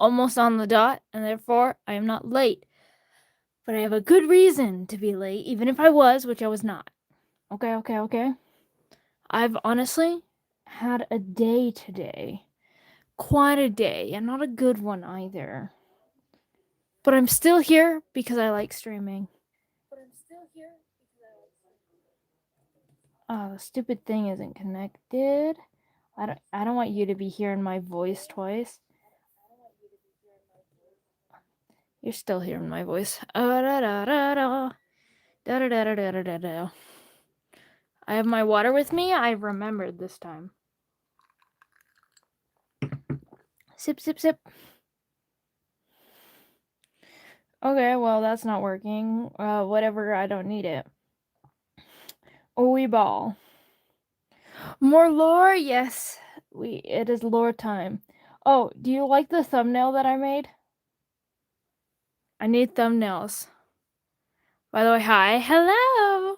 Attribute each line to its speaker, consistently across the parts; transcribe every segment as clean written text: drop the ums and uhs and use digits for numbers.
Speaker 1: almost on the dot, and therefore I am not late. But I have a good reason to be late, even if I was, which I was not. Okay. I've honestly had a day today. Quite a day, and not a good one either. But I'm still here because I like streaming. Oh, the stupid thing isn't connected. I don't want you to be hearing my voice twice. You're still hearing my voice. I have my water with me. I remembered this time. Sip. Okay, well, that's not working. Whatever, I don't need it. We ball. More lore? Yes. It is lore time. Oh, do you like the thumbnail that I made? I need thumbnails. By the way, hi. Hello.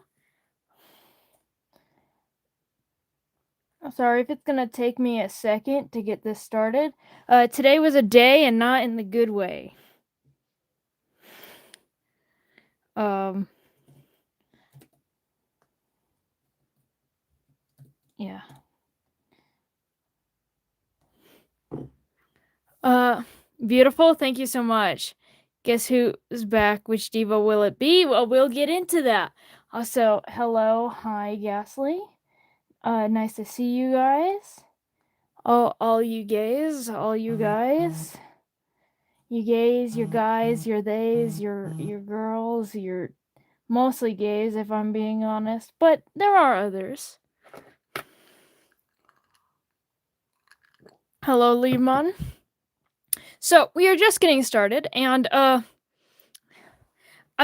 Speaker 1: I'm sorry if it's gonna take me a second to get this started. Today was a day and not in the good way. Yeah. Beautiful. Thank you so much. Guess who's back? Which diva will it be? Well, we'll get into that. Also, hello, hi, Gasly. Nice to see you guys. All you gays, all you guys. You gays, your guys, your theys, your girls, you're mostly gays if I'm being honest, but there are others. Hello, Limon. So, we are just getting started, and I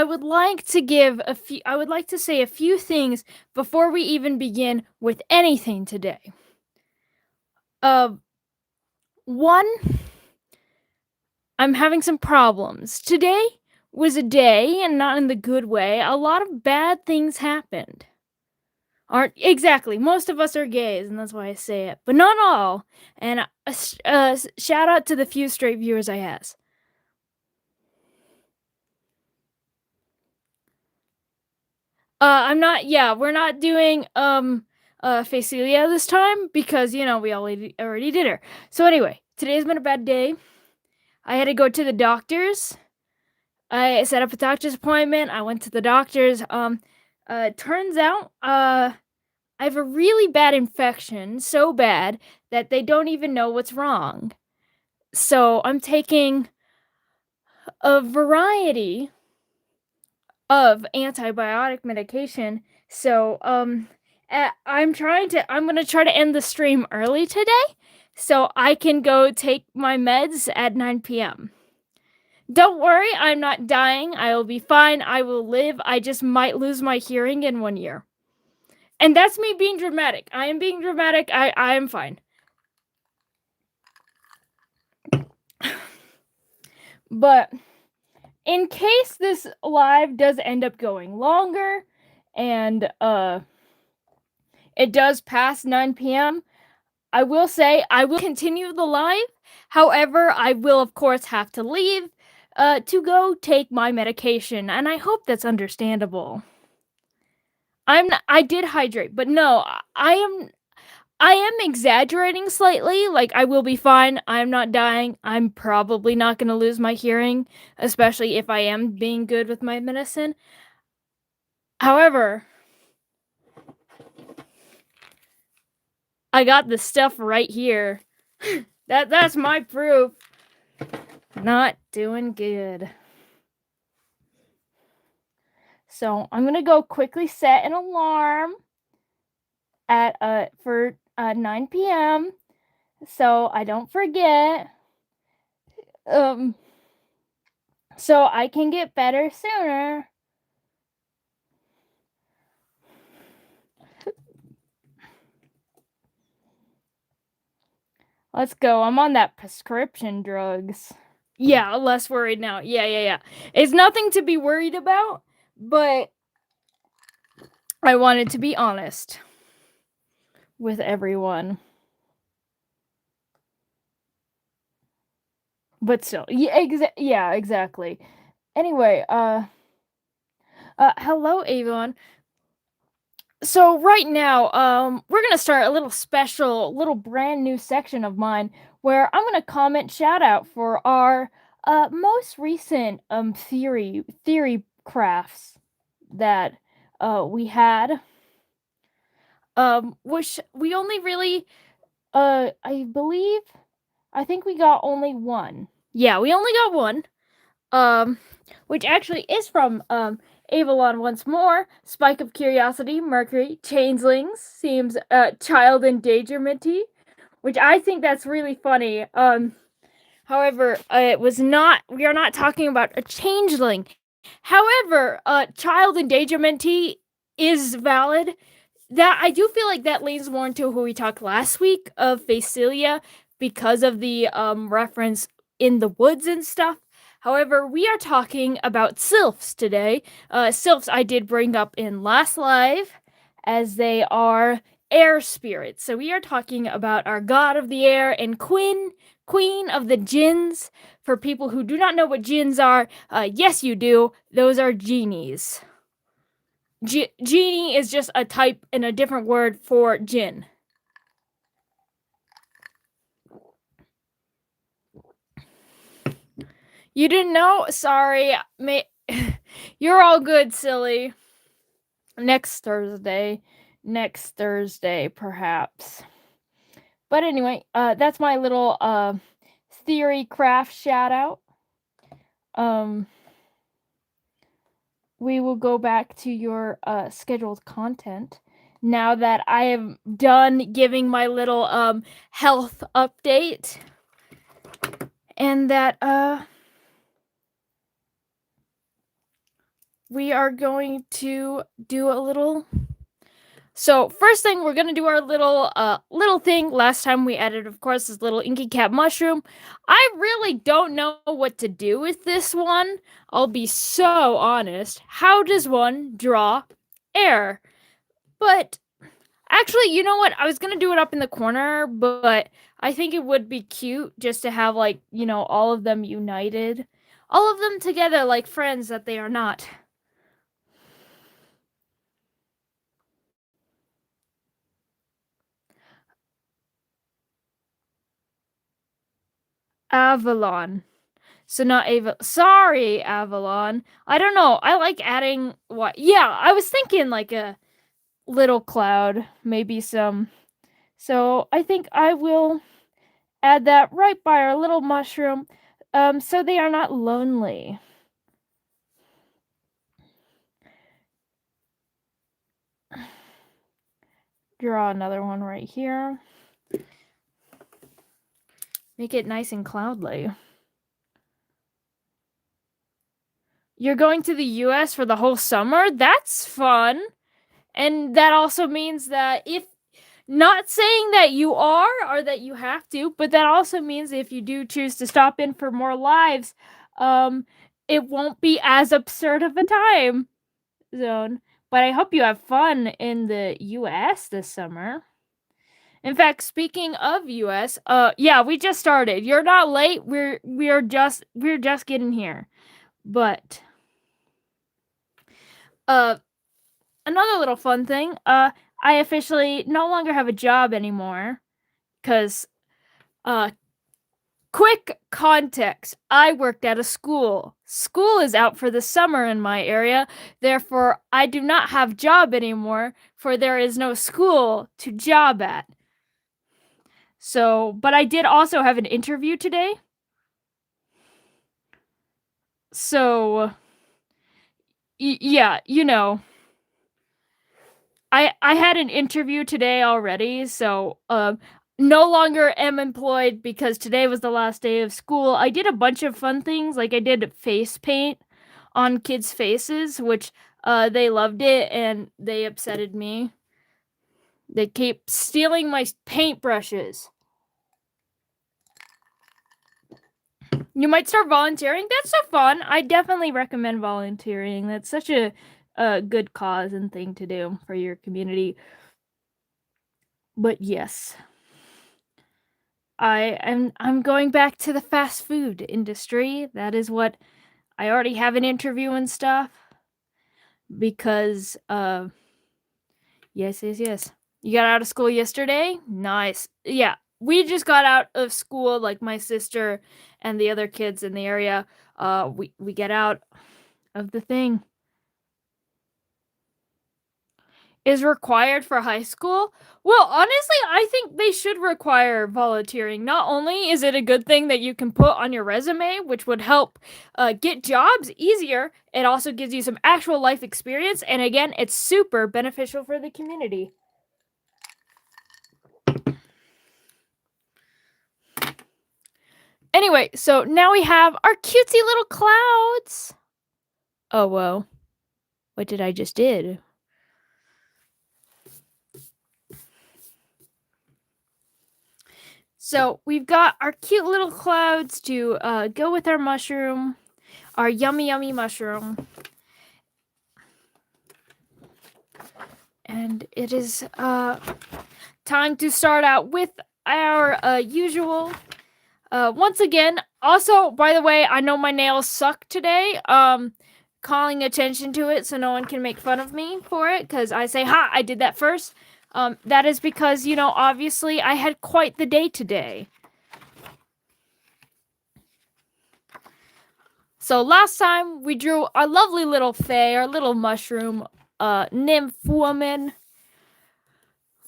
Speaker 1: would like to say a few things before we even begin with anything today. One, I'm having some problems. Today was a day, and not in the good way. A lot of bad things happened. Aren't exactly. Most of us are gays, and that's why I say it, but not all. And shout out to the few straight viewers I has. We're not doing Facelia this time because we already did her. So anyway, today's been a bad day. I had to go to the doctor's. I set up a doctor's appointment. I went to the doctor's. Turns out I have a really bad infection, so bad that they don't even know what's wrong. So I'm taking a variety of antibiotic medication. So I'm gonna try to end the stream early today so I can go take my meds at 9 p.m. Don't worry, I'm not dying. I will be fine. I will live. I just might lose my hearing in 1 year. And that's me being dramatic. I am being dramatic. I am fine. But in case this live does end up going longer and it does pass 9 p.m., I will say I will continue the live. However, I will of course have to leave to go take my medication, and I hope that's understandable. I did hydrate, but no, I am exaggerating slightly. Like, I will be fine. I'm not dying. I'm probably not going to lose my hearing, especially if I am being good with my medicine. However, I got the stuff right here. That's my proof. Not doing good. So I'm gonna go quickly set an alarm at for 9 p.m. so I don't forget. So I can get better sooner. Let's go. I'm on that prescription drugs. Yeah, less worried now. Yeah. It's nothing to be worried about, but I wanted to be honest with everyone. But still, yeah, exactly. Anyway, hello, Avon. So right now, we're gonna start a little special, little brand new section of mine where I'm gonna comment shout out for our most recent theory crafts that we had, which we only really I believe I think we got only one. Yeah, we only got one. Um, which actually is from Avalon once more. Spike of Curiosity, Mercury, Changelings seems child endangermenty, which I think that's really funny. However, it was not. We are not talking about a changeling. However, child endangermenty is valid. That I do feel like that leans more into who we talked last week of Facilia because of the reference in the woods and stuff. However, we are talking about sylphs today. Sylphs I did bring up in last live, as they are air spirits. So we are talking about our god of the air and queen of the jinns. For people who do not know what jinns are, yes, you do. Those are genies. Genie is just a type and a different word for Jinn. You didn't know? Sorry. You're all good, silly. Next Thursday, perhaps. But anyway, that's my little theory craft shout out. We will go back to your scheduled content now that I am done giving my little health update, and that we are going to do a little. So first thing, we're gonna do our little thing. Last time we added, of course, this little inky cat mushroom. I really don't know what to do with this one. I'll be so honest. How does one draw air? But actually, you know what? I was gonna do it up in the corner, but I think it would be cute just to have, like, all of them united, all of them together like friends that they are not. Avalon. So not Ava. Sorry, Avalon. I don't know. I like adding what? Yeah, I was thinking like a little cloud, maybe some. So I think I will add that right by our little mushroom, so they are not lonely. Draw another one right here. Make it nice and cloudly. You're going to the US for the whole summer? That's fun. And that also means that if not saying that you are or that you have to, but that also means if you do choose to stop in for more lives, it won't be as absurd of a time zone. But I hope you have fun in the US this summer. In fact, speaking of US, yeah, we just started. You're not late. We're just getting here. But another little fun thing, I officially no longer have a job anymore cuz quick context. I worked at a school. School is out for the summer in my area. Therefore, I do not have job anymore, for there is no school to job at. So, but I did also have an interview today. So, yeah, I had an interview today already, so no longer am employed because today was the last day of school. I did a bunch of fun things, like I did face paint on kids' faces, which they loved it and they upsetted me. They keep stealing my paintbrushes. You might start volunteering. That's so fun. I definitely recommend volunteering. That's such a good cause and thing to do for your community. But yes, I'm going back to the fast food industry. That is what I already have an interview and stuff because yes. You got out of school yesterday? Nice. Yeah. We just got out of school, like my sister and the other kids in the area. We get out of the thing. Is required for high school? Well, honestly, I think they should require volunteering. Not only is it a good thing that you can put on your resume, which would help get jobs easier, it also gives you some actual life experience. And again, it's super beneficial for the community. Anyway, so now we have our cutesy little clouds. Oh, whoa. What did I just did? So we've got our cute little clouds to go with our mushroom, our yummy mushroom. And it is time to start out with our usual. Once again, also, by the way, I know my nails suck today. Calling attention to it so no one can make fun of me for it, because I say, ha, I did that first. That is because, obviously I had quite the day today. So last time we drew our lovely little fae, our little mushroom nymph woman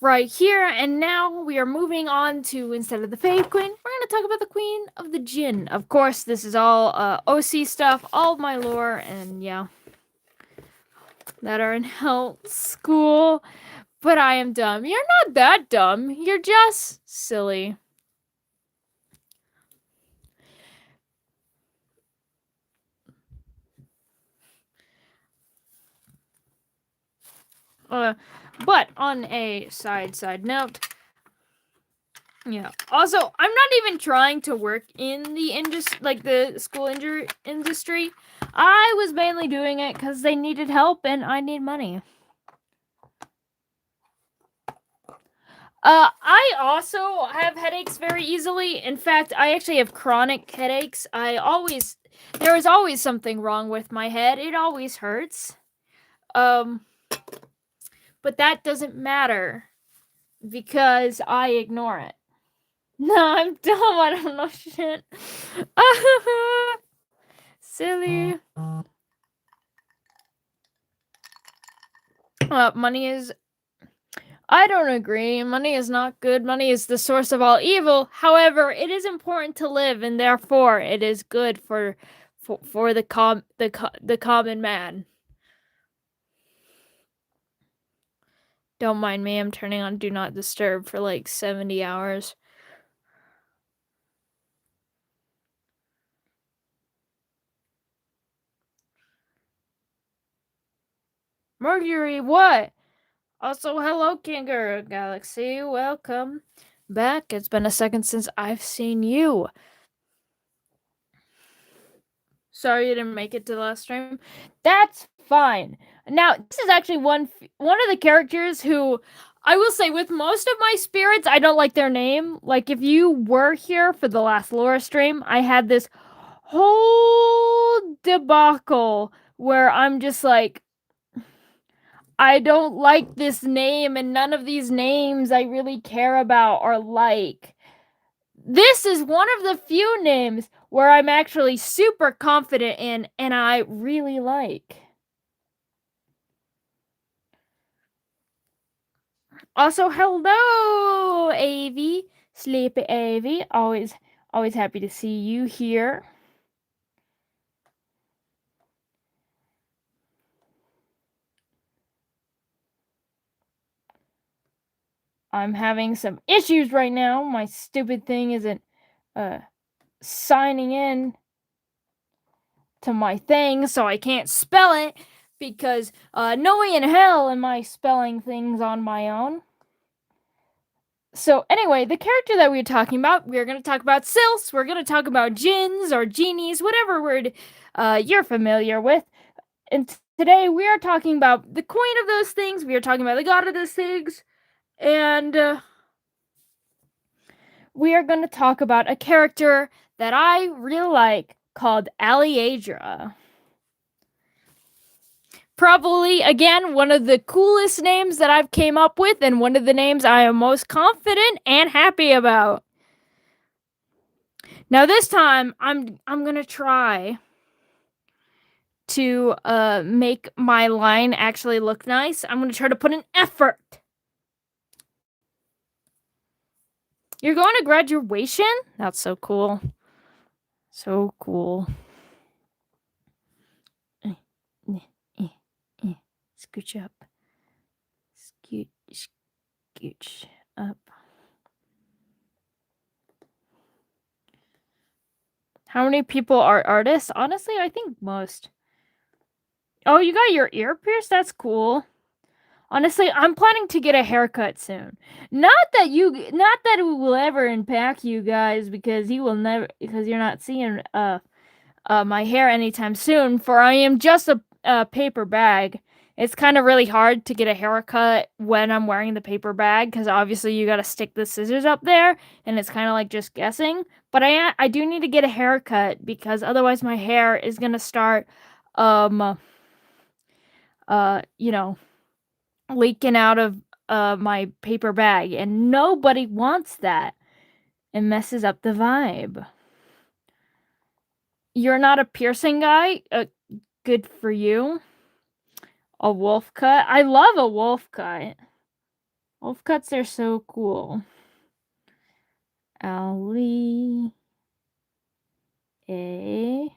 Speaker 1: right here, and now we are moving on to, instead of the fae queen, we're going to talk about the queen of the Jinn. Of course, this is all OC stuff, all my lore, and yeah, that are in hell school. But I am dumb. You're not that dumb. You're just silly. But on a side note, yeah. Also, I'm not even trying to work in the industry, like the school industry. I was mainly doing it because they needed help and I need money. I also have headaches very easily. In fact, I actually have chronic headaches. There is always something wrong with my head. It always hurts. But that doesn't matter because I ignore it. No, I'm dumb. I don't know shit. Silly. Money is... I don't agree. Money is not good. Money is the source of all evil. However, it is important to live, and therefore it is good for the common man. Don't mind me. I'm turning on Do Not Disturb for like 70 hours. Mercury, what? Also, hello, Kangaroo Galaxy. Welcome back. It's been a second since I've seen you. Sorry you didn't make it to the last stream. That's fine. Now, this is actually one of the characters who, I will say, with most of my spirits, I don't like their name. Like, if you were here for the last lore stream, I had this whole debacle where I'm just like, I don't like this name, and none of these names I really care about or like. This is one of the few names where I'm actually super confident in and I really like. Also, hello, Avi. Sleepy Avi. Always happy to see you here. I'm having some issues right now. My stupid thing isn't signing in to my thing, so I can't spell it because no way in hell am I spelling things on my own. So anyway, the character that we were talking about, we're going to talk about sylphs, we're going to talk about jinns or genies, whatever word you're familiar with. And today we are talking about the queen of those things, we are talking about the god of those things, and we are going to talk about a character that I really like called Aliadra. Probably, again, one of the coolest names that I've came up with and one of the names I am most confident and happy about. Now this time, I'm going to try to make my line actually look nice. I'm going to try to put an effort. You're going to graduation? That's so cool. So cool. Scooch up. Scooch up. How many people are artists? Honestly, I think most. Oh, you got your ear pierced? That's cool. Honestly, I'm planning to get a haircut soon. Not that it will ever impact you guys because you're not seeing my hair anytime soon, for I am just a paper bag. It's kind of really hard to get a haircut when I'm wearing the paper bag because obviously you got to stick the scissors up there and it's kind of like just guessing. But I do need to get a haircut because otherwise my hair is going to start leaking out of my paper bag, and nobody wants that. It messes up the vibe. You're not a piercing guy? Good for you. A wolf cut? I love a wolf cut. Wolf cuts are so cool. Ali. I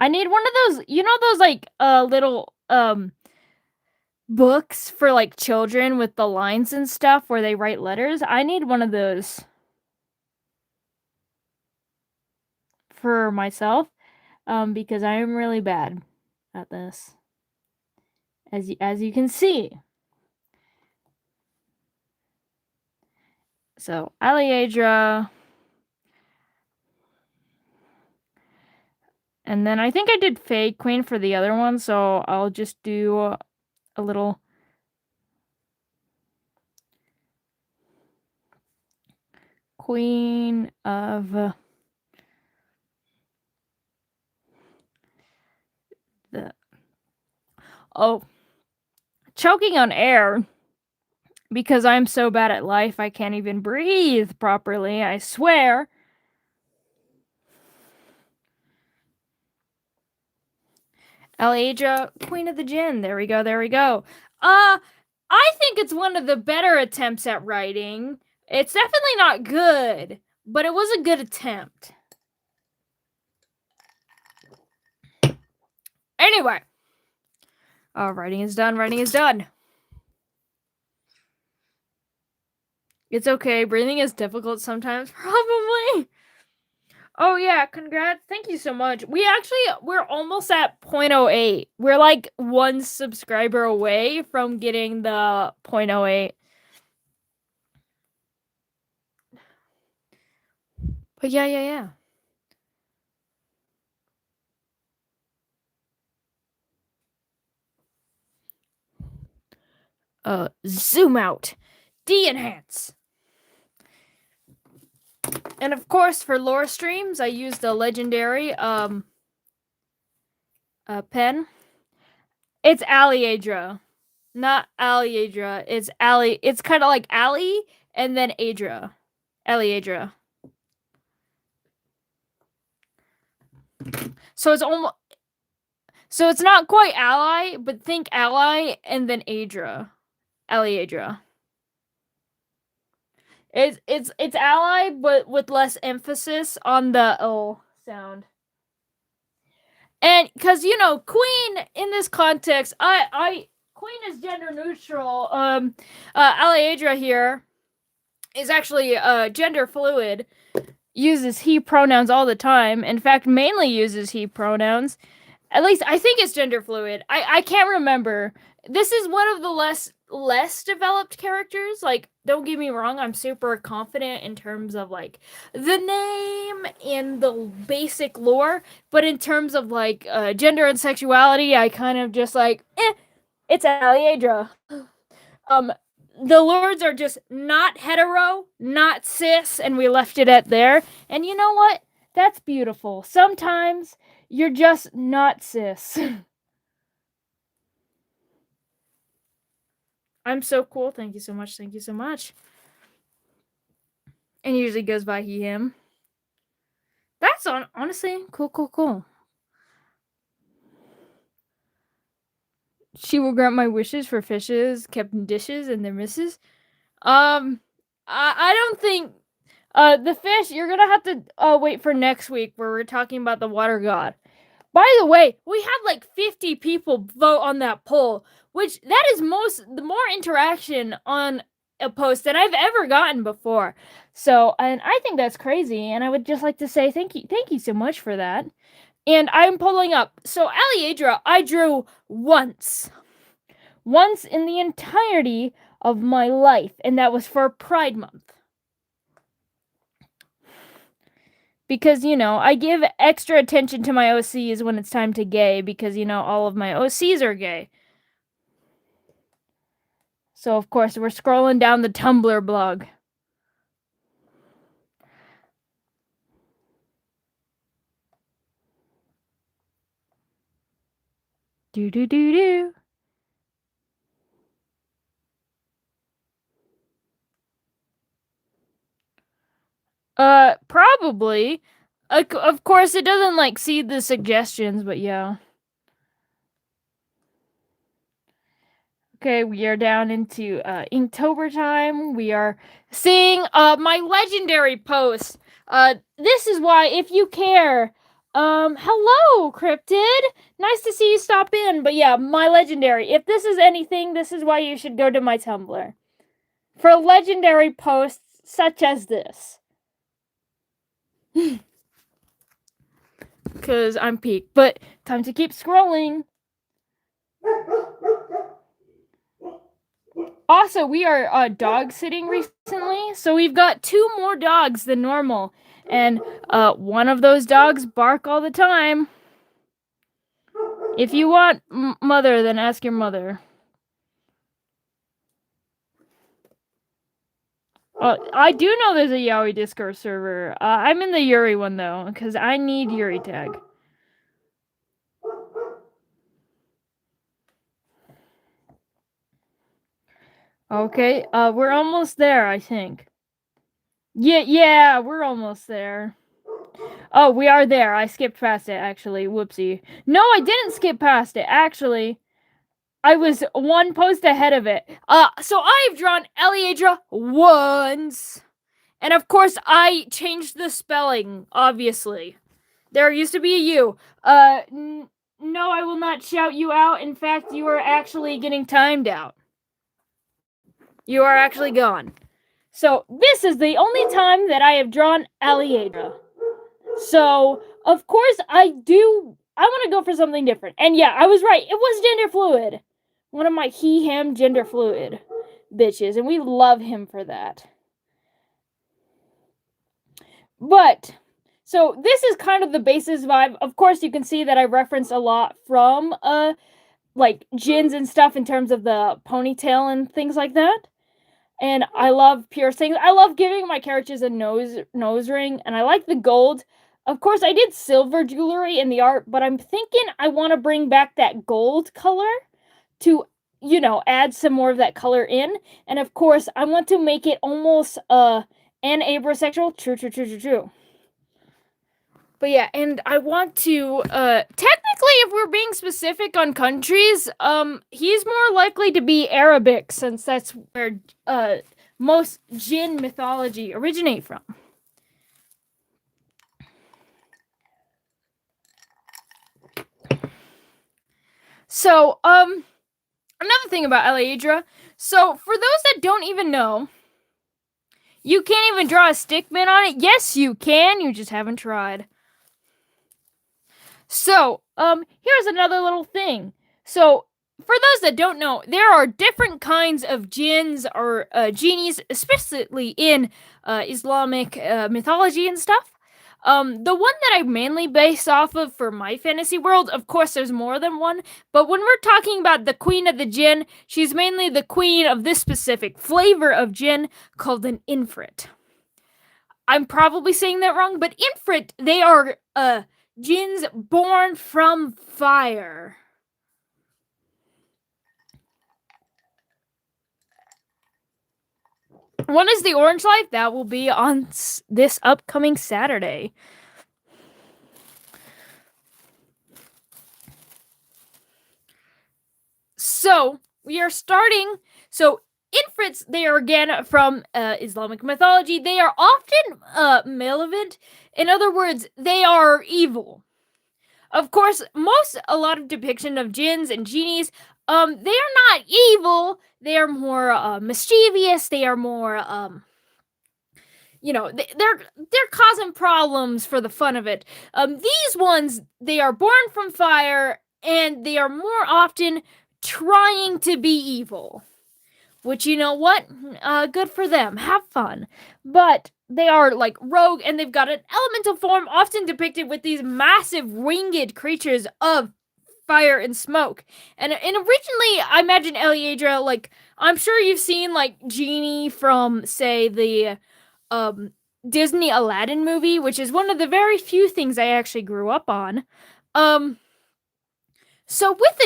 Speaker 1: need one of those, those like little books for like children with the lines and stuff where they write letters. I need one of those for myself because I am really bad at this. As you can see. So, Aliadra. And then I think I did Fake Queen for the other one, so I'll just do a little Queen of the... Oh. Choking on air because I'm so bad at life I can't even breathe properly, I swear. Aliadra, Queen of the Jinn. There we go. I think it's one of the better attempts at writing. It's definitely not good, but it was a good attempt. Anyway. Writing is done. It's okay. Breathing is difficult sometimes, probably. Oh yeah, congrats. Thank you so much. We're almost at 0.08. We're like one subscriber away from getting the 0.08. But yeah. Zoom out. De-enhance. And of course, for lore streams, I used a legendary pen. It's Aliadra. Not Aliadra. It's Ali. It's kind of like Ali and then Adra. Aliadra. So it's not quite ally, but think ally and then Adra. Aliadra. It's ally, but with less emphasis on the O sound. And because Queen in this context, Queen is gender neutral. Aliadra here is actually gender fluid. Uses he pronouns all the time. In fact, mainly uses he pronouns. At least I think it's gender fluid. I can't remember. This is one of the less developed characters. Like, don't get me wrong, I'm super confident in terms of like the name and the basic lore, but in terms of like gender and sexuality, I kind of just like it's Aliadra. the lords are just not hetero, not cis, and we left it at there. And you know what? That's beautiful. Sometimes you're just not cis. I'm so cool. Thank you so much. Thank you so much. And usually goes by he, him. That's honestly cool. She will grant my wishes for fishes kept in dishes and their misses. I don't think the fish, you're gonna have to wait for next week where we're talking about the water god. By the way, we had like 50 people vote on that poll, which that is the more interaction on a post than I've ever gotten before. So, and I think that's crazy, and I would just like to say thank you so much for that. And I'm pulling up. So, Aliadra, I drew once in the entirety of my life, and that was for Pride Month. Because, I give extra attention to my OCs when it's time to gay, because, all of my OCs are gay. So, of course, we're scrolling down the Tumblr blog. Do. Probably. Of course, it doesn't, see the suggestions, but yeah. Okay, we are down into Inktober time. We are seeing my legendary post. This is why, if you care, hello, Cryptid. Nice to see you stop in. But yeah, my legendary. If this is anything, this is why you should go to my Tumblr. For legendary posts such as this. Because I'm peak. But time to keep scrolling. Also, we are dog sitting recently, so we've got 2 more dogs than normal. And one of those dogs bark all the time. If you want mother, then ask your mother. I do know there's a Yaoi Discord server. I'm in the Yuri one, though, because I need Yuri tag. Okay, we're almost there, I think. Yeah, we're almost there. Oh, we are there. I skipped past it, actually. Whoopsie. No, I didn't skip past it, actually. I was 1 post ahead of it. So I've drawn Aliadra once. And of course, I changed the spelling, obviously. There used to be a U. No, I will not shout you out. In fact, you are actually getting timed out. You are actually gone. So, this is the only time that I have drawn Aliadra. So, of course, I want to go for something different. And yeah, I was right. It was gender fluid. One of my he-him gender fluid bitches. And we love him for that. But, so this is kind of the basis vibe. Of course, you can see that I reference a lot from, Jinns and stuff in terms of the ponytail and things like that. And I love piercings. I love giving my characters a nose ring, and I like the gold. Of course, I did silver jewelry in the art, but I'm thinking I want to bring back that gold color to, add some more of that color in. And of course, I want to make it almost, abrosexual. True. But yeah, and I want to, technically, if we're being specific on countries, he's more likely to be Arabic, since that's where, most Jinn mythology originate from. So, another thing about Aliadra. So, for those that don't even know, you can't even draw a stickman on it. Yes, you can. You just haven't tried. So, here's another little thing. So, for those that don't know, there are different kinds of jinns or genies, especially in Islamic mythology and stuff. The one that I mainly base off of for my fantasy world, of course there's more than one, but when we're talking about the queen of the Jinn, she's mainly the queen of this specific flavor of Jinn called an Ifrit. I'm probably saying that wrong, but Ifrit, they are Jinns born from fire. When is the Orange Life? That will be on this upcoming Saturday. So, we are starting. So, Ifrits, they are again from Islamic mythology. They are often malevolent. In other words, they are evil. Of course, a lot of depiction of jinns and genies, they are not evil. They are more mischievous. They are more they're causing problems for the fun of it. These ones, they are born from fire, and they are more often trying to be evil. Which, you know what? Good for them. Have fun. But they are like rogue, and they've got an elemental form often depicted with these massive winged creatures of fire and smoke. And originally, I imagine Aliadra, like, I'm sure you've seen like Genie from, say, the Disney Aladdin movie, which is one of the very few things I actually grew up on. So with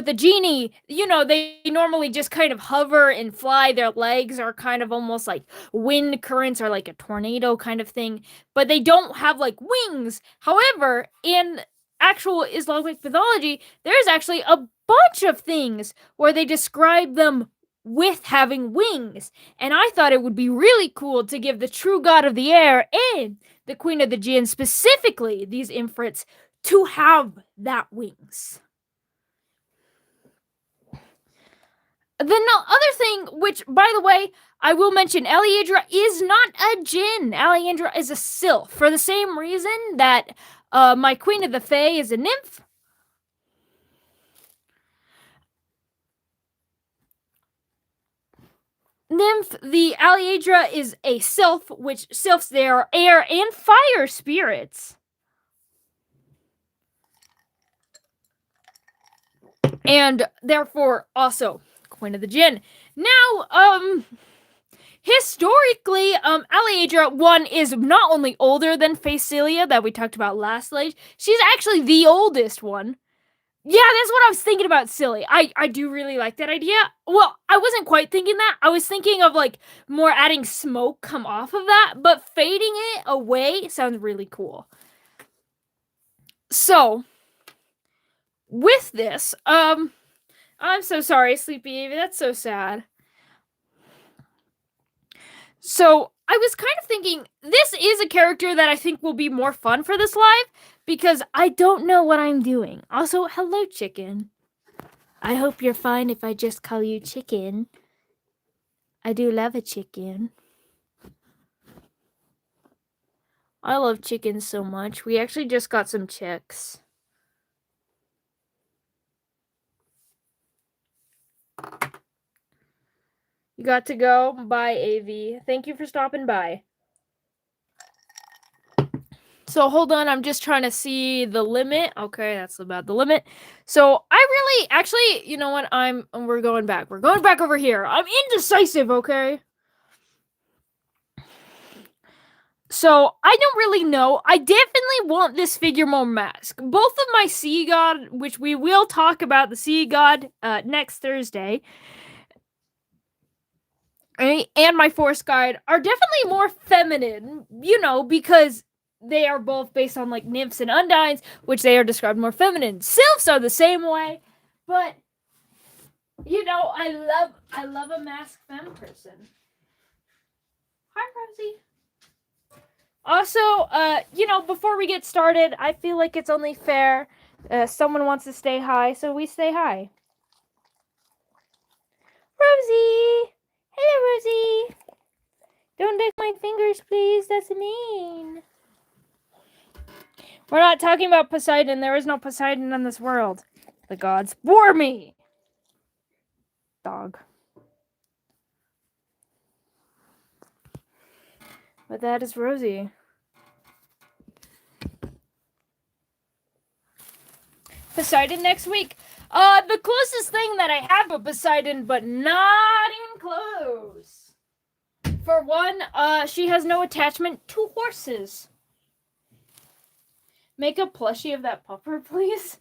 Speaker 1: the genie, they normally just kind of hover and fly. Their legs are kind of almost like wind currents or like a tornado kind of thing, but they don't have like wings. However, in actual Islamic mythology, there's actually a bunch of things where they describe them with having wings, and I thought it would be really cool to give the true god of the air and the queen of the Jinn, specifically these Ifrits, to have that wings. The other thing, which, by the way, I will mention, Aliadra is not a Jinn. Aliadra is a sylph, for the same reason that my Queen of the Fae is a nymph. The Aliadra is a sylph, which sylphs, they are air and fire spirits. And therefore also Queen of the Jinn. Now, historically, Aliadra, one, is not only older than Phacelia that we talked about last slide, she's actually the oldest one. Yeah, that's what I was thinking about, silly. I do really like that idea. Well, I wasn't quite thinking that. I was thinking of like more adding smoke come off of that, but fading it away sounds really cool. So, with this, I'm so sorry, Sleepy Amy, that's so sad. So, I was kind of thinking, this is a character that I think will be more fun for this live, because I don't know what I'm doing. Also, hello, chicken. I hope you're fine if I just call you chicken. I do love a chicken. I love chickens so much. We actually just got some chicks. You got to go? Bye, AV. Thank you for stopping by. So hold on, I'm just trying to see the limit. Okay, that's about the limit. So I really, actually, you know what? We're going back. We're going back over here. I'm indecisive, okay? So I don't really know. I definitely want this figure more mask. Both of my sea god, which we will talk about the sea god next Thursday, and my force guide are definitely more feminine, because they are both based on like nymphs and undines, which they are described more feminine. Sylphs are the same way, but I love a masked femme person. Hi, Rosie. Also, before we get started, I feel like it's only fair. Someone wants to stay high, so we stay high. Rosie! Hello, Rosie! Don't lick my fingers, please. That's mean. We're not talking about Poseidon. There is no Poseidon in this world. The gods bore me! Dog. But that is Rosie. Poseidon next week. The closest thing that I have a Poseidon, but not even close. For one, she has no attachment to horses. Make a plushie of that pupper, please.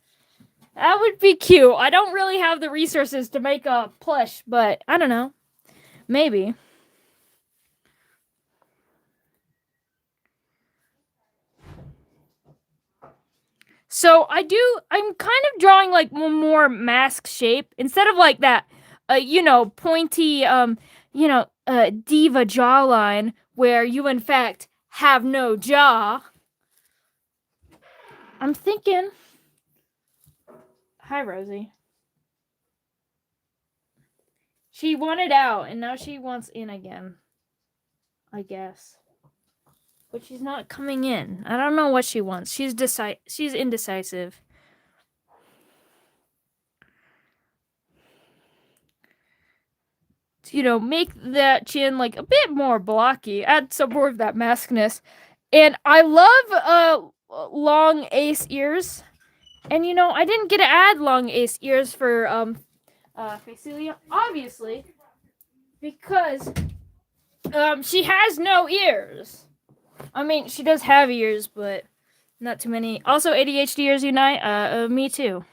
Speaker 1: That would be cute. I don't really have the resources to make a plush, but I don't know. Maybe. So I'm kind of drawing like more mask shape instead of like that, pointy, diva jawline where you in fact have no jaw. I'm thinking. Hi, Rosie. She wanted out and now she wants in again. I guess. But she's not coming in. I don't know what she wants. She's indecisive. Make that chin like a bit more blocky. Add some more of that maskness. And I love long ace ears. And I didn't get to add long ace ears for Facelia, obviously, because she has no ears. I mean, she does have ears, but not too many. Also, ADHD ears unite. Me too.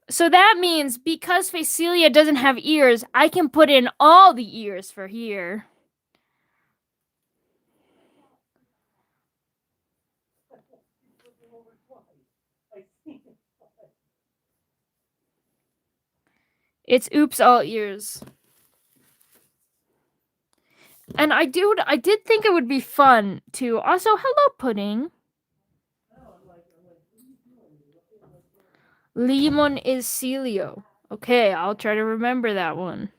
Speaker 1: So that means because Facelia doesn't have ears, I can put in all the ears for here. It's oops all ears. And I did think it would be fun to also hello pudding. Limon is Celio. Okay, I'll try to remember that one.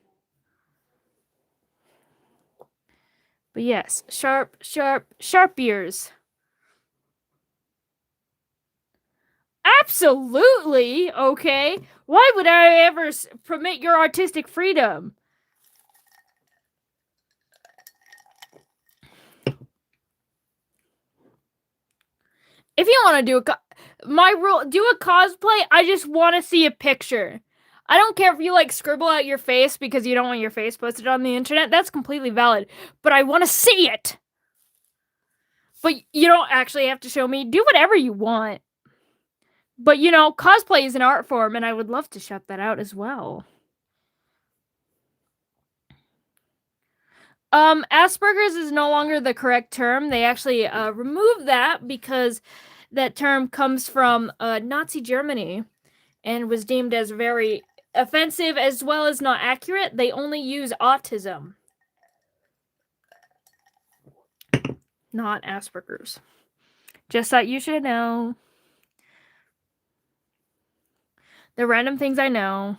Speaker 1: But yes, sharp ears. Absolutely, okay. Why would I ever permit your artistic freedom? If you want to do do a cosplay, I just want to see a picture. I don't care if you scribble out your face because you don't want your face posted on the internet. That's completely valid. But I want to see it. But you don't actually have to show me. Do whatever you want. But cosplay is an art form, and I would love to shout that out as well. Asperger's is no longer the correct term. They actually removed that because that term comes from Nazi Germany and was deemed as very offensive as well as not accurate. They only use autism, not Asperger's. Just thought you should know. The random things I know.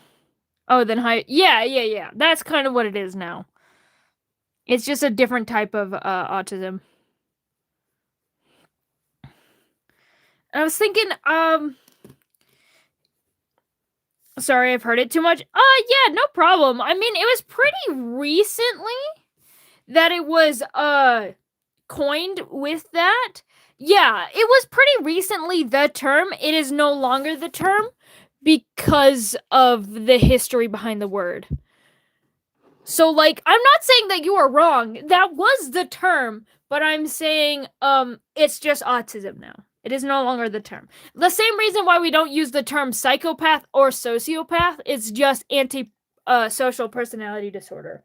Speaker 1: Oh, then yeah. That's kind of what it is now. It's just a different type of autism. I was thinking, sorry, I've heard it too much. Yeah, no problem. I mean, it was pretty recently that it was coined with that. Yeah, it was pretty recently the term. It is no longer the term because of the history behind the word. So, I'm not saying that you are wrong. That was the term, but I'm saying it's just autism now. It is no longer the term. The same reason why we don't use the term psychopath or sociopath is just anti-social personality disorder.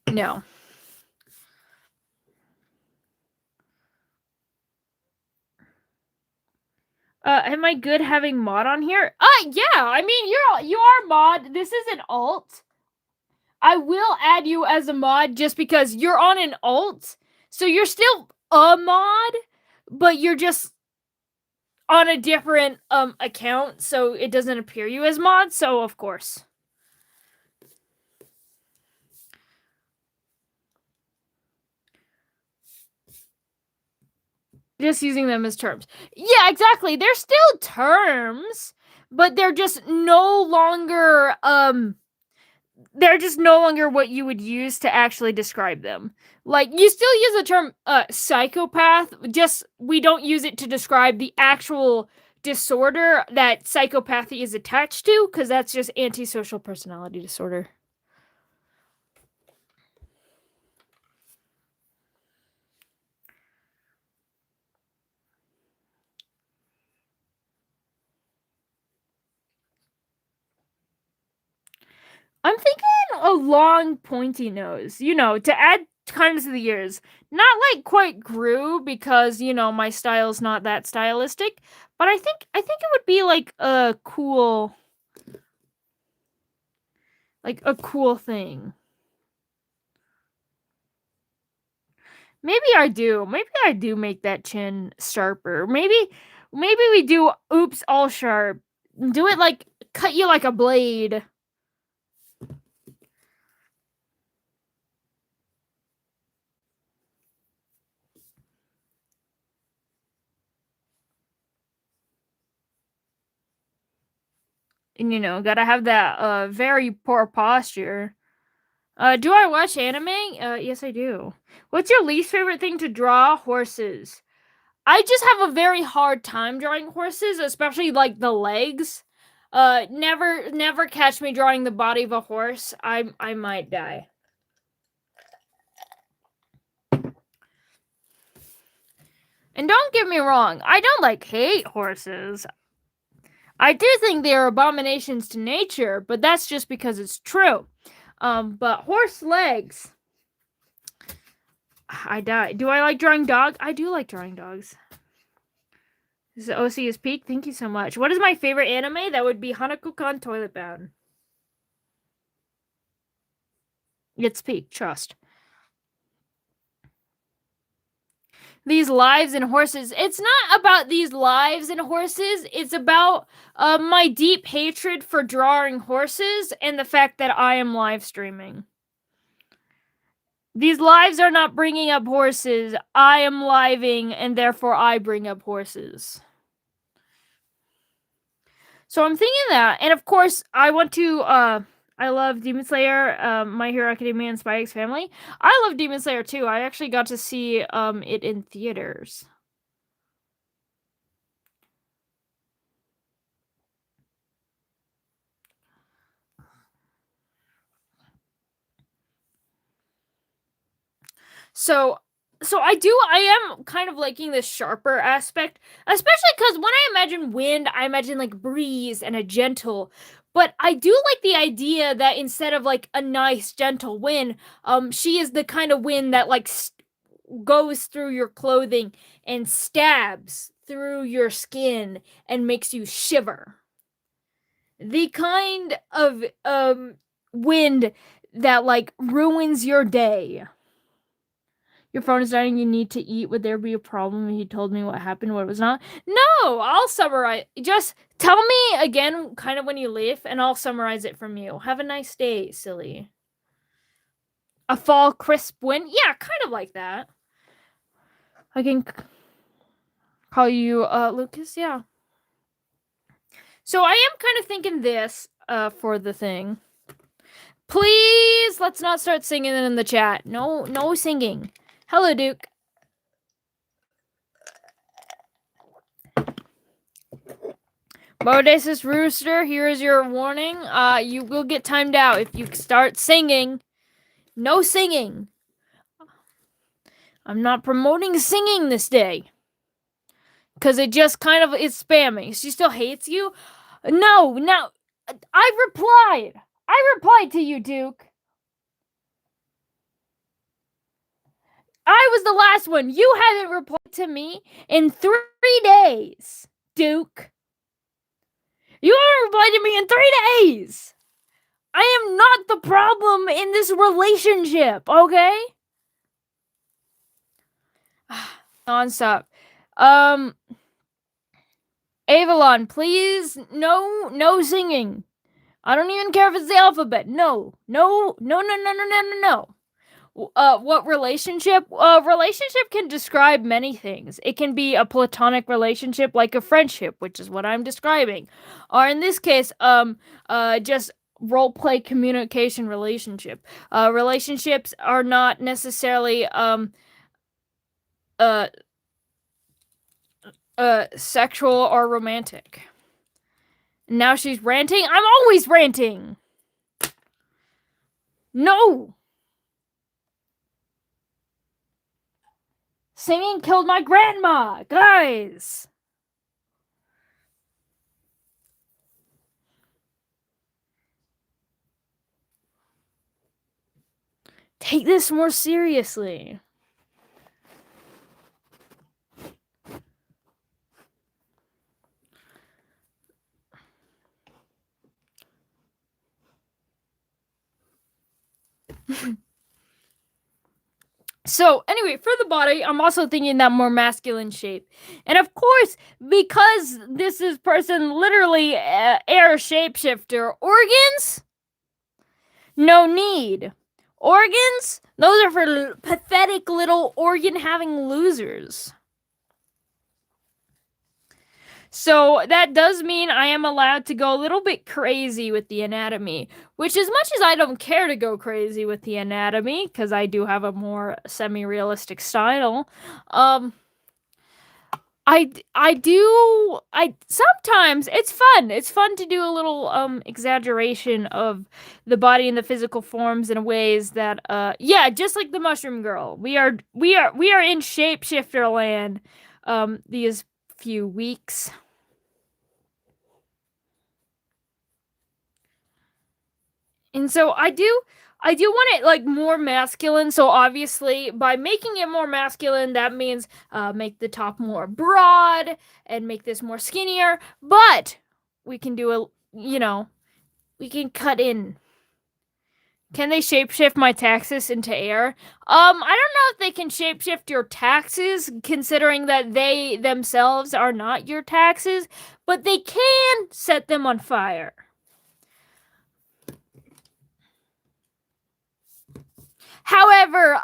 Speaker 1: No. Am I good having mod on here? Yeah. I mean, you are mod. This is an alt. I will add you as a mod just because you're on an alt. So you're still a mod, but you're just on a different account, so it doesn't appear you as mod. So of course. Just using them as terms. Yeah, exactly. They're still terms, but they're just no longer they're just no longer what you would use to actually describe them. Like, you still use the term psychopath, just we don't use it to describe the actual disorder that psychopathy is attached to, because that's just antisocial personality disorder. I'm thinking a long pointy nose, to add kind of to the ears. Not like quite grew, because, my style's not that stylistic, but I think it would be like a cool thing. Maybe I do. Maybe I do make that chin sharper. Maybe we do oops all sharp. Do it like cut you like a blade. And gotta have that very poor posture. Do I watch anime? Yes I do. What's your least favorite thing to draw? Horses. I just have a very hard time drawing horses, especially like the legs. Never catch me drawing the body of a horse. I might die. And don't get me wrong, I don't hate horses. I do think they are abominations to nature, but that's just because it's true. But horse legs, I die. Do I like drawing dogs? I do like drawing dogs. This is OC's Peak. Thank you so much. What is my favorite anime? That would be Hanako-kan Toilet Bound. It's peak, trust. These lives and horses. It's not about these lives and horses. It's about my deep hatred for drawing horses and the fact that I am live streaming. These lives are not bringing up horses. I am living, and therefore I bring up horses. So I'm thinking that. And of course, I want to... I love Demon Slayer, My Hero Academia, and Spy X Family. I love Demon Slayer too. I actually got to see it in theaters. So I am kind of liking this sharper aspect, especially because when I imagine wind, I imagine like breeze and a gentle. But I do like the idea that instead of like a nice gentle wind, she is the kind of wind that like goes through your clothing and stabs through your skin and makes you shiver. The kind of wind that like ruins your day. Your phone is dying, you need to eat. Would there be a problem if you told me what happened, what was not? No, I'll summarize. Just tell me again kind of when you leave, and I'll summarize it from you. Have a nice day, silly. A fall crisp wind? Yeah, kind of like that. I can call you Lucas, yeah. So I am kind of thinking this for the thing. Please, let's not start singing in the chat. No singing. Hello, Duke. Bodacious Rooster, here is your warning. You will get timed out if you start singing. No singing. I'm not promoting singing this day. Because it just kind of is spamming. She still hates you? No. I replied to you, Duke. I was the last one. You haven't replied to me in 3 days, Duke. You haven't replied to me in 3 days. I am not the problem in this relationship, okay? Non-stop. Avalon, please, no singing. I don't even care if it's the alphabet. No. What relationship? Relationship can describe many things. It can be a platonic relationship, like a friendship, which is what I'm describing. Or in this case, just role play communication relationship. Relationships are not necessarily uh sexual or romantic. Now she's ranting. I'm always ranting. No. Singing killed my grandma, guys. Take this more seriously. So, anyway, for the body, I'm also thinking that more masculine shape. And of course, because this is person literally air shapeshifter, organs? No need. Organs? Those are for pathetic little organ-having losers. So that does mean I am allowed to go a little bit crazy with the anatomy, which as much as I don't care to go crazy with the anatomy, because I do have a more semi-realistic style, I sometimes it's fun. It's fun to do a little exaggeration of the body and the physical forms in ways that yeah, just like the Mushroom Girl. We are in shapeshifter land these few weeks. And so I do want it like more masculine. So obviously by making it more masculine, that means make the top more broad and make this more skinnier. But we can do we can cut in. Can they shapeshift my taxes into air? I don't know if they can shapeshift your taxes, considering that they themselves are not your taxes, but they can set them on fire. However,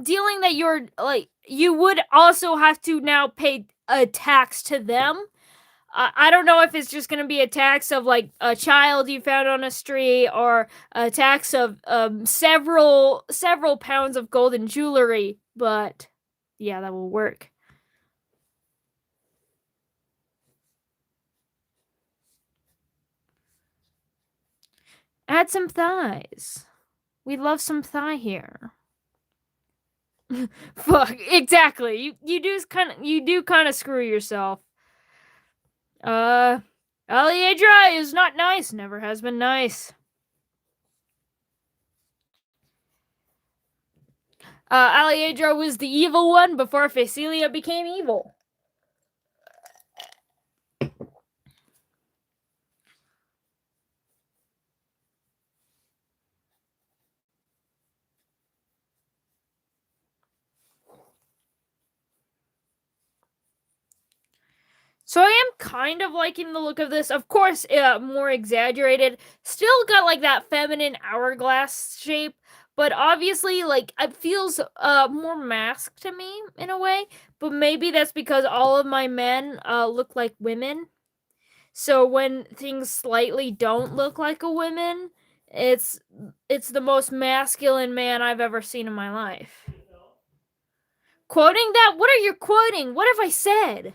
Speaker 1: dealing that you're like you would also have to now pay a tax to them. I don't know if it's just going to be a tax of like a child you found on a street or a tax of several pounds of golden jewelry, but yeah, that will work. Add some thighs. We love some thigh hair. Fuck, exactly. You do kind of screw yourself. Aliadra is not nice. Never has been nice. Aliadra was the evil one before Phacelia became evil. So I am kind of liking the look of this. Of course, more exaggerated. Still got like that feminine hourglass shape, but obviously, like it feels more masked to me in a way. But maybe that's because all of my men look like women. So when things slightly don't look like a woman, it's the most masculine man I've ever seen in my life. Quoting that? What are you quoting? What have I said?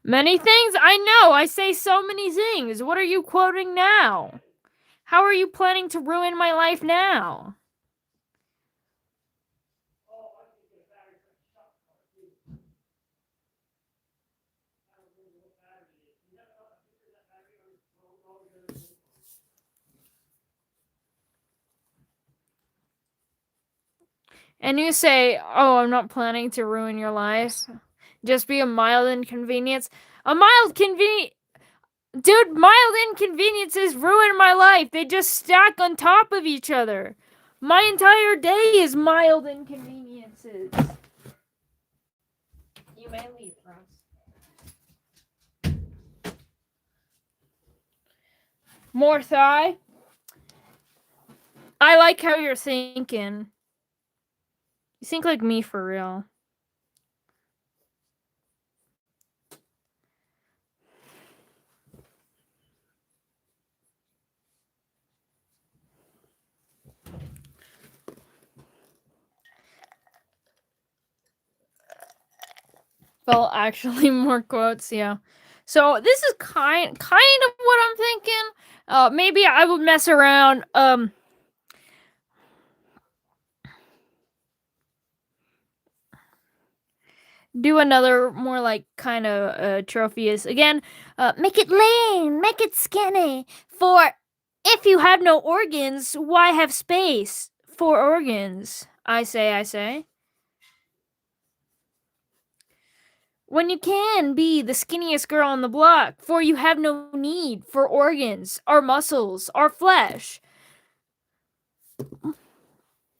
Speaker 1: Many things? I know, I say so many things. What are you quoting now? How are you planning to ruin my life now? And you say, oh, I'm not planning to ruin your life. Just be a mild inconvenience. A mild convenience. Dude, mild inconveniences ruin my life. They just stack on top of each other. My entire day is mild inconveniences. You may leave, Ross. More thigh? I like how you're thinking. You think like me for real. Well, actually, more quotes, yeah. So this is kind of what I'm thinking. Maybe I would mess around. Do another more like kind of trophy is again. Make it lean, make it skinny. For if you have no organs, why have space for organs? I say. When you can be the skinniest girl on the block, for you have no need for organs, or muscles, or flesh.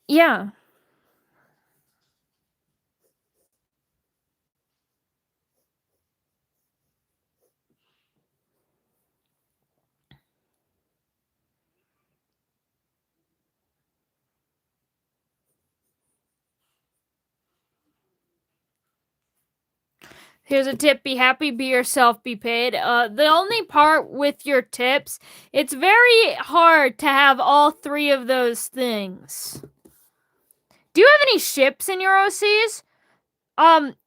Speaker 1: Yeah. Here's a tip: be happy, be yourself, be paid. The only part with your tips, it's very hard to have all three of those things. Do you have any ships in your OCs?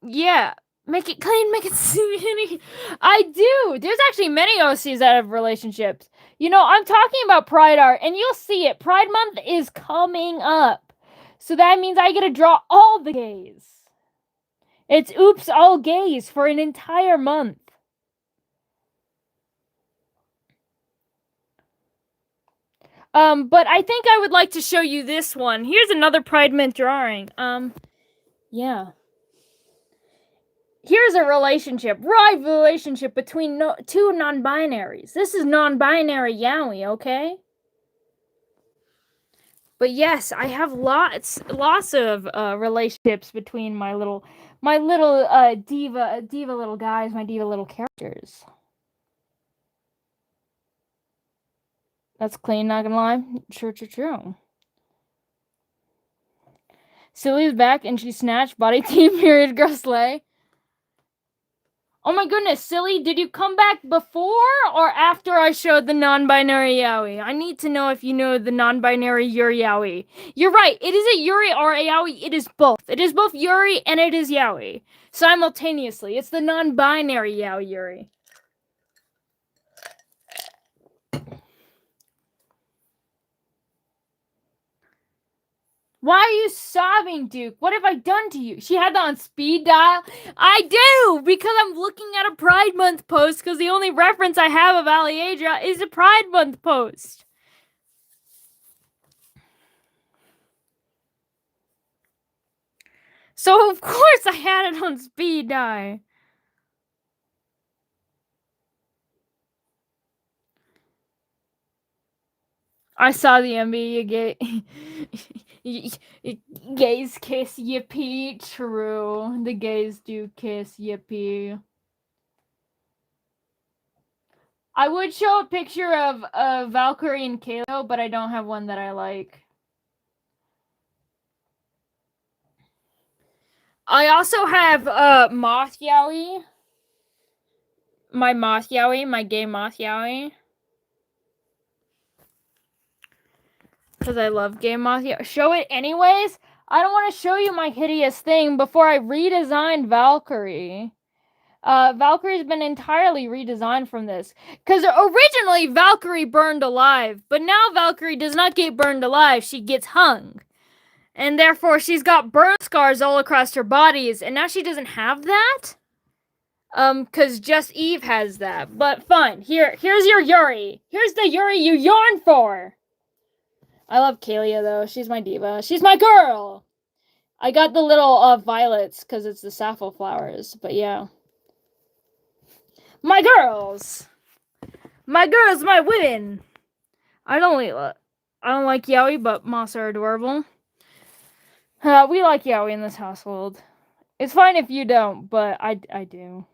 Speaker 1: Yeah. Make it clean, make it skinny. I do. There's actually many OCs that have relationships. You know, I'm talking about Pride Art, and you'll see it. Pride Month is coming up. So that means I get to draw all the gays. It's oops, all gays for an entire month. But I think I would like to show you this one. Here's another Pride Month drawing. Yeah. Here's a relationship, relationship between two non-binaries. This is non-binary yaoi, okay? But yes, I have lots of relationships between my little diva little guys, my diva little characters. That's clean, not gonna lie. True. Silly's back and she snatched body team period girl slay. Oh my goodness, Silly, did you come back before or after I showed the non-binary yaoi? I need to know if you know the non-binary Yuri yaoi. You're right, it is a Yuri or a yaoi, it is both. It is both Yuri and it is yaoi. Simultaneously, it's the non-binary yaoi Yuri. Why are you sobbing, Duke? What have I done to you? She had that on speed dial? I do! Because I'm looking at a Pride Month post because the only reference I have of Aliadra is a Pride Month post. So of course I had it on speed dial. I saw the NBA gays kiss, yippee. True. The gays do kiss, yippee. I would show a picture of Valkyrie and Kalo, but I don't have one that I like. I also have Moth Yaoi. My Moth Yaoi, my gay Moth Yaoi. Because I love gay Moth Yaoi. Show it anyways? I don't want to show you my hideous thing before I redesigned Valkyrie. Valkyrie's been entirely redesigned from this. Because originally Valkyrie burned alive, but now Valkyrie does not get burned alive, she gets hung. And therefore she's got burn scars all across her bodies, and now she doesn't have that? Cause just Eve has that. But fine, here's your Yuri. Here's the Yuri you yearn for! I love Kalia though, she's my diva. She's my girl! I got the little violets, cause it's the sappho flowers, but yeah. My girls, my women. I don't like yaoi, but moths are adorable. We like yaoi in this household. It's fine if you don't, but I do.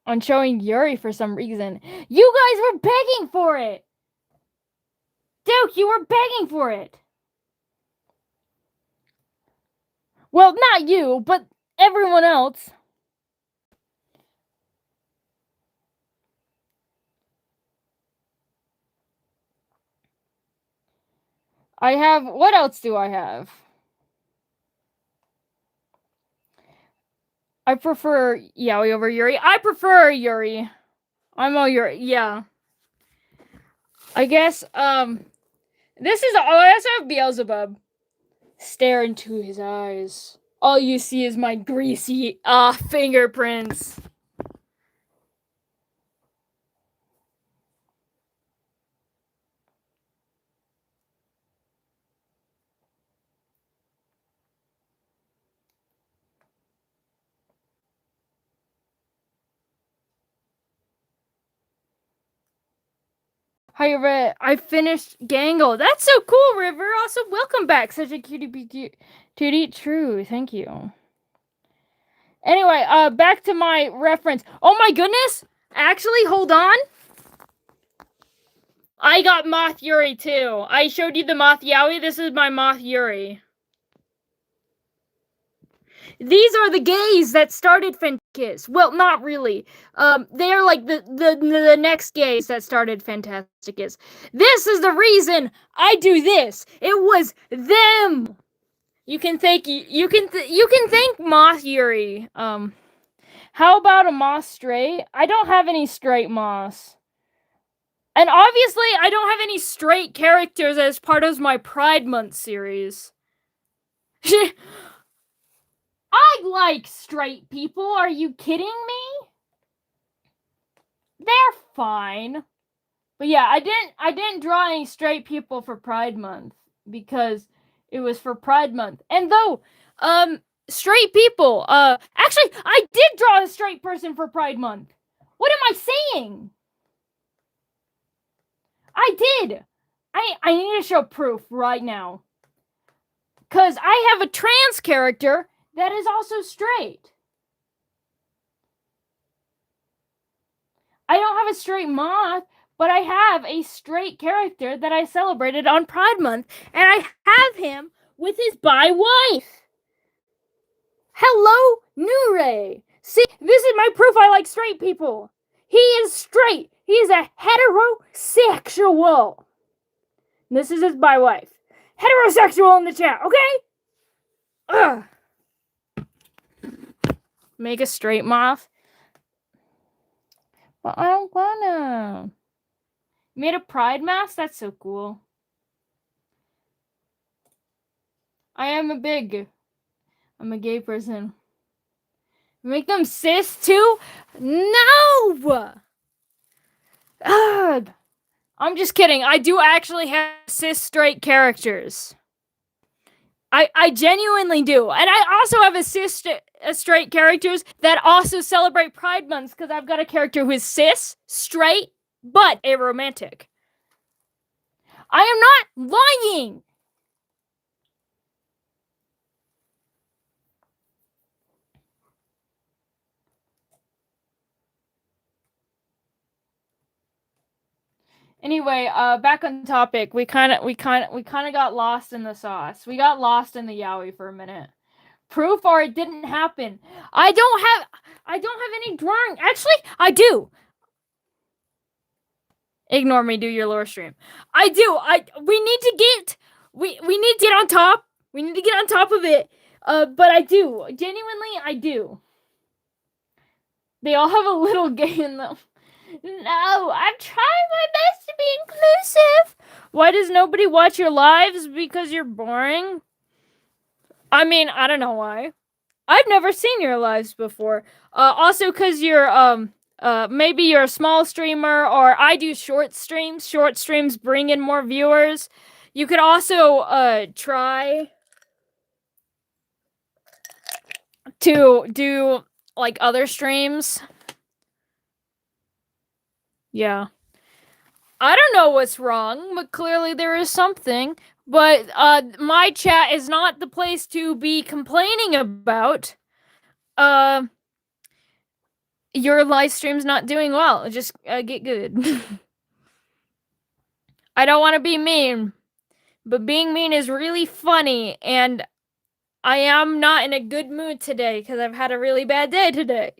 Speaker 1: On showing Yuri for some reason. You guys were begging for it. Duke, you were begging for it. Well, not you, but everyone else. I have... What else do I have? I prefer Yaoi over Yuri. I prefer Yuri. I'm all Yuri. Yeah. I guess, this is... I also have Beelzebub. Stare into his eyes. All you see is my greasy, fingerprints. Hi, River. I finished Gangle. That's so cool, River. Also, welcome back. Such a cutie. True. Thank you. Anyway, back to my reference. Oh my goodness. Actually, hold on. I got Moth Yuri too. I showed you the Moth Yaoi. This is my Moth Yuri. These are the gays that started Phantasticus. Well, not really. They're like the next gays that started Phantasticus. This is the reason I do this. It was them. You can thank Moth Yuri. How about a Moth straight? I don't have any straight Moths. And obviously, I don't have any straight characters as part of my Pride Month series. I like straight people. Are you kidding me? They're fine. But yeah, I didn't draw any straight people for Pride Month because it was for Pride Month. And though straight people, actually I did draw a straight person for Pride Month. What am I saying? I did. I need to show proof right now. Cuz I have a trans character that is also straight. I don't have a straight Moth, but I have a straight character that I celebrated on Pride Month, and I have him with his bi wife. Hello, Nure. See, this is my proof I like straight people. He is straight. He is a heterosexual. This is his bi wife. Heterosexual in the chat, okay? Ugh. Make a straight Moth. But I don't wanna. Made a pride mask? That's so cool. I'm a gay person. Make them cis too? No! Ugh. I'm just kidding. I do actually have cis straight characters. I genuinely do. And I also have a cis straight characters that also celebrate Pride Months because I've got a character who is cis, straight, but aromantic. I am not lying! Anyway, back on topic. We kind of got lost in the sauce. We got lost in the yaoi for a minute. Proof or it didn't happen. I don't have any drawing. Actually, I do. Ignore me, do your lore stream. I do. We need to get on top. We need to get on top of it. But I do. Genuinely, I do. They all have a little gay in them. No, I'm trying my best to be inclusive. Why does nobody watch your lives? Because you're boring? I mean, I don't know why. I've never seen your lives before. Also, because you're, maybe you're a small streamer, or I do short streams. Short streams bring in more viewers. You could also, try to do, like, other streams. Yeah. I don't know what's wrong, but clearly there is something. But my chat is not the place to be complaining about. Your live stream's not doing well. Just get good. I don't want to be mean, but being mean is really funny, and I am not in a good mood today because I've had a really bad day today.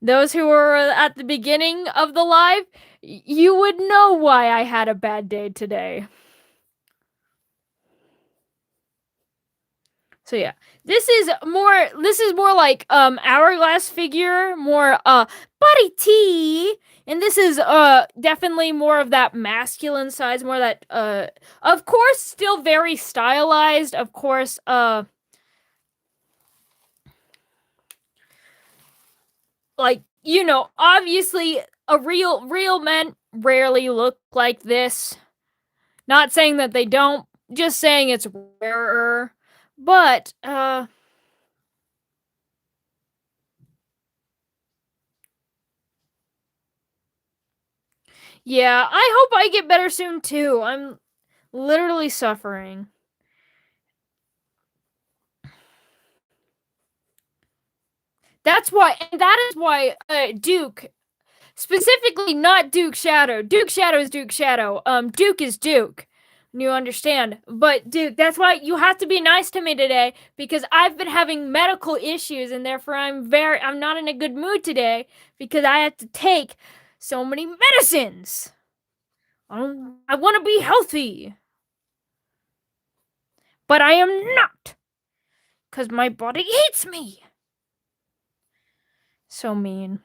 Speaker 1: Those who were at the beginning of the live, you would know why I had a bad day today. So yeah, this is more like hourglass figure, more body tea, and this is definitely more of that masculine size, more that of course still very stylized, of course like, you know, obviously a real men rarely look like this. Not saying that they don't, just saying it's rarer. But yeah, I hope I get better soon too. I'm literally suffering. That is why Duke, specifically not Duke Shadow. Duke Shadow is Duke Shadow. Duke is Duke. You understand? But Duke, that's why you have to be nice to me today because I've been having medical issues and therefore I'm not in a good mood today because I have to take so many medicines. I want to be healthy. But I am not. Cuz my body hates me. So mean.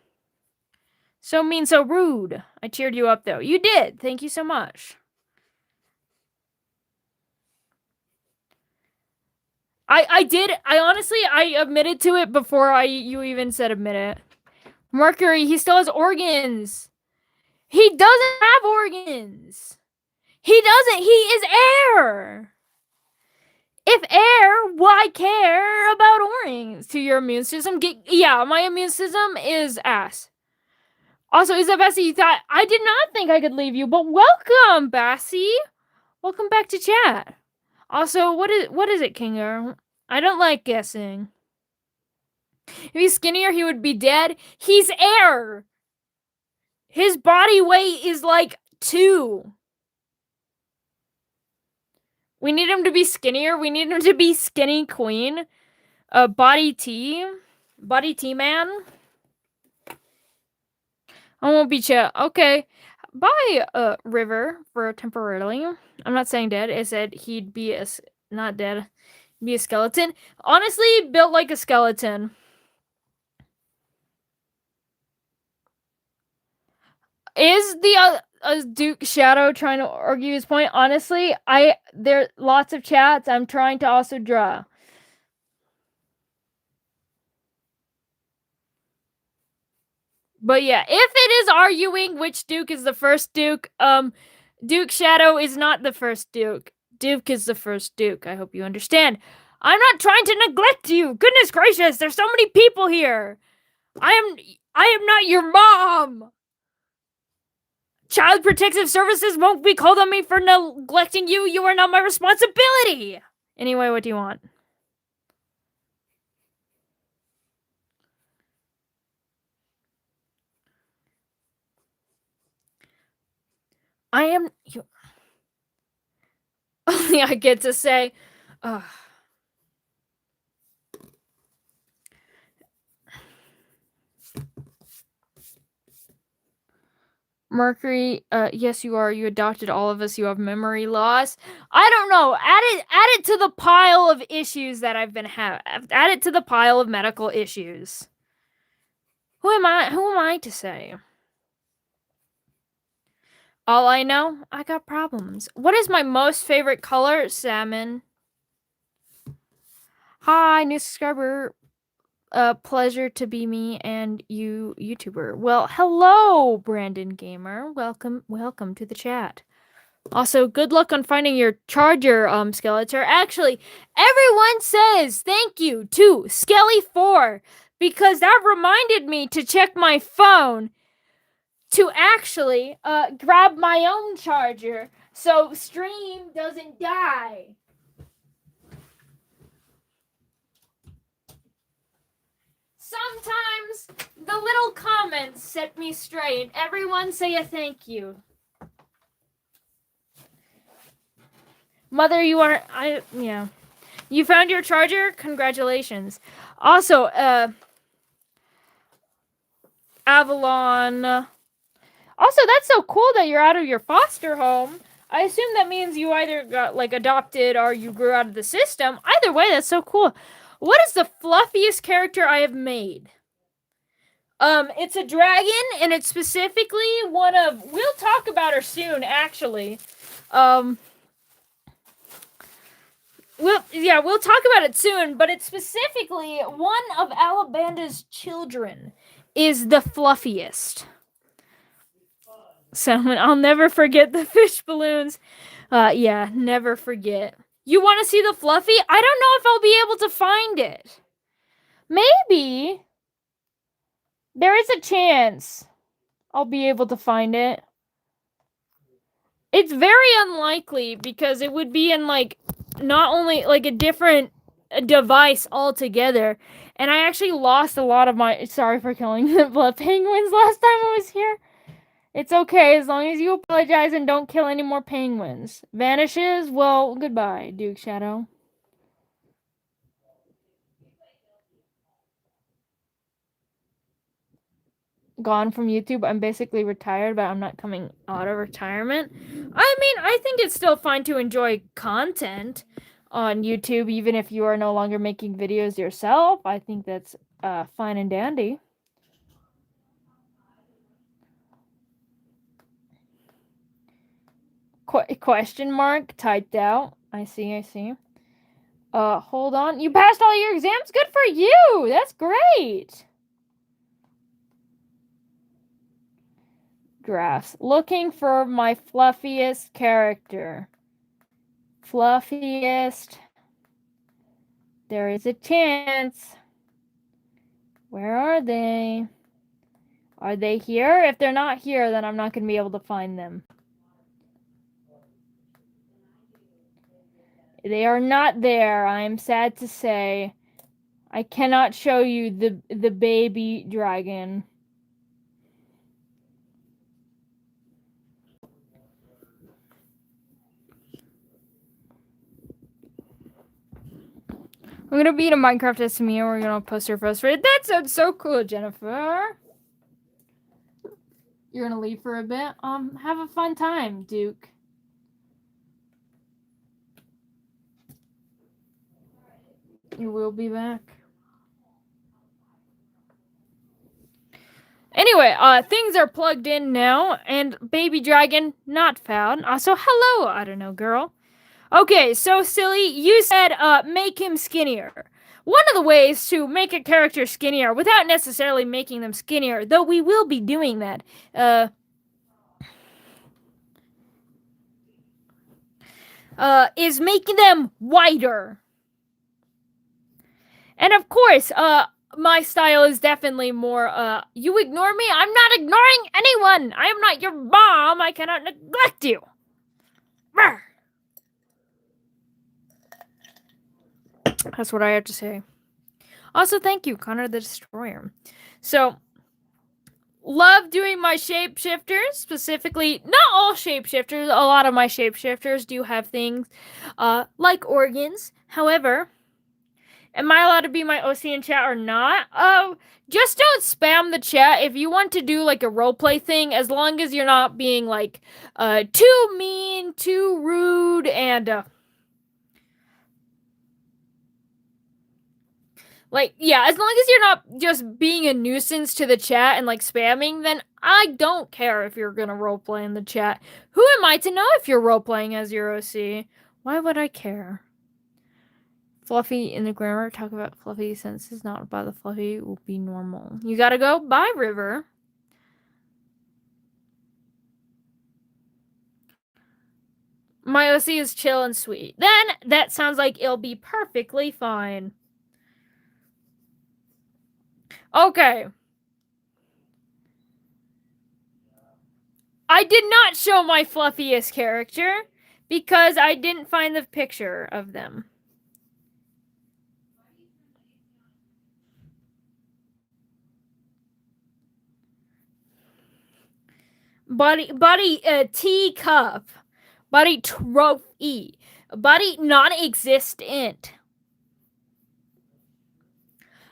Speaker 1: So mean, so rude. I cheered you up though. You did. Thank you so much. I did. I honestly I admitted to it before you even said admit it. Mercury, he still has organs. He doesn't have organs. He doesn't. He is air. If air, why care about organs to your immune system? Yeah, my immune system is ass. Also, is that Bessie? You thought I did not think I could leave you, but welcome, Bassie. Welcome back to chat. Also, what is it, Kinger? I don't like guessing. If he's skinnier, he would be dead. He's air. His body weight is like 2. We need him to be skinnier. We need him to be skinny queen. Body T. Body T man. I won't be chat. Okay. Bye, River, for temporarily. I'm not saying dead. I said he'd be not dead. Be a skeleton. Honestly, built like a skeleton. Is the Duke Shadow trying to argue his point? Honestly, there lots of chats. I'm trying to also draw. But yeah, if it is arguing which Duke is the first Duke, Duke Shadow is not the first Duke. Duke is the first Duke. I hope you understand. I'm not trying to neglect you. Goodness gracious, there's so many people here. I am not your mom. Child Protective Services won't be called on me for neglecting you. You are not my responsibility. Anyway, what do you want? I am you. Only I get to say, Mercury, yes you are. You adopted all of us. You have memory loss. I don't know. Add it to the pile of issues that I've been having. Add it to the pile of medical issues. Who am I to say? All I know, I got problems. What is my most favorite color? Salmon. Hi, new subscriber. Pleasure to be me and you, YouTuber. Well, hello, Brandon Gamer. Welcome to the chat. Also, good luck on finding your charger, Skeletor. Actually, everyone says thank you to Skelly4 because that reminded me to check my phone to actually grab my own charger so stream doesn't die. Sometimes the little comments set me straight. Everyone say a thank you. Mother, yeah. You found your charger? Congratulations. Also, Avalon. Also, that's so cool that you're out of your foster home. I assume that means you either got like adopted or you grew out of the system. Either way, that's so cool. What is the fluffiest character I have made? It's a dragon, and it's specifically one of. We'll talk about her soon, actually. Um, we'll talk about it soon, but it's specifically one of Alabanda's children is the fluffiest. So I'll never forget the fish balloons. Yeah, never forget. You want to see the fluffy? I don't know if I'll be able to find it. Maybe. There is a chance I'll be able to find it. It's very unlikely because it would be in like not only like a different device altogether. And I actually lost a lot of my. Sorry for killing the penguins last time I was here. It's okay as long as you apologize and don't kill any more penguins. Vanishes? Well, goodbye, Duke Shadow. Gone from YouTube. I'm basically retired, but I'm not coming out of retirement. I mean, I think it's still fine to enjoy content on YouTube, even if you are no longer making videos yourself. I think that's fine and dandy. Question mark typed out. I see. Hold on. You passed all your exams? Good for you! That's great! Graphs. Looking for my fluffiest character. Fluffiest. There is a chance. Where are they? Are they here? If they're not here, then I'm not going to be able to find them. They are not there. I am sad to say. I cannot show you the baby dragon. I'm gonna beat a Minecraft SME and we're gonna post her post for it. That sounds so cool, Jennifer. You're gonna leave for a bit? Have a fun time, Duke. You will be back. Anyway, things are plugged in now, and baby dragon not found. So hello, I don't know, girl. Okay, so silly, you said make him skinnier. One of the ways to make a character skinnier, without necessarily making them skinnier, though we will be doing that, is making them wider. And of course, my style is definitely more, you ignore me? I'm not ignoring anyone! I am not your mom! I cannot neglect you! Brr. That's what I have to say. Also, thank you, Connor the Destroyer. So, love doing my shapeshifters, specifically, not all shapeshifters, a lot of my shapeshifters do have things, like organs. However, am I allowed to be my OC in chat or not? Just don't spam the chat if you want to do like a roleplay thing, as long as you're not being like, too mean, too rude, and, like, yeah, as long as you're not just being a nuisance to the chat and, like, spamming, then I don't care if you're gonna roleplay in the chat. Who am I to know if you're roleplaying as your OC? Why would I care? Fluffy in the grammar, talk about fluffy sentences, not about the fluffy, will be normal. You gotta go? Bye, River. My OC is chill and sweet. Then, that sounds like it'll be perfectly fine. Okay. I did not show my fluffiest character because I didn't find the picture of them. Buddy, teacup. Buddy, trophy. Body non-existent.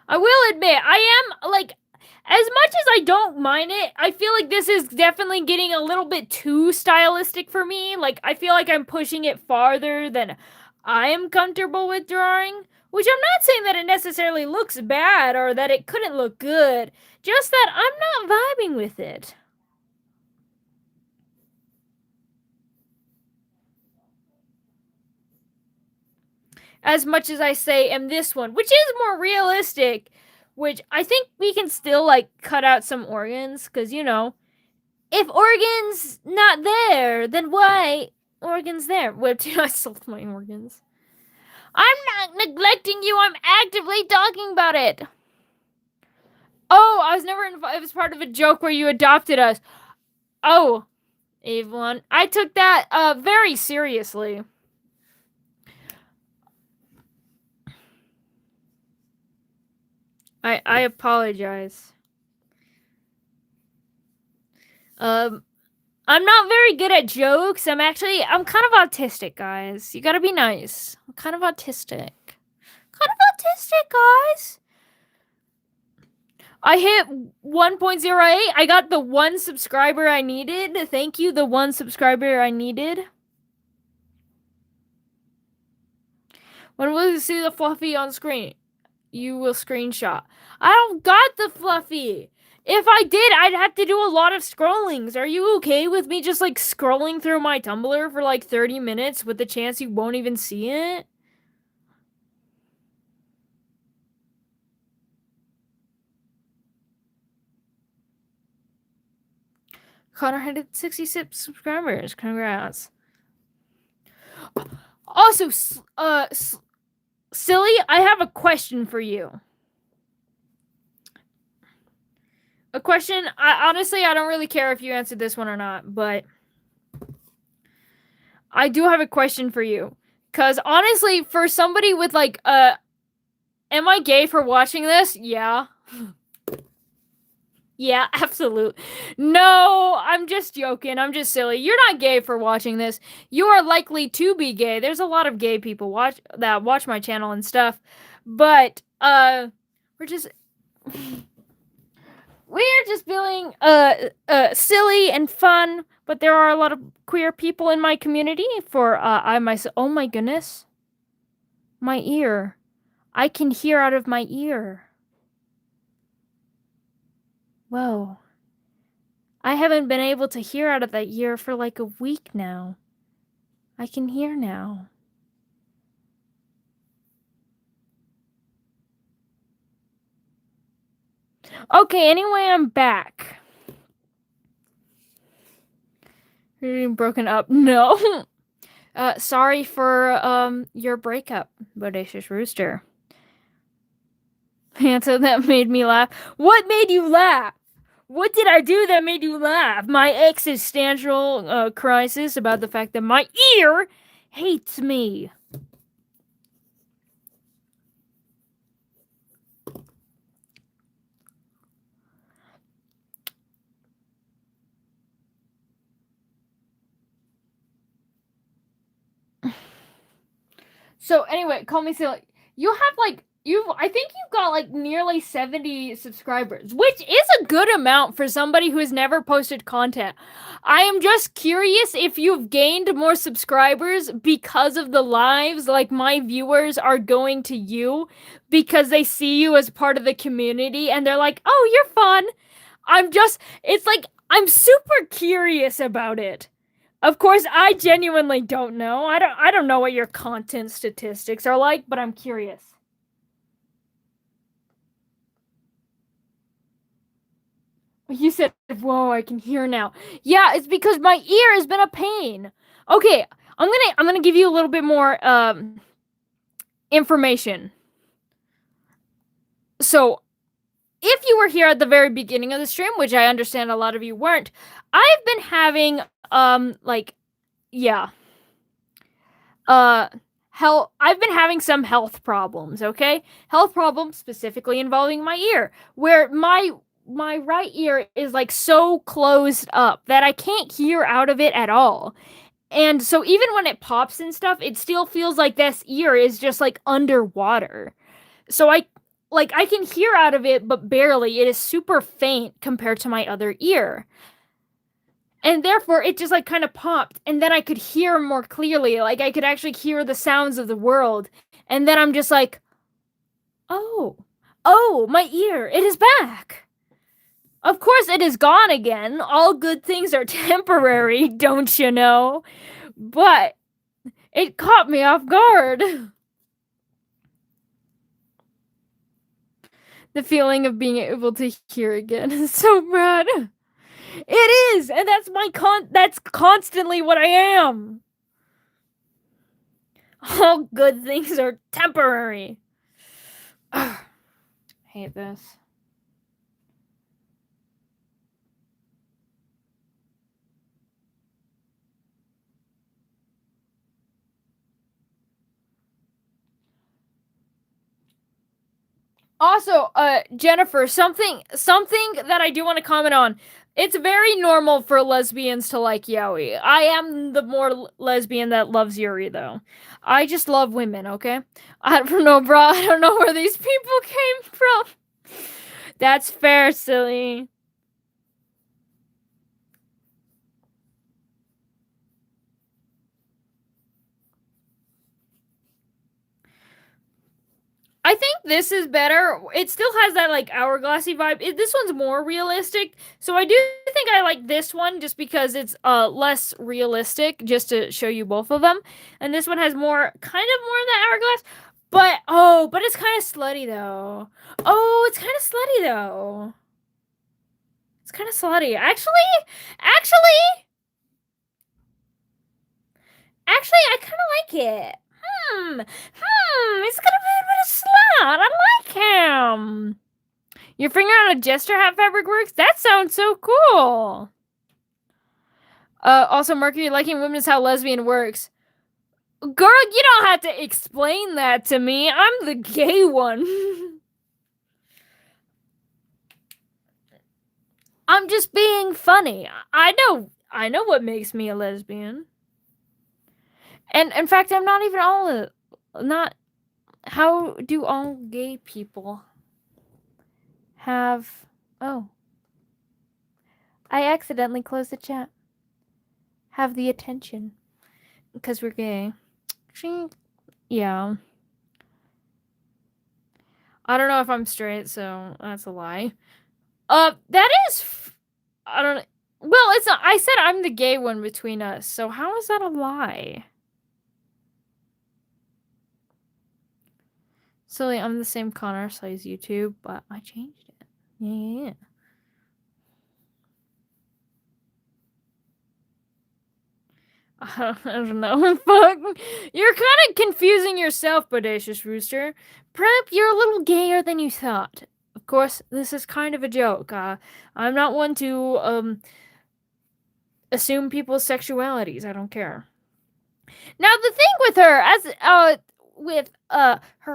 Speaker 1: I will admit, I am, like, as much as I don't mind it, I feel like this is definitely getting a little bit too stylistic for me. Like, I feel like I'm pushing it farther than I am comfortable with drawing. Which I'm not saying that it necessarily looks bad or that it couldn't look good. Just that I'm not vibing with it. As much as I say in this one, which is more realistic, which I think we can still, like, cut out some organs, because, you know, if organs not there, then why organs there? Where did I sold my organs? I'm not neglecting you, I'm actively talking about it. Oh, I was never invited. It was part of a joke where you adopted us. Oh, Evelyn, I took that very seriously. I apologize. I'm not very good at jokes. I'm kind of autistic, guys. You gotta be nice. I'm kind of autistic. Guys. I hit 1.08. I got the 1 subscriber I needed. Thank you, the 1 subscriber I needed. When will you see the fluffy on screen? You will screenshot. I don't got the fluffy. If I did, I'd have to do a lot of scrollings. Are you okay with me just, like, scrolling through my Tumblr for, like, 30 minutes with the chance you won't even see it? Connor had 66 subscribers. Congrats. Also, Silly, I have a question for you. A question, honestly, I don't really care if you answered this one or not, but I do have a question for you. Because, honestly, for somebody with, like, am I gay for watching this? Yeah. Yeah, absolute. No, I'm just joking. I'm just silly. You're not gay for watching this. You are likely to be gay. There's a lot of gay people watch my channel and stuff. But we're just feeling silly and fun, but there are a lot of queer people in my community for oh my goodness. My ear. I can hear out of my ear. Whoa. I haven't been able to hear out of that ear for like a week now. I can hear now. Okay, anyway, I'm back. You're getting broken up. No. Sorry for your breakup, Bodacious Rooster. Answer that made me laugh. What made you laugh? What did I do that made you laugh? My existential crisis about the fact that my ear hates me. So anyway, call me silly. You have like I think you've got like nearly 70 subscribers, which is a good amount for somebody who has never posted content. I am just curious if you've gained more subscribers because of the lives, like my viewers are going to you because they see you as part of the community and they're like, "Oh, you're fun." It's like I'm super curious about it. Of course, I genuinely don't know. I don't know what your content statistics are like, but I'm curious. You said, "Whoa, I can hear now." Yeah, it's because my ear has been a pain. Okay, I'm gonna give you a little bit more information. So, if you were here at the very beginning of the stream, which I understand a lot of you weren't, I've been having I've been having some health problems, okay? Health problems specifically involving my ear, where my right ear is like so closed up that I can't hear out of it at all. And so even when it pops and stuff, it still feels like this ear is just like underwater. So I can hear out of it, but barely. It is super faint compared to my other ear. And therefore it just like kind of popped, and then I could hear more clearly. Like I could actually hear the sounds of the world. And then I'm just like, oh, my ear, it is back. Of course, it is gone again. All good things are temporary, don't you know? But it caught me off guard. The feeling of being able to hear again is so bad. It is, and that's constantly what I am. All good things are temporary. Ugh, hate this. Also, Jennifer, something that I do want to comment on. It's very normal for lesbians to like yaoi. I am the more lesbian that loves yuri, though. I just love women, okay? I don't know, bro. I don't know where these people came from. That's fair, silly. I think this is better. It still has that like hourglassy vibe. This one's more realistic. So I do think I like this one just because it's less realistic, just to show you both of them. And this one has more kind of more of that hourglass. But it's kind of slutty though. Oh, it's kind of slutty though. It's kind of slutty. Actually, I kind of like it. He's got a bit of slut. I like him. Your finger on a jester hat fabric works? That sounds so cool. Also, Mercury liking women is how lesbian works. Girl, you don't have to explain that to me. I'm the gay one. I'm just being funny. I know what makes me a lesbian. And in fact, I'm not even not. How do all gay people have? Oh, I accidentally closed the chat. Have the attention because we're gay. Yeah. I don't know if I'm straight, so that's a lie. That is. I don't. Well, it's not. I said I'm the gay one between us, so how is that a lie? Silly, I'm the same Connor size YouTube, but I changed it. Yeah. I don't know. Fuck. You're kind of confusing yourself, Bodacious Rooster. Perhaps you're a little gayer than you thought. Of course, this is kind of a joke. I'm not one to assume people's sexualities. I don't care. Now the thing with her,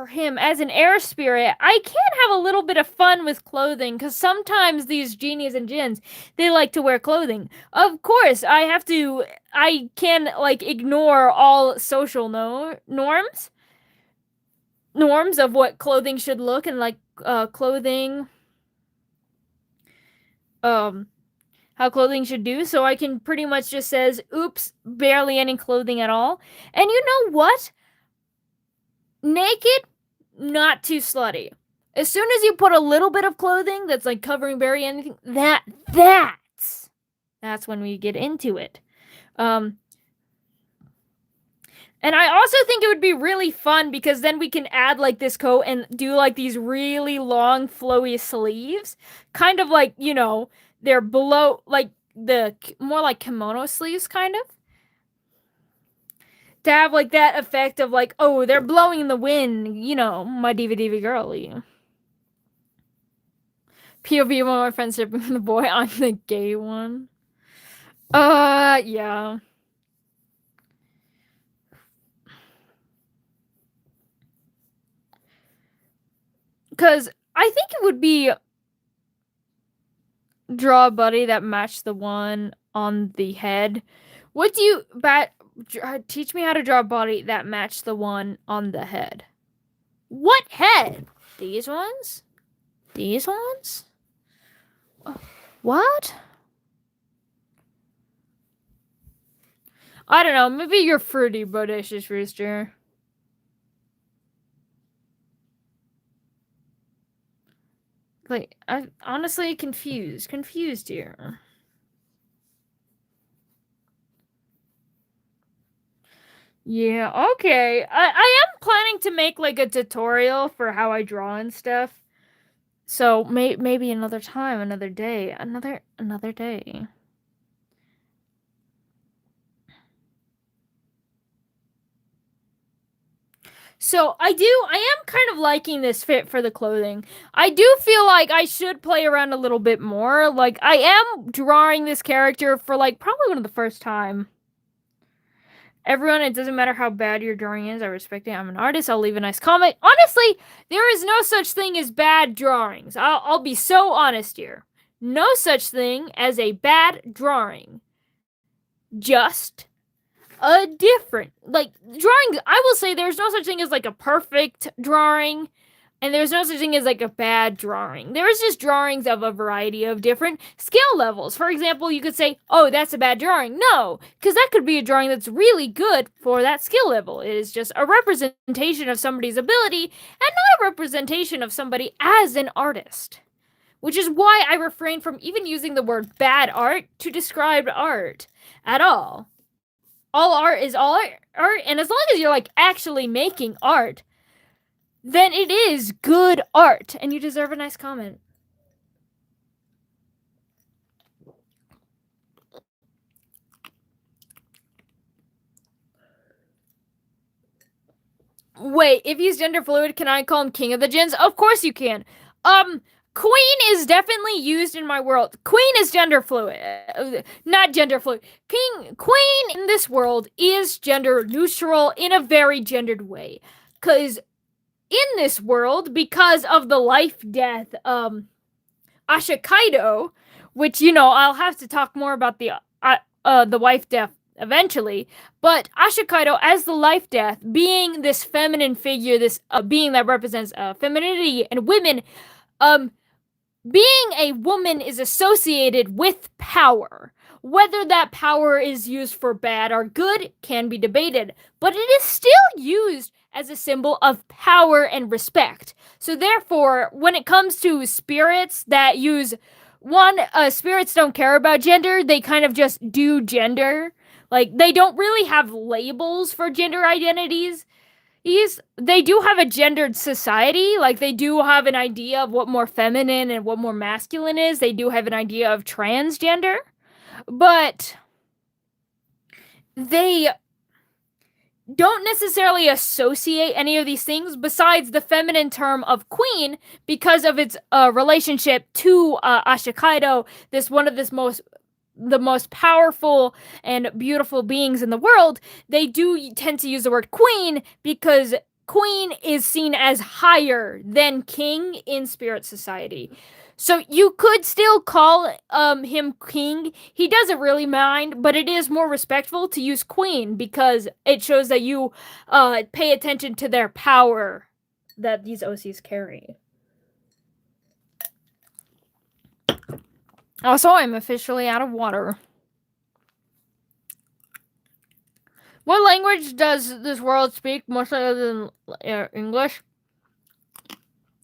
Speaker 1: him as an air spirit, I can have a little bit of fun with clothing because sometimes these genies and jinns, they like to wear clothing. Of course, I can like ignore all social norms of what clothing should look and like clothing how clothing should do, so I can pretty much just says, oops, barely any clothing at all. And you know what? Naked, not too slutty. As soon as you put a little bit of clothing that's like covering barely anything, that's when we get into it. And I also think it would be really fun because then we can add like this coat and do like these really long flowy sleeves, kind of like, you know, they're below like the more like kimono sleeves kind of. To have like that effect of like, oh, they're blowing in the wind, you know, my diva girly. POV one of my friends shipping the boy, I'm the gay one. Yeah. Cause I think it would be draw a buddy that matched the one on the head. What do you teach me how to draw a body that matched the one on the head. What head? These ones? These ones? What? I don't know. Maybe you're fruity, bodacious rooster. Like, I'm honestly confused here. Yeah, okay. I am planning to make like a tutorial for how I draw and stuff. So maybe another time, another day, another day. So I am kind of liking this fit for the clothing. I do feel like I should play around a little bit more. Like, I am drawing this character for like probably one of the first time. Everyone, it doesn't matter how bad your drawing is. I respect it. I'm an artist. I'll leave a nice comment. Honestly, there is no such thing as bad drawings. I'll be so honest here. No such thing as a bad drawing. Just a different, like, drawing. I will say there's no such thing as like a perfect drawing, and there's no such thing as like a bad drawing. There's just drawings of a variety of different skill levels. For example, you could say, oh, that's a bad drawing. No, because that could be a drawing that's really good for that skill level. It is just a representation of somebody's ability and not a representation of somebody as an artist. Which is why I refrain from even using the word bad art to describe art at all. All art is all art, and as long as you're like actually making art, then it is good art, and you deserve a nice comment. Wait, if he's gender fluid, can I call him King of the Jinns? Of course you can. Queen is definitely used in my world. Queen is gender fluid. Not gender fluid. Queen in this world is gender neutral in a very gendered way. Because in this world, because of the life-death, Ashikaido, which, you know, I'll have to talk more about the wife-death eventually, but Ashikaido as the life-death, being this feminine figure, this being that represents femininity and women, being a woman is associated with power. Whether that power is used for bad or good can be debated, but it is still used as a symbol of power and respect. So therefore, when it comes to spirits that use spirits don't care about gender, they kind of just do gender. Like, they don't really have labels for gender identities. They do have a gendered society. Like, they do have an idea of what more feminine and what more masculine is. They do have an idea of transgender. But they don't necessarily associate any of these things besides the feminine term of queen because of its relationship to Ashikaido, the most powerful and beautiful beings in the world. They do tend to use the word queen because queen is seen as higher than king in spirit society. So you could still call him king. He doesn't really mind, but it is more respectful to use queen because it shows that you pay attention to their power that these OCs carry. Also, I'm officially out of water. What language does this world speak mostly other than English?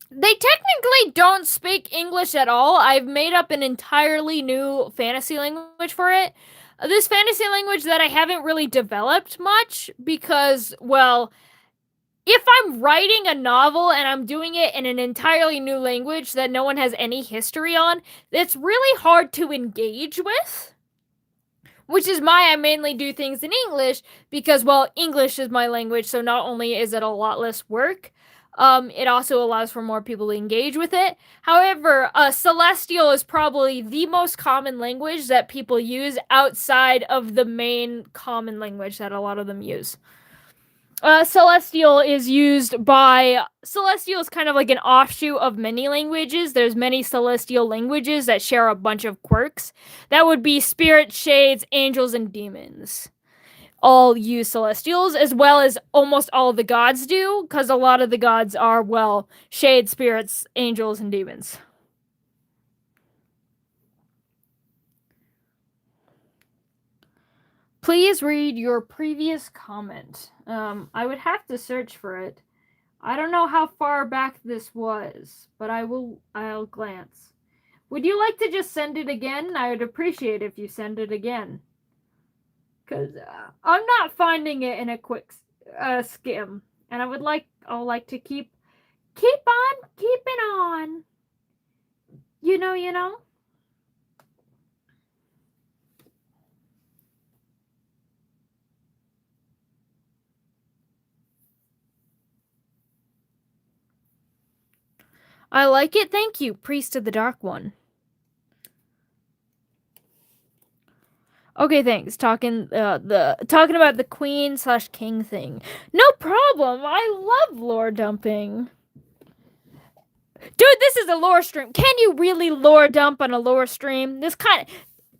Speaker 1: They technically don't speak English at all. I've made up an entirely new fantasy language for it. This fantasy language that I haven't really developed much because, well, if I'm writing a novel and I'm doing it in an entirely new language that no one has any history on, it's really hard to engage with. Which is why I mainly do things in English because, well, English is my language, so not only is it a lot less work, it also allows for more people to engage with it. However, Celestial is probably the most common language that people use outside of the main common language that a lot of them use. Celestial is kind of like an offshoot of many languages. There's many Celestial languages that share a bunch of quirks. That would be spirit, shades, angels, and demons. all use celestials, as well as almost all of the gods do, because a lot of the gods are, well, shade spirits, angels, and demons. Please read your previous comment. I would have to search for it. I don't know how far back this was, but I'll glance. Would you like to just send it again? I would appreciate if you send it again. Because I'm not finding it in a quick skim. And I'll like to keep on keeping on. You know. I like it, thank you, Priest of the Dark One. Okay, thanks. Talking about the queen/king thing. No problem. I love lore dumping. Dude, this is a lore stream. Can you really lore dump on a lore stream?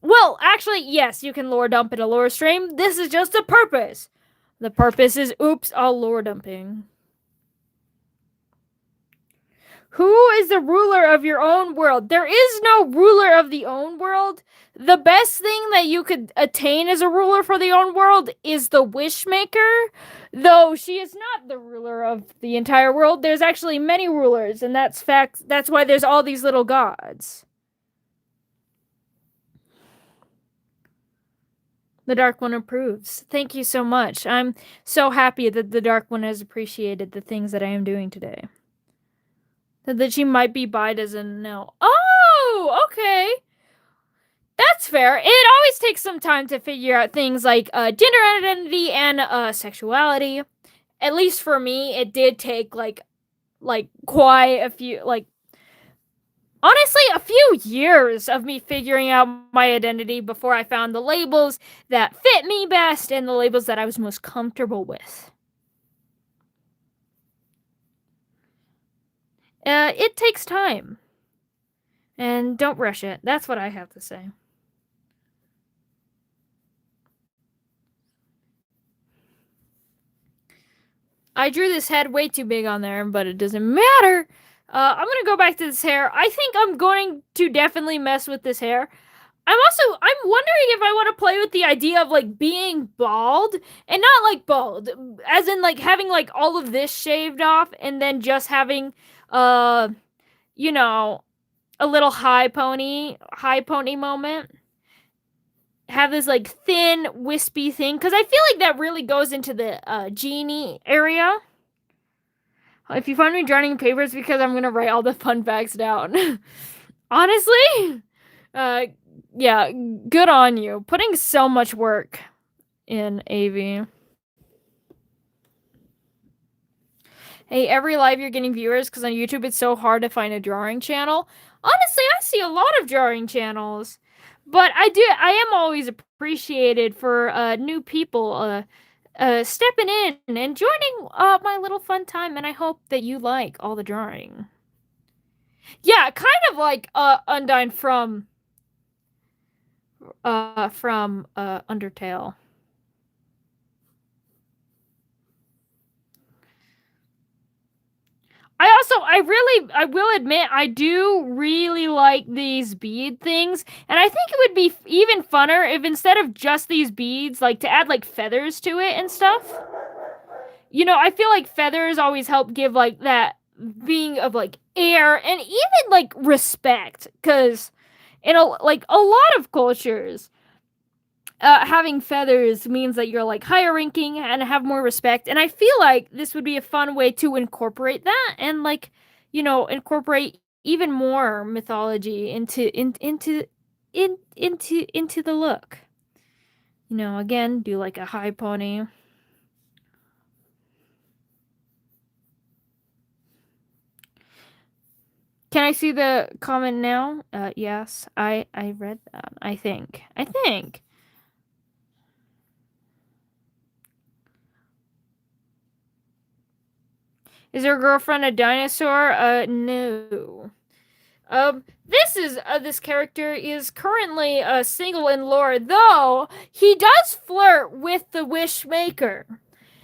Speaker 1: Well, actually, yes, you can lore dump in a lore stream. This is just the purpose. The purpose is, oops, all lore dumping. Who is the ruler of your own world? There is no ruler of the own world. The best thing that you could attain as a ruler for the own world is the Wishmaker, though she is not the ruler of the entire world. There's actually many rulers, and that's fact. That's why there's all these little gods. The Dark One approves. Thank you so much. I'm so happy that the Dark One has appreciated the things that I am doing today. That she might be bi doesn't know. Oh, okay. That's fair. It always takes some time to figure out things like gender identity and sexuality. At least for me, it did take like quite a few, honestly, a few years of me figuring out my identity before I found the labels that fit me best and the labels that I was most comfortable with. It takes time. And don't rush it. That's what I have to say. I drew this head way too big on there, but it doesn't matter. I'm gonna go back to this hair. I think I'm going to definitely mess with this hair. I'm wondering if I want to play with the idea of like being bald and not like bald, as in like having like all of this shaved off and then just having, you know, a little high pony moment. Have this like thin, wispy thing, because I feel like that really goes into the genie area. If you find me drowning in papers, because I'm gonna write all the fun facts down. Honestly, yeah, good on you. Putting so much work in AV. Hey, every live you're getting viewers, because on YouTube it's so hard to find a drawing channel. Honestly, I see a lot of drawing channels. But I am always appreciated for new people stepping in and joining my little fun time, and I hope that you like all the drawing. Yeah, kind of like Undyne from Undertale. I will admit, I do really like these bead things, and I think it would be even funner if instead of just these beads, like to add like feathers to it and stuff. I feel like feathers always help give like that being of like air and even like respect, because in a lot of cultures, having feathers means that you're like higher ranking and have more respect, and I feel like this would be a fun way to incorporate that and like incorporate even more mythology into the look. Again, do like a high pony. Can I see the comment now? Yes, I read that. I think. Is your girlfriend a dinosaur? No. This character is currently single in lore, though he does flirt with the Wishmaker,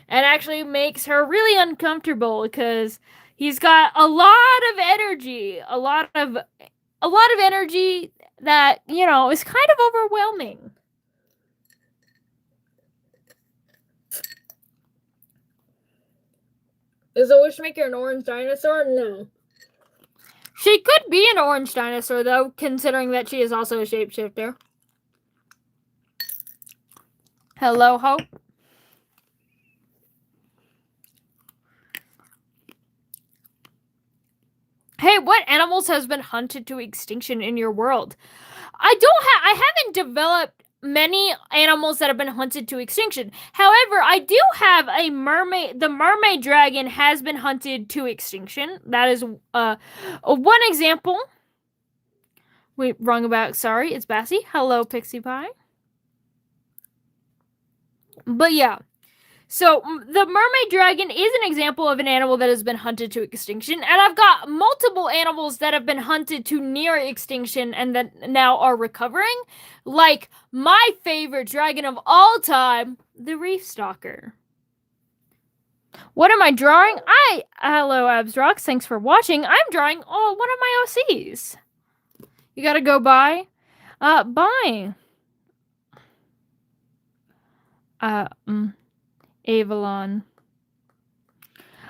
Speaker 1: and actually makes her really uncomfortable because he's got a lot of energy, a lot of energy that is kind of overwhelming. Is the Wishmaker an orange dinosaur? No. She could be an orange dinosaur, though, considering that she is also a shapeshifter. Hello, Hope. Hey, what animals has been hunted to extinction in your world? I haven't developed many animals that have been hunted to extinction. However, I do have a mermaid. The mermaid dragon has been hunted to extinction. That is one example. Wait, wrong about. Sorry, it's Bassy. Hello, Pixie Pie. But yeah. So the mermaid dragon is an example of an animal that has been hunted to extinction, and I've got multiple animals that have been hunted to near extinction and that now are recovering, like my favorite dragon of all time, the reef stalker. What am I drawing? Hello, Absrox, thanks for watching. I'm drawing one of my OCs. You gotta go by. Bye. Avalon.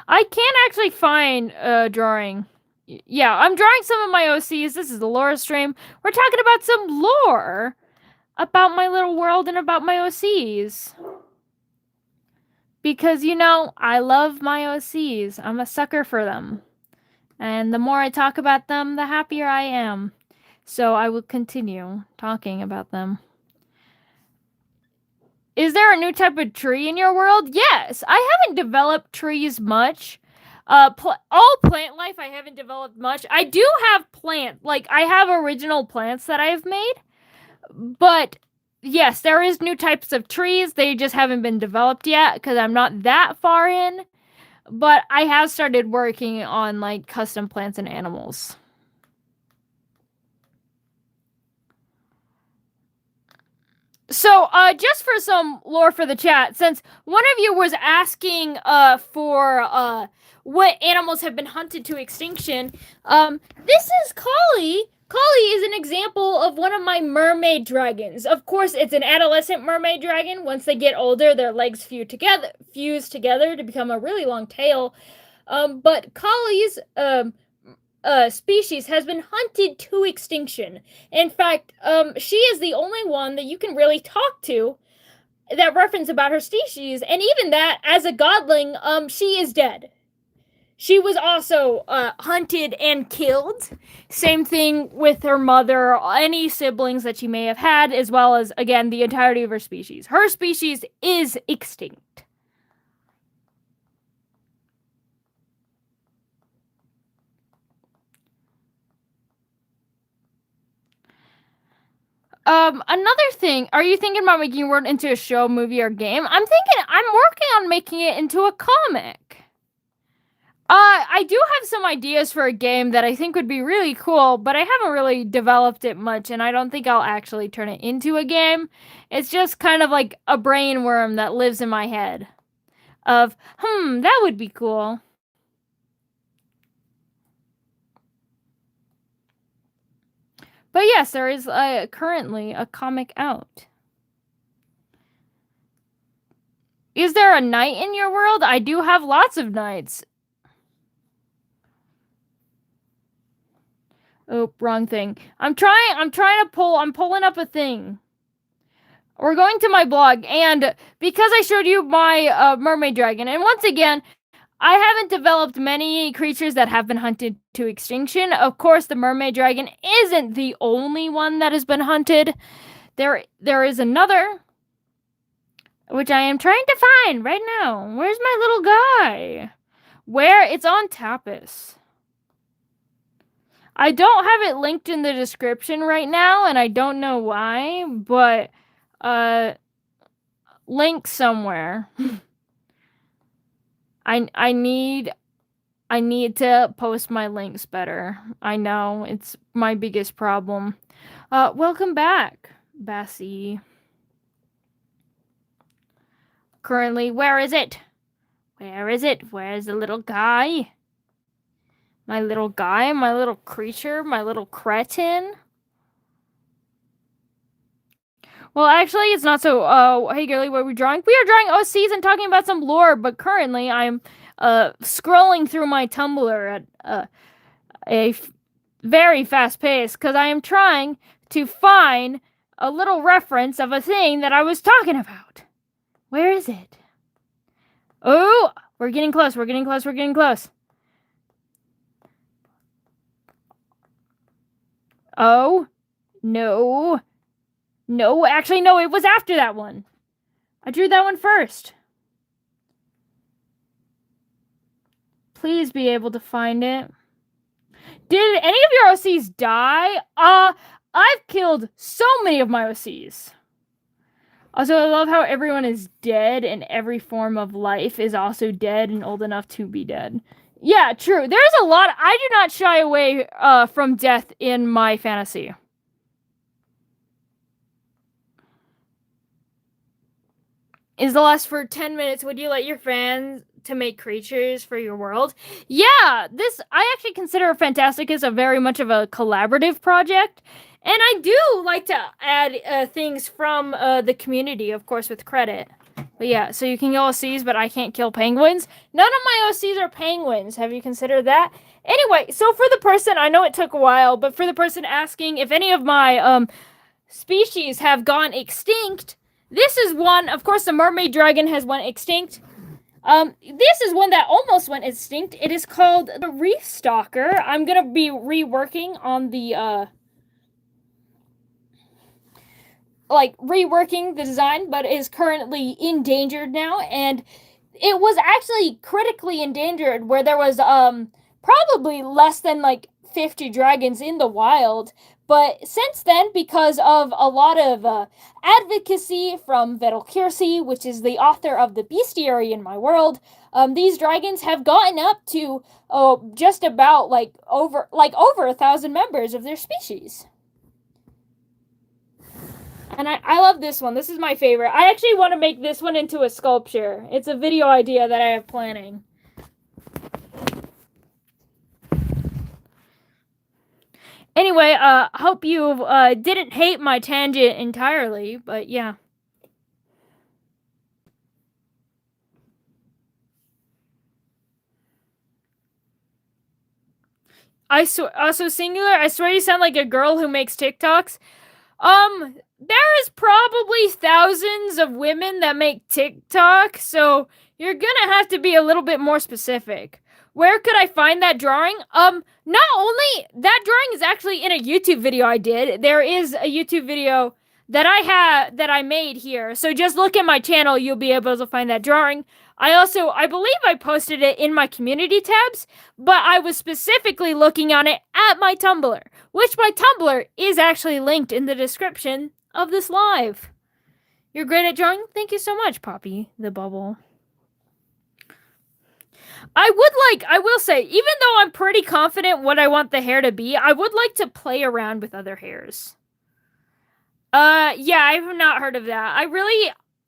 Speaker 1: I can't actually find a drawing. Yeah, I'm drawing some of my OCs. This is the lore stream. We're talking about some lore about my little world and about my OCs. Because, I love my OCs. I'm a sucker for them. And the more I talk about them, the happier I am. So I will continue talking about them. Is there a new type of tree in your world? Yes. I haven't developed trees much. All plant life I haven't developed much. I do have I have original plants that I have made. But yes, there is new types of trees. They just haven't been developed yet because I'm not that far in. But I have started working on custom plants and animals. So, just for some lore for the chat, since one of you was asking for what animals have been hunted to extinction, this is Kali. Kali is an example of one of my mermaid dragons. Of course, it's an adolescent mermaid dragon. Once they get older, their legs fuse together to become a really long tail. But Kali's species has been hunted to extinction. In fact, she is the only one that you can really talk to that reference about her species, and even that, as a godling, she is dead. She was also hunted and killed. Same thing with her mother, any siblings that she may have had, as well as, again, the entirety of her species. Her species is extinct. Another thing, are you thinking about making your world into a show, movie, or game? I'm working on making it into a comic. I do have some ideas for a game that I think would be really cool, but I haven't really developed it much, and I don't think I'll actually turn it into a game. It's just kind of like a brain worm that lives in my head of, that would be cool. But yes, there is currently a comic out. Is there a knight in your world? I do have lots of knights. Oh, wrong thing. I'm pulling up a thing. We're going to my blog, and because I showed you my mermaid dragon, and once again, I haven't developed many creatures that have been hunted to extinction. Of course, the mermaid dragon isn't the only one that has been hunted. There is another, which I am trying to find right now. Where's my little guy? It's on Tapas. I don't have it linked in the description right now, and I don't know why, but link somewhere. I need I need to post my links better. I know, it's my biggest problem. Welcome back, Bassie. Currently, where is it? Where is it? Where's the little guy? My little guy, my little creature, my little cretin. Well, actually, it's not so. Hey, girly, what are we drawing? We are drawing OCs and talking about some lore, but currently I'm scrolling through my Tumblr at a very fast pace because I am trying to find a little reference of a thing that I was talking about. Where is it? Oh, we're getting close. We're getting close. We're getting close. Oh, no. No, actually, no, it was after that one. I drew that one first. Please be able to find it. Did any of your OCs die? I've killed so many of my OCs. Also, I love how everyone is dead and every form of life is also dead and old enough to be dead. Yeah, true. There's a lot. I do not shy away from death in my fantasy. Is the last for 10 minutes. Would you let your fans to make creatures for your world? Yeah, I actually consider Phantasticus a very much of a collaborative project. And I do like to add things from the community, of course, with credit. But yeah, so you can kill OCs, but I can't kill penguins. None of my OCs are penguins. Have you considered that? Anyway, so for the person, I know it took a while, but for the person asking if any of my species have gone extinct, this is one. Of course, the mermaid dragon has went extinct. This is one that almost went extinct. It is called the reef stalker. I'm gonna be reworking on the reworking the design, but is currently endangered now, and it was actually critically endangered where there was probably less than like 50 dragons in the wild. But since then, because of a lot of advocacy from Vettel, which is the author of the bestiary in my world, these dragons have gotten up to just about over 1,000 members of their species. And I love this one. This is my favorite. I actually want to make this one into a sculpture. It's a video idea that I have planning. Anyway, hope you didn't hate my tangent entirely, but yeah. Also singular, I swear you sound like a girl who makes TikToks. There is probably thousands of women that make TikTok, so you're gonna have to be a little bit more specific. Where could I find that drawing? Not only that drawing is actually in a YouTube video I did. There is a YouTube video that I made here. So just look at my channel, you'll be able to find that drawing. I believe I posted it in my community tabs, but I was specifically looking on it at my Tumblr, which my Tumblr is actually linked in the description of this live. You're great at drawing? Thank you so much, Poppy the Bubble. I will say, even though I'm pretty confident what I want the hair to be, I would like to play around with other hairs. Yeah, I have not heard of that.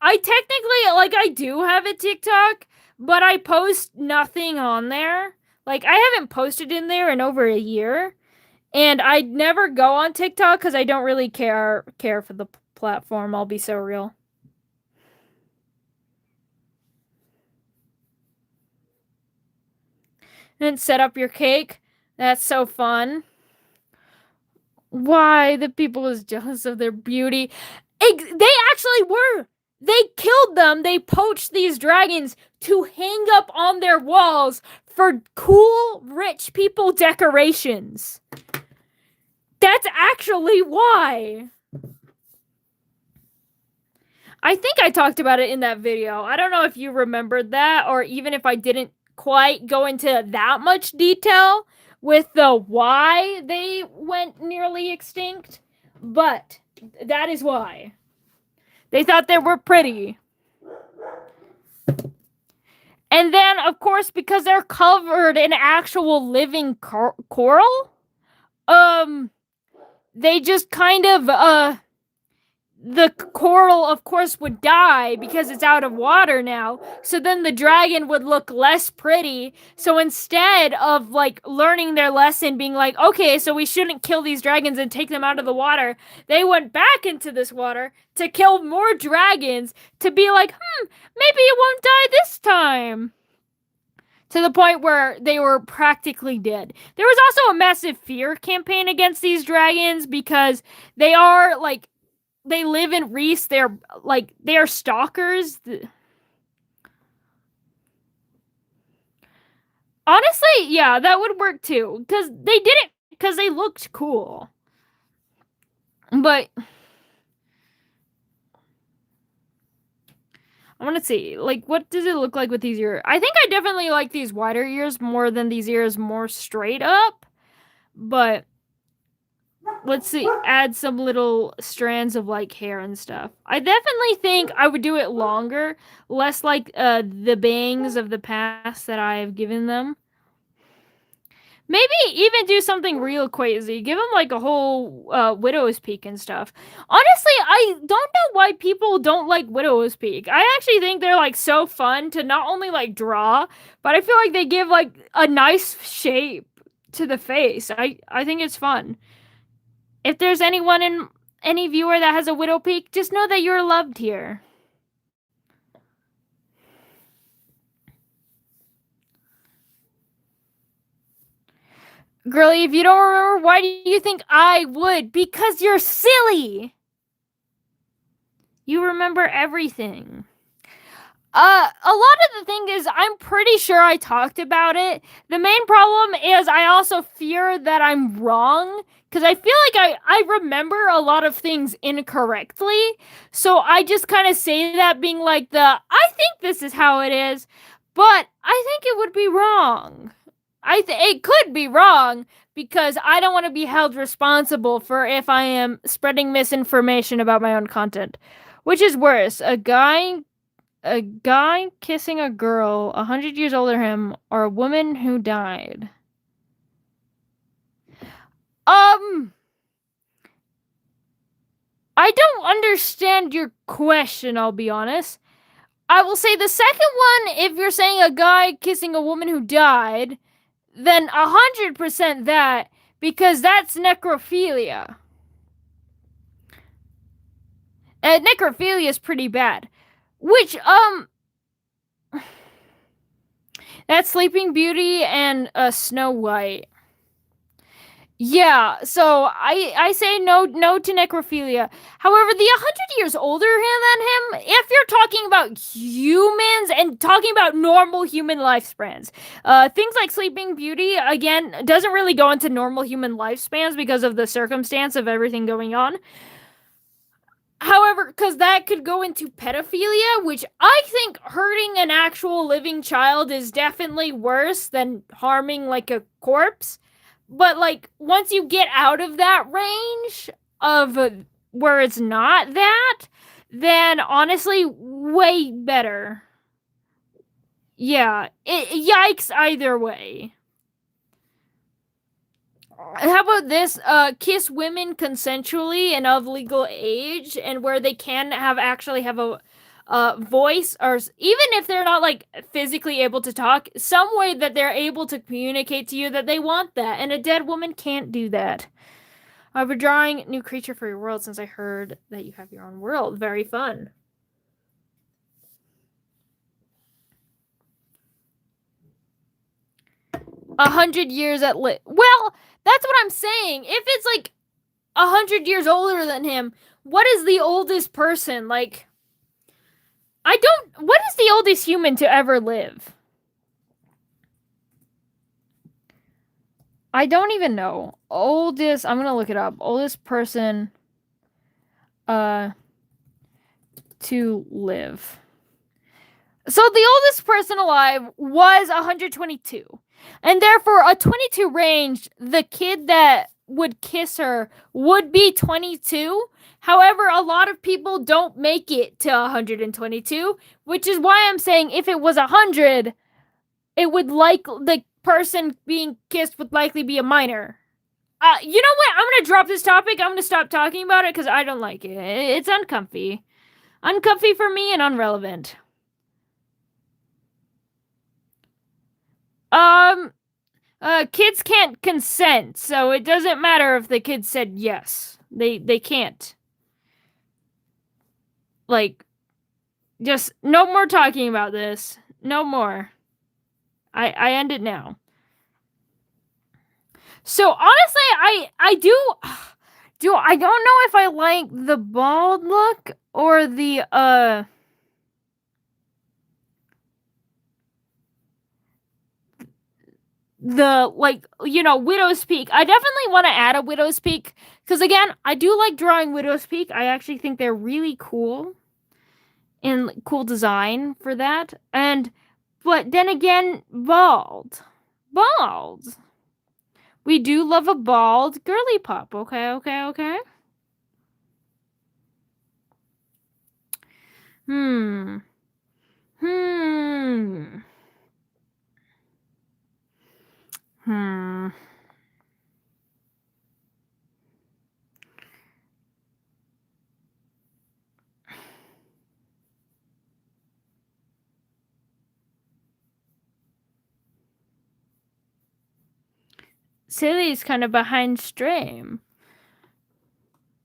Speaker 1: I technically, I do have a TikTok, but I post nothing on there. Like, I haven't posted in there in over a year. And I never go on TikTok because I don't really care for the platform. I'll be so real. And set up your cake. That's so fun. Why? The people is jealous of their beauty. They actually were. They killed them. They poached these dragons to hang up on their walls for cool, rich people decorations. That's actually why. I think I talked about it in that video. I don't know if you remembered that, or even if I didn't quite go into that much detail with the why they went nearly extinct, but that is why. They thought they were pretty. And then, of course, because they're covered in actual living coral, they just kind of, the coral, of course, would die because it's out of water now. So then the dragon would look less pretty. So instead of like learning their lesson, being like, okay, so we shouldn't kill these dragons and take them out of the water, they went back into this water to kill more dragons to be like, maybe it won't die this time. To the point where they were practically dead. There was also a massive fear campaign against these dragons because they are like, they live in reefs. They're like, they are stalkers. Honestly, yeah, that would work too. Because they did it because they looked cool. But I want to see, like, what does it look like with these ears? I think I definitely like these wider ears more than these ears more straight up. But let's see, add some little strands of like hair and stuff. I definitely think I would do it longer, less like the bangs of the past that I have given them. Maybe even do something real crazy. Give them like a whole widow's peak and stuff. Honestly, I don't know why people don't like widow's peak. I actually think they're like so fun to not only like draw, but I feel like they give like a nice shape to the face. I think it's fun. If there's any viewer that has a widow peak, just know that you're loved here. Girlie, if you don't remember, why do you think I would? Because you're silly. You remember everything. A lot of the thing is, I'm pretty sure I talked about it. The main problem is I also fear that I'm wrong, because I feel like I remember a lot of things incorrectly. So I just kind of say that being like I think this is how it is, but I think it would be wrong. It could be wrong, because I don't want to be held responsible for if I am spreading misinformation about my own content. Which is worse, a guy kissing a girl 100 years older than him, or a woman who died? I don't understand your question, I'll be honest. I will say the second one, if you're saying a guy kissing a woman who died, then 100% that, because that's necrophilia. Necrophilia is pretty bad. Which, that's Sleeping Beauty and Snow White. Yeah, so I say no to necrophilia. However, the 100 years older than him, if you're talking about humans and talking about normal human lifespans, things like Sleeping Beauty, again, doesn't really go into normal human lifespans because of the circumstance of everything going on. However, because that could go into pedophilia, which I think hurting an actual living child is definitely worse than harming like a corpse. But like once you get out of that range of where it's not that, then honestly, way better. Yeah, yikes either way. How about this? Kiss women consensually and of legal age, and where they can actually have a voice, or even if they're not like physically able to talk, some way that they're able to communicate to you that they want that, and a dead woman can't do that. I've been drawing new creature for your world since I heard that you have your own world. Very fun. $100 years at well, that's what I'm saying. If it's like 100 years older than him, what is the oldest person? Like, what is the oldest human to ever live? I don't even know. Oldest, I'm gonna look it up. Oldest person to live. So the oldest person alive was 122. And therefore, a 22 range, the kid that would kiss her would be 22. However, a lot of people don't make it to 122, which is why I'm saying if it was 100, it would the person being kissed would likely be a minor. You know what? I'm gonna drop this topic. I'm gonna stop talking about it because I don't like it. It's uncomfy. Uncomfy for me and irrelevant. Kids can't consent, so it doesn't matter if the kid said yes. They can't. Like, just no more talking about this. No more. I end it now. So honestly, I do I don't know if I like the bald look or the like, you know, widow's peak. I definitely want to add a widow's peak because again, I do like drawing widow's peak. I actually think they're really cool and cool design for that. But then again, bald. We do love a bald girly pop. Okay. Hmm. Silly's kind of behind stream.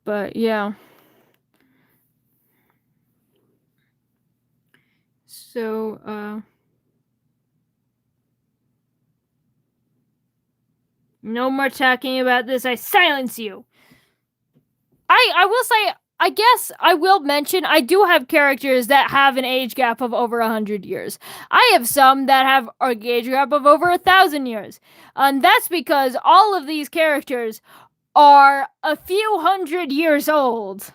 Speaker 1: But yeah. So, no more talking about this. I silence you. I will say, I guess I will mention I do have characters that have an age gap of over 100 years. I have some that have an age gap of over 1,000 years. And that's because all of these characters are a few hundred years old.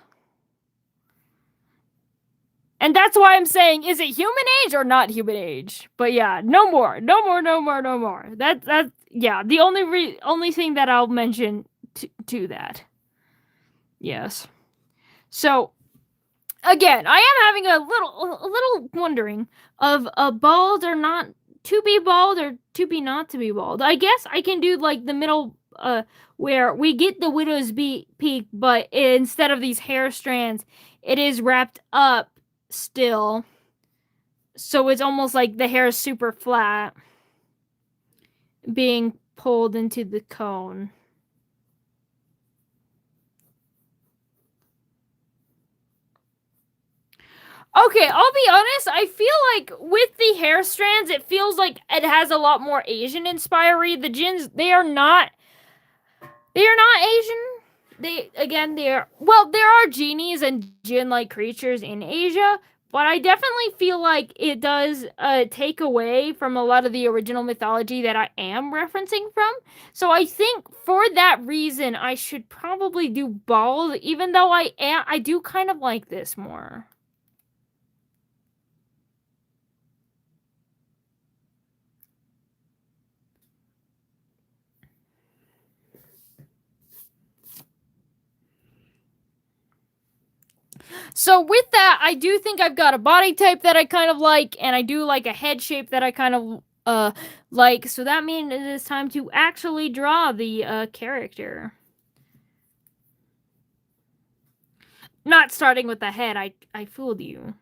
Speaker 1: And that's why I'm saying, is it human age or not human age? But yeah, no more. That yeah, the only thing that I'll mention to that. Yes. So again, I am having a little wondering of a bald or not to be bald or to be not to be bald. I guess I can do like the middle where we get the widow's peak, but instead of these hair strands, it is wrapped up still. So it's almost like the hair is super flat being pulled into the cone. Okay, I'll be honest, I feel like with the hair strands, it feels like it has a lot more Asian inspiry. The Jinns, they are not Asian. There are genies and Jinn-like creatures in Asia, but I definitely feel like it does take away from a lot of the original mythology that I am referencing from. So I think for that reason, I should probably do bald, even though I do kind of like this more. So with that, I do think I've got a body type that I kind of like, and I do like a head shape that I kind of like. So that means it is time to actually draw the character. Not starting with the head. I fooled you.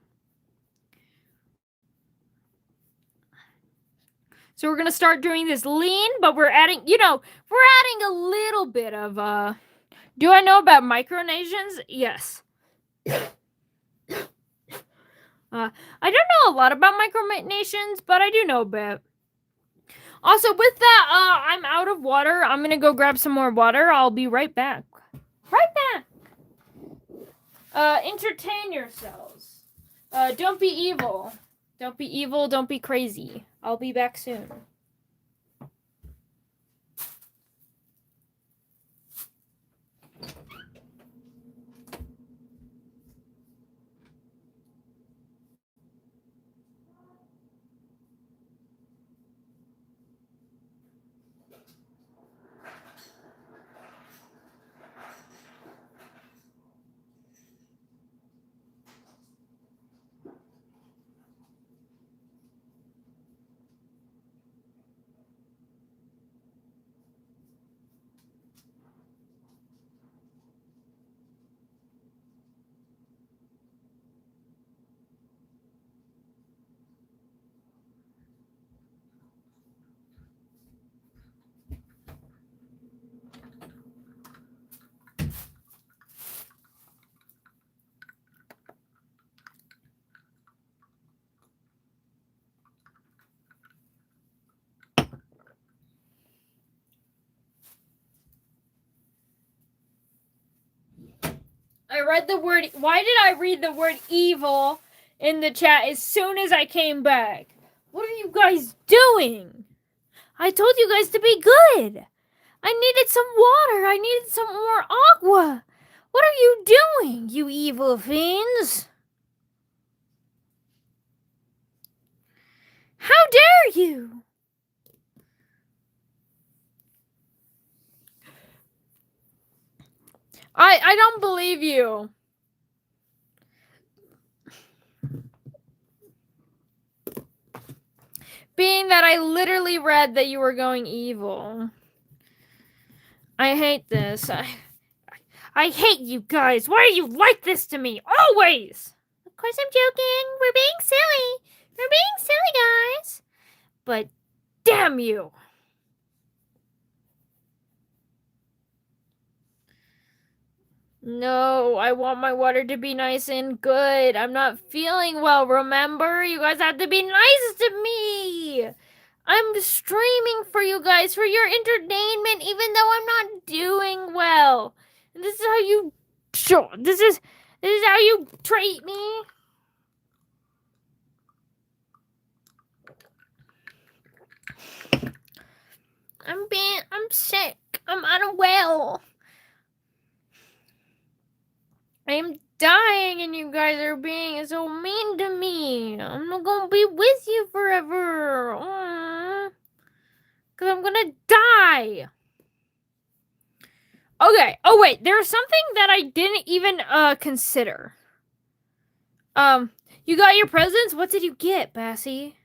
Speaker 1: So we're gonna start doing this lean, but we're adding, a little bit of Do I know about micronations? Yes. I don't know a lot about micronations, but I do know a bit. Also, with that, I'm out of water. I'm gonna go grab some more water. I'll be right back. Entertain yourselves. Don't be evil. Don't be evil. Don't be crazy. I'll be back soon. read the word... Why did I read the word evil in the chat as soon as I came back? What are you guys doing? I told you guys to be good. I needed some water. I needed some more aqua. What are you doing, you evil fiends? How dare you? I don't believe you. Being that I literally read that you were going evil. I hate this. I hate you guys. Why are you like this to me? Always! Of course I'm joking. We're being silly. We're being silly, guys. But damn you. No, I want my water to be nice and good. I'm not feeling well, remember? You guys have to be nice to me. I'm streaming for you guys, for your entertainment, even though I'm not doing well. And this is how you... This is how you treat me. I'm sick. I'm unwell. I'm dying and you guys are being so mean to me. I'm not gonna be with you forever. Cause I'm gonna die. Okay. Oh wait, there's something that I didn't even consider. You got your presents? What did you get, Bassie?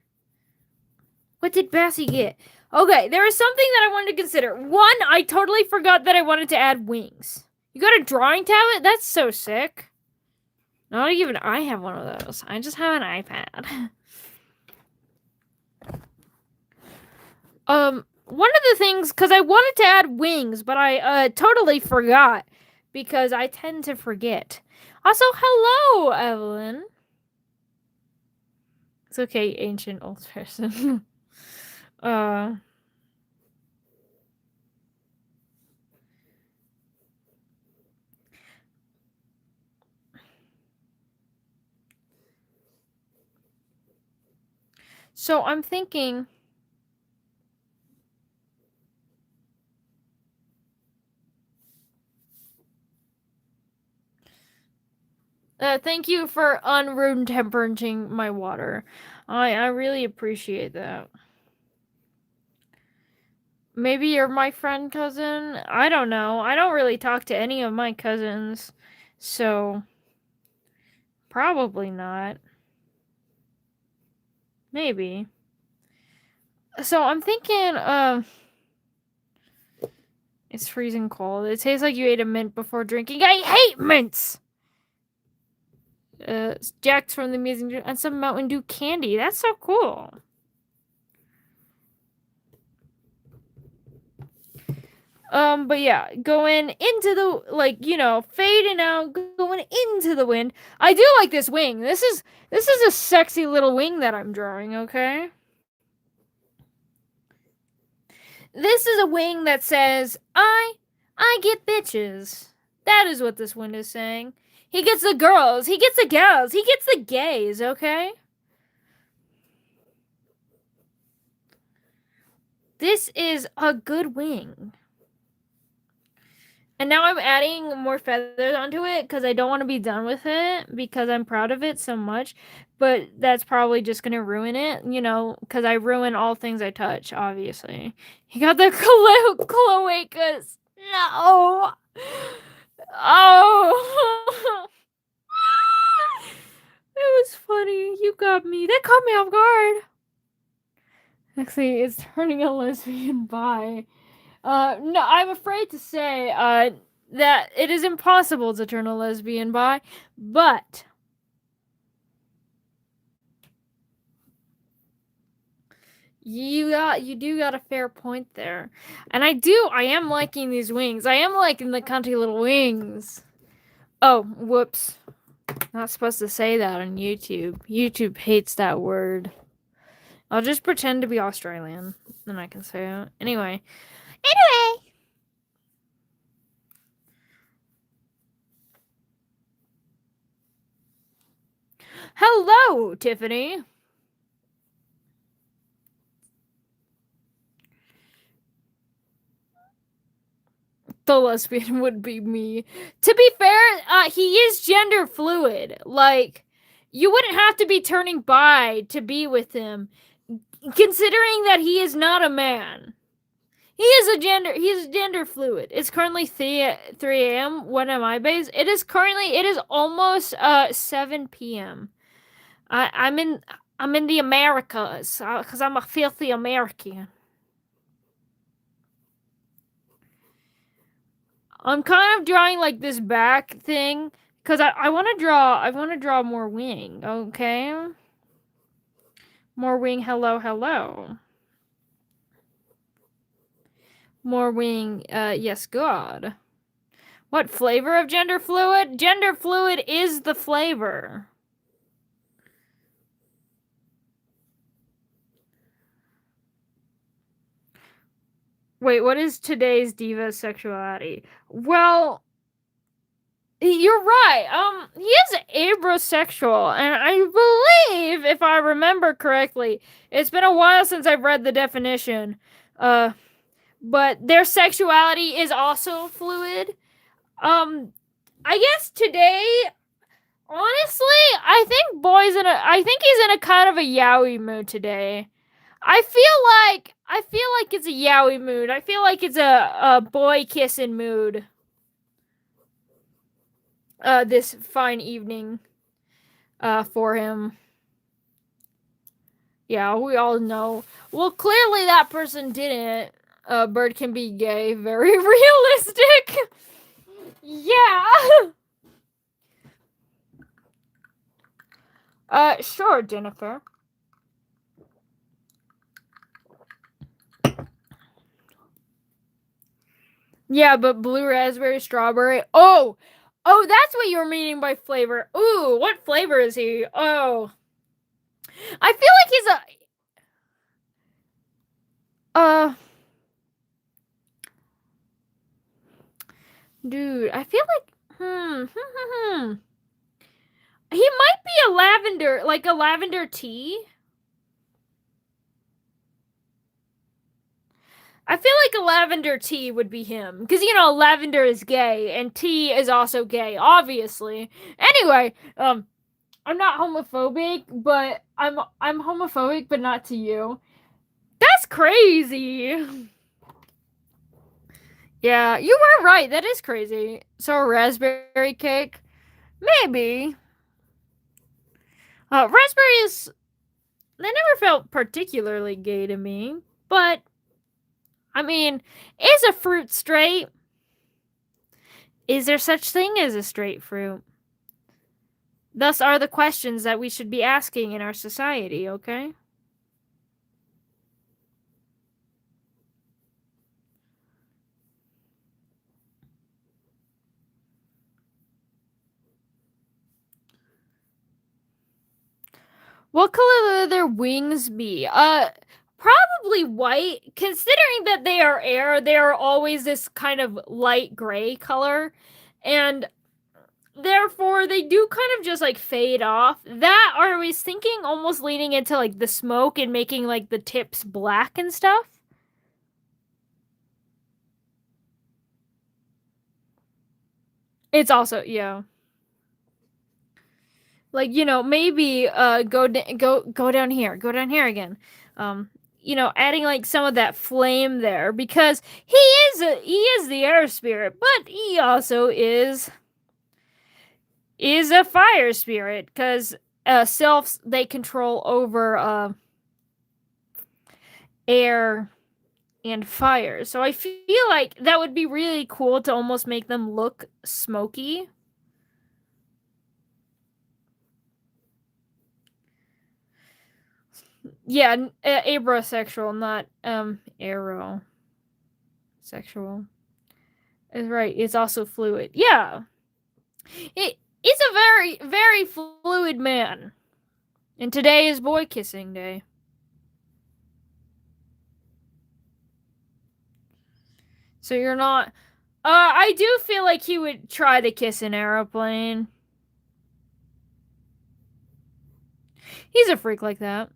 Speaker 1: What did Bassie get? Okay, there is something that I wanted to consider. One, I totally forgot that I wanted to add wings. You got a drawing tablet? That's so sick. Not even I have one of those. I just have an iPad. One of the things, because I wanted to add wings, but I totally forgot. Because I tend to forget. Also, hello, Evelyn. It's okay, ancient old person. So I'm thinking... thank you for unroom temperating my water. I really appreciate that. Maybe you're my friend cousin? I don't know. I don't really talk to any of my cousins. So... probably not. Maybe. So I'm thinking, it's freezing cold. It tastes like you ate a mint before drinking. I hate mints! Jack's from the Amazing... and some Mountain Dew candy. That's so cool. But yeah, going into the, like, you know, fading out, going into the wind. I do like this wing. This is a sexy little wing that I'm drawing, okay? This is a wing that says, I get bitches. That is what this wind is saying. He gets the girls, he gets the gals, he gets the gays, okay? This is a good wing. And now I'm adding more feathers onto it because I don't want to be done with it because I'm proud of it so much. But that's probably just going to ruin it, you know, because I ruin all things I touch, obviously. He got the cloacas. No. Oh. It was funny. You got me. That caught me off guard. Actually, it's turning a lesbian bi. No, I'm afraid to say, that it is impossible to turn a lesbian bi, but... You do got a fair point there. And I am liking these wings. I am liking the cunty little wings. Oh, whoops. Not supposed to say that on YouTube. YouTube hates that word. I'll just pretend to be Australian, and I can say it. Anyway. Hello, Tiffany. The lesbian would be me. To be fair, he is gender fluid. Like, you wouldn't have to be turning bi to be with him, considering that he is not a man. He's gender fluid. It's currently 3 a.m. When am I based? It is almost 7 p.m. I'm in the Americas, because I'm a filthy American. I'm kind of drawing like this back thing because I want to draw more wing. Okay, more wing. Hello, hello. More wing. Yes, God. What flavor of gender fluid? Gender fluid is the flavor. Wait, what is today's diva sexuality? Well, you're right. He is abrosexual, and I believe, if I remember correctly, it's been a while since I've read the definition. But their sexuality is also fluid. I guess today, honestly, I think he's in a kind of a yaoi mood today. I feel like it's a yaoi mood. I feel like it's a boy kissing mood. This fine evening. For him. Yeah, we all know. Well, clearly that person didn't. Bird can be gay. Very realistic. Yeah. Sure, Jennifer. Yeah, but blue raspberry, strawberry. Oh, that's what you're meaning by flavor. Ooh, what flavor is he? Oh, I feel like he's dude. I feel like he might be a lavender, like a lavender tea. I feel like a lavender tea would be him. Because, lavender is gay, and tea is also gay, obviously. Anyway, I'm not homophobic, but I'm homophobic, but not to you. That's crazy. Yeah, you were right. That is crazy. So a raspberry cake? Maybe. Raspberries, they never felt particularly gay to me. But, I mean, is a fruit straight? Is there such thing as a straight fruit? Thus are the questions that we should be asking in our society, okay? What color will their wings be? Probably white. Considering that they are air, they are always this kind of light gray color. And therefore, they do kind of just like fade off. That, or I was thinking almost leaning into like the smoke and making like the tips black and stuff. It's also, yeah. Like, maybe go down here, again. Adding like some of that flame there, because he is the air spirit, but he also is a fire spirit, because sylphs, they control over air and fire. So I feel like that would be really cool to almost make them look smoky. Yeah, abrosexual, not aerosexual. Is right. It's also fluid. Yeah, it's a very, very fluid man. And today is boy kissing day. So you're not. I do feel like he would try to kiss an airplane. He's a freak like that.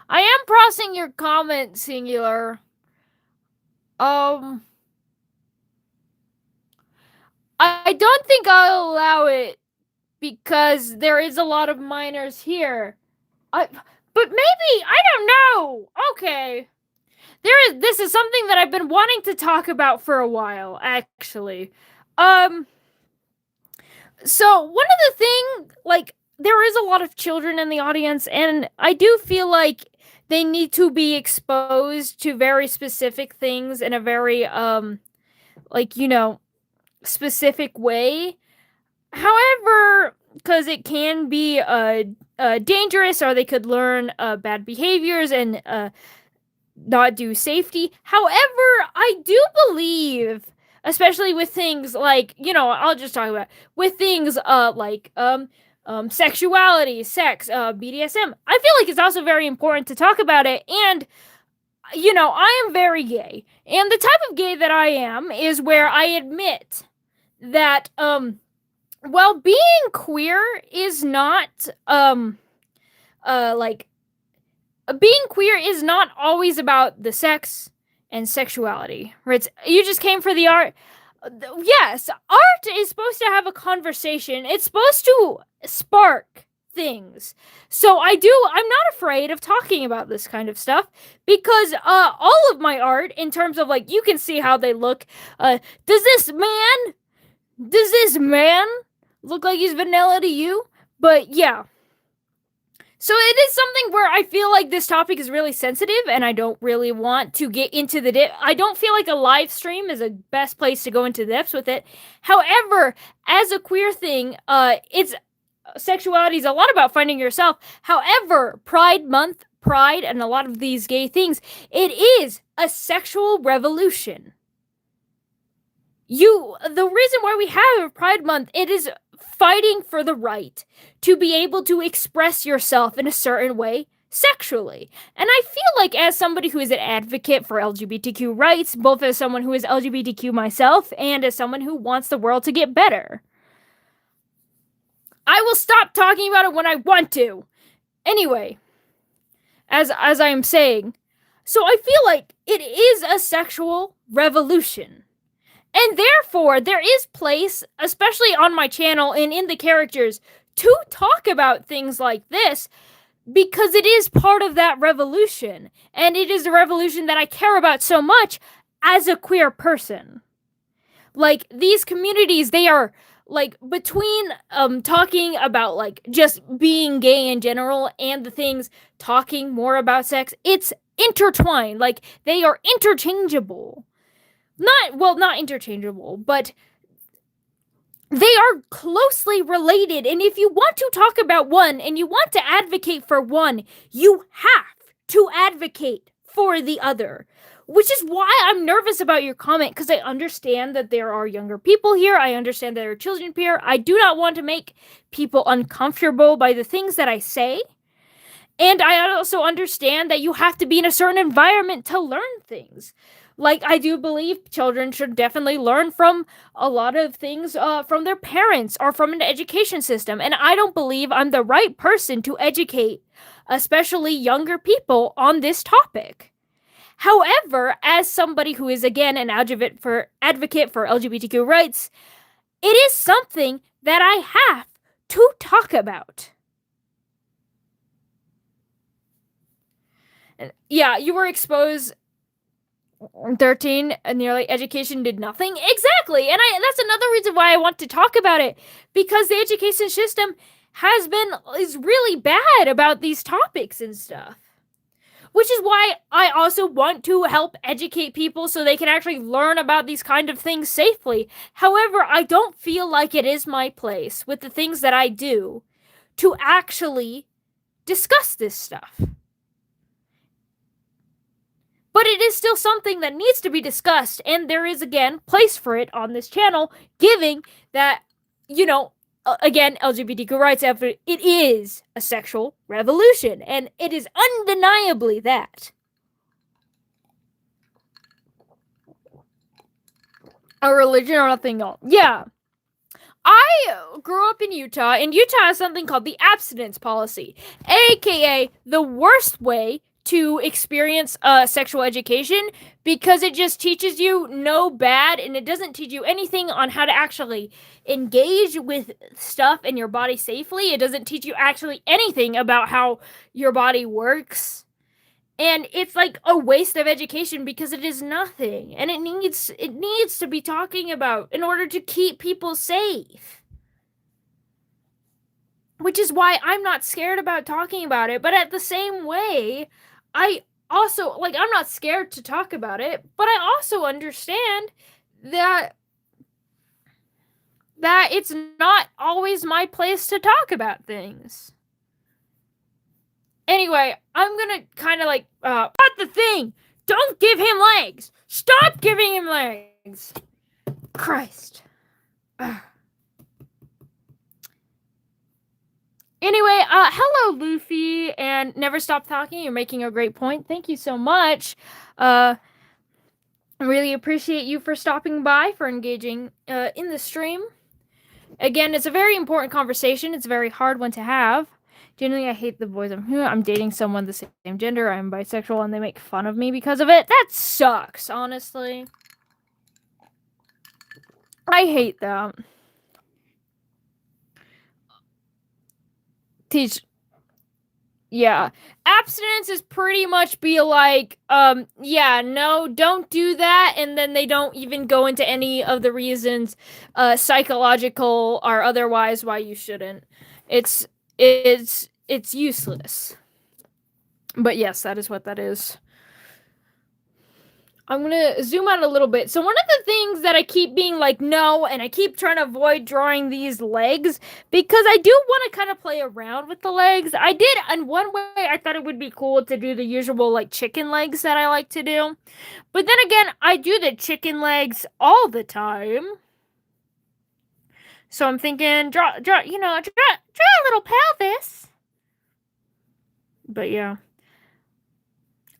Speaker 1: I am processing your comment, Singular. I don't think I'll allow it because there is a lot of minors here. But maybe, I don't know. Okay. This is something that I've been wanting to talk about for a while, actually. So one of the thing, like, there is a lot of children in the audience, and I do feel like they need to be exposed to very specific things in a very, like, specific way. However, because it can be dangerous, or they could learn bad behaviors and not do safety. However, I do believe, especially with things like, I'll just talk about with things like sexuality, sex, BDSM. I feel like it's also very important to talk about it. And I am very gay, and the type of gay that I am is where I admit that well, being queer is not like being queer is not always about the sex and sexuality. Right? You just came for the art. Yes, art is supposed to have a conversation. It's supposed to spark things. So I'm not afraid of talking about this kind of stuff because all of my art, in terms of, like, you can see how they look. Does this man look like he's vanilla to you? But yeah. So it is something where I feel like this topic is really sensitive, and I don't really want to get into the I don't feel like a live stream is the best place to go into depths with it. However, as a queer thing, it's sexuality is a lot about finding yourself. However, Pride Month, Pride, and a lot of these gay things, it is a sexual revolution. The reason why we have Pride Month, it is fighting for the right to be able to express yourself in a certain way sexually. And I feel like, as somebody who is an advocate for LGBTQ rights, both as someone who is LGBTQ myself and as someone who wants the world to get better, I will stop talking about it when I want to. Anyway, as I am saying, so I feel like it is a sexual revolution. And therefore, there is place, especially on my channel and in the characters, to talk about things like this, because it is part of that revolution. And it is a revolution that I care about so much as a queer person. Like, these communities, they are, like, between talking about, like, just being gay in general and the things talking more about sex, it's intertwined. Like, they are interchangeable. Not interchangeable, but they are closely related. And if you want to talk about one and you want to advocate for one, you have to advocate for the other. Which is why I'm nervous about your comment, because I understand that there are younger people here. I understand there are children here. I do not want to make people uncomfortable by the things that I say. And I also understand that you have to be in a certain environment to learn things. Like, I do believe children should definitely learn from a lot of things from their parents or from an education system. And I don't believe I'm the right person to educate, especially younger people, on this topic. However, as somebody who is, again, an advocate for LGBTQ rights, it is something that I have to talk about. Yeah, you were exposed 13, and nearly education did nothing. Exactly. And that's another reason why I want to talk about it, because the education system is really bad about these topics and stuff. Which is why I also want to help educate people so they can actually learn about these kind of things safely. However, I don't feel like it is my place, with the things that I do, to actually discuss this stuff. But it is still something that needs to be discussed, and there is, again, place for it on this channel, giving that, again, LGBTQ rights effort, it is a sexual revolution, and it is undeniably that. a religion or nothing else. Yeah. I grew up in Utah, and Utah has something called the abstinence policy, aka the worst way to experience sexual education, because it just teaches you no bad, and it doesn't teach you anything on how to actually engage with stuff in your body safely. It doesn't teach you actually anything about how your body works. And it's like a waste of education because it is nothing, and it needs to be talking about in order to keep people safe. Which is why I'm not scared about talking about it, but at the same way, I also like I'm not scared to talk about it, but I also understand that it's not always my place to talk about things. Anyway, I'm gonna kind of like, what the thing? Don't give him legs! Stop giving him legs! Christ. Anyway, hello, Luffy, and Never Stop Talking. You're making a great point. Thank you so much. I really appreciate you for stopping by, for engaging in the stream. Again, it's a very important conversation. It's a very hard one to have. Generally, I hate the boys I'm dating someone the same gender. I'm bisexual, and they make fun of me because of it. That sucks, honestly. I hate that. Yeah. Abstinence is pretty much be like, yeah, no, don't do that, and then they don't even go into any of the reasons, psychological or otherwise, why you shouldn't. It's useless. But yes, that is what that is. I'm gonna zoom out a little bit. So one of the things that I keep being like, no, and I keep trying to avoid drawing these legs, because I do want to kind of play around with the legs. I did, in one way, I thought it would be cool to do the usual, like, chicken legs that I like to do. But then again, I do the chicken legs all the time. So I'm thinking, draw a little pelvis. But yeah.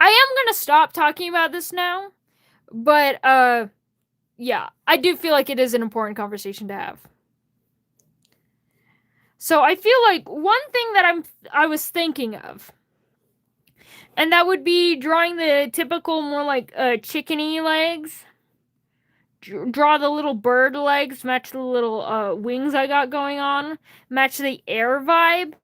Speaker 1: I am gonna stop talking about this now, but yeah, I do feel like it is an important conversation to have. So I feel like one thing that I was thinking of, and that would be drawing the typical more like chickeny legs. Draw the little bird legs, match the little wings I got going on, match the air vibe.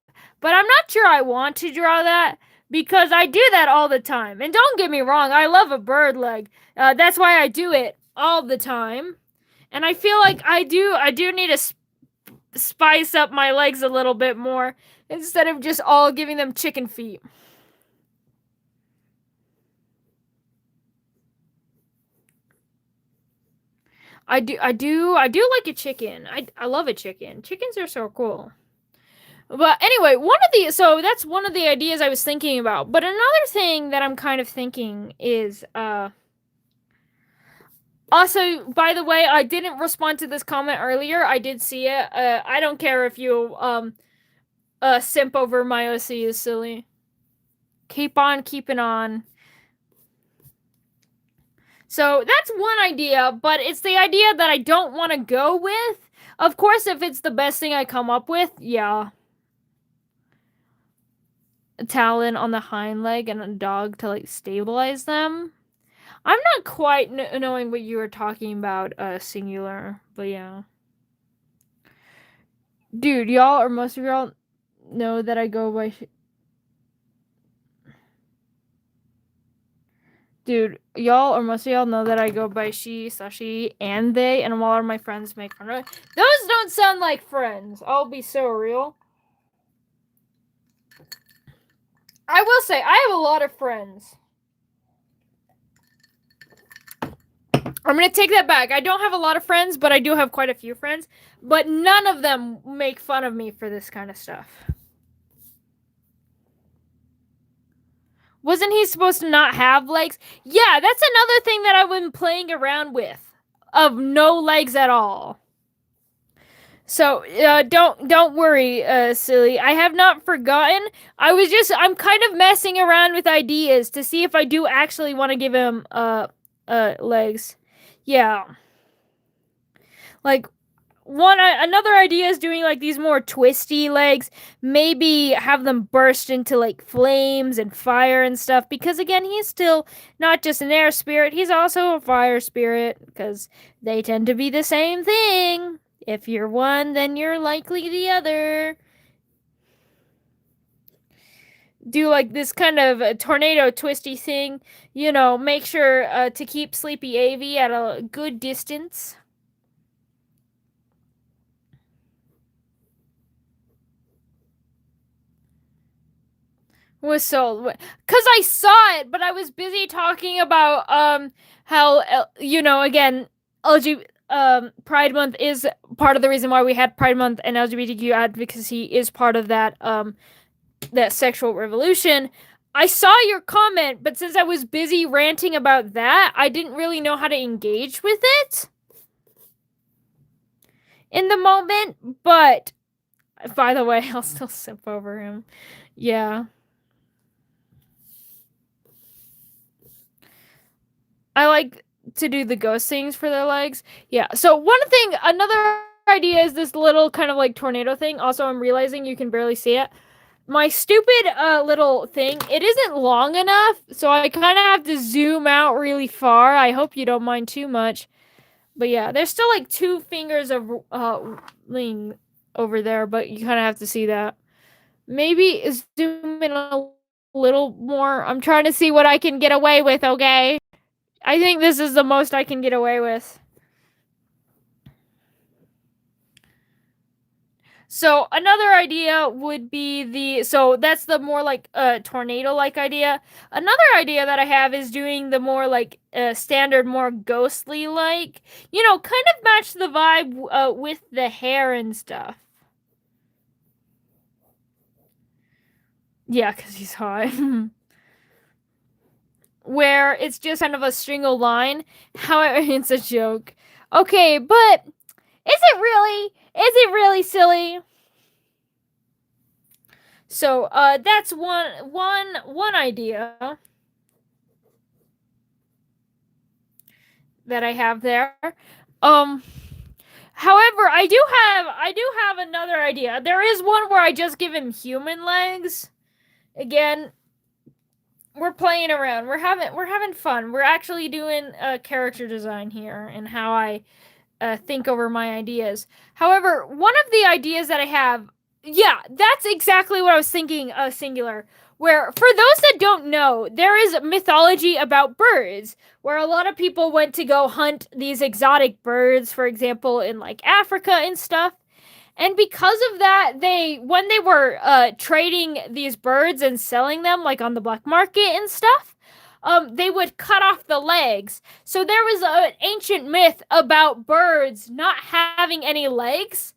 Speaker 1: But I'm not sure I want to draw that, because I do that all the time. And don't get me wrong, I love a bird leg. That's why I do it all the time. And I feel like I do need to spice up my legs a little bit more, instead of just all giving them chicken feet. I do like a chicken. I love a chicken. Chickens are so cool. But anyway, so that's one of the ideas I was thinking about. But another thing that I'm kind of thinking is, also, by the way, I didn't respond to this comment earlier. I did see it. I don't care if you, simp over my OC is silly. Keep on keeping on. So that's one idea, but it's the idea that I don't want to go with. Of course, if it's the best thing I come up with, yeah. A talon on the hind leg and a dog to, like, stabilize them. I'm not quite knowing what you were talking about, singular, but yeah. Dude, y'all, or most of y'all know that I go by... Dude, y'all, or most of y'all know that I go by she, Sashi, and they, and a lot of my friends make fun of it. Those don't sound like friends. I'll be so real. I will say, I have a lot of friends. I'm gonna take that back. I don't have a lot of friends, but I do have quite a few friends. But none of them make fun of me for this kind of stuff. Wasn't he supposed to not have legs? Yeah, that's another thing that I've been playing around with. Of no legs at all. So, don't worry, silly. I have not forgotten. I'm kind of messing around with ideas to see if I do actually want to give him, legs. Yeah. Like another idea is doing like these more twisty legs, maybe have them burst into like flames and fire and stuff, because again, he's still not just an air spirit, he's also a fire spirit, because they tend to be the same thing. If you're one, then you're likely the other. Do like this kind of a tornado twisty thing, make sure to keep Sleepy AV at a good distance. Was so, because I saw it, but I was busy talking about how again, LGBT Pride Month is part of the reason why we had Pride Month, and LGBTQ advocacy is part of that sexual revolution. I saw your comment, but since I was busy ranting about that, I didn't really know how to engage with it in the moment. But by the way, I'll still sip over him. Yeah. I like to do the ghost things for their legs. Yeah. So another idea is this little kind of like tornado thing. Also, I'm realizing you can barely see it. My stupid little thing, it isn't long enough, so I kind of have to zoom out really far. I hope you don't mind too much. But yeah, there's still like 2 fingers of lean over there, but you kind of have to see that. Maybe zoom in a little more. I'm trying to see what I can get away with, okay? I think this is the most I can get away with. So another idea would be so that's the more like tornado-like idea. Another idea that I have is doing the more like standard, more ghostly-like, kind of match the vibe with the hair and stuff. Yeah, because he's hot. Where it's just kind of a single line. However, it's a joke. Okay, but is it really? Is it really silly? So that's one idea that I have there. However, I do have another idea. There is one where I just give him human legs. Again, we're playing around. We're having fun. We're actually doing character design here and how I think over my ideas. However, one of the ideas that I have, yeah, that's exactly what I was thinking, singular. Where, for those that don't know, there is mythology about birds, where a lot of people went to go hunt these exotic birds, for example, in like Africa and stuff. And because of that, when they were trading these birds and selling them, like on the black market and stuff, they would cut off the legs. So there was an ancient myth about birds not having any legs.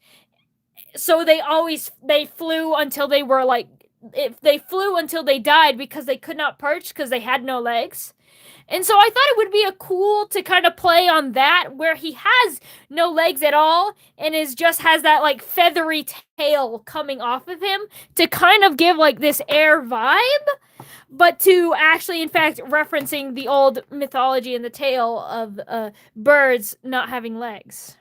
Speaker 1: So they flew until they were like, if they flew until they died because they could not perch because they had no legs. And so I thought it would be a cool to kind of play on that, where he has no legs at all and just has that like feathery tail coming off of him to kind of give like this air vibe, but to actually, in fact, referencing the old mythology and the tale of birds not having legs.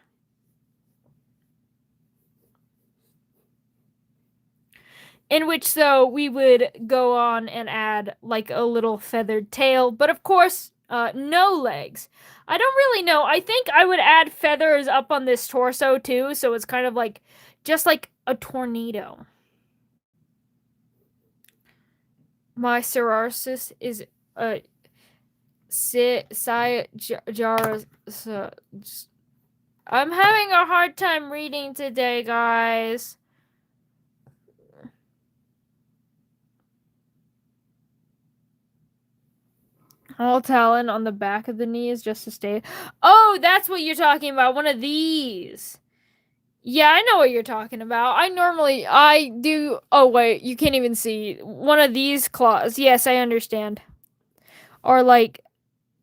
Speaker 1: In which, so we would go on and add like a little feathered tail, but of course, no legs. I don't really know. I think I would add feathers up on this torso too, so it's kind of like just like a tornado. My psoriasis is I'm having a hard time reading today, guys. All talon on the back of the knees just to stay. Oh, that's what you're talking about. One of these. Yeah, I know what you're talking about. I do. Oh, wait, you can't even see. One of these claws. Yes, I understand. Or like,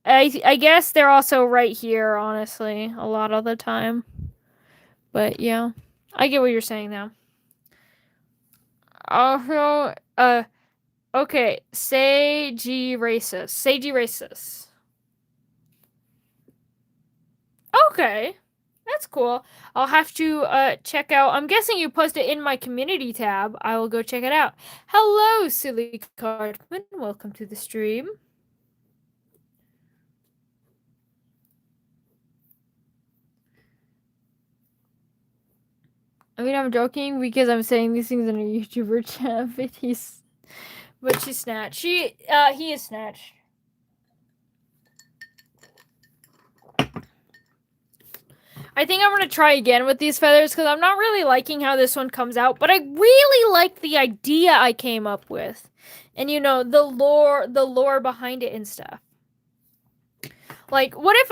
Speaker 1: I guess they're also right here, honestly, a lot of the time. But yeah, I get what you're saying now. Also, okay, Seiji racist. Seiji racist. Okay. That's cool. I'll have to check out. I'm guessing you posted in my community tab. I will go check it out. Hello, silly Cartman. Welcome to the stream. I mean, I'm joking because I'm saying these things in a YouTuber chat, but she's snatched. He is snatched. I think I'm gonna try again with these feathers because I'm not really liking how this one comes out, but I really like the idea I came up with, and the lore behind it and stuff. Like, what if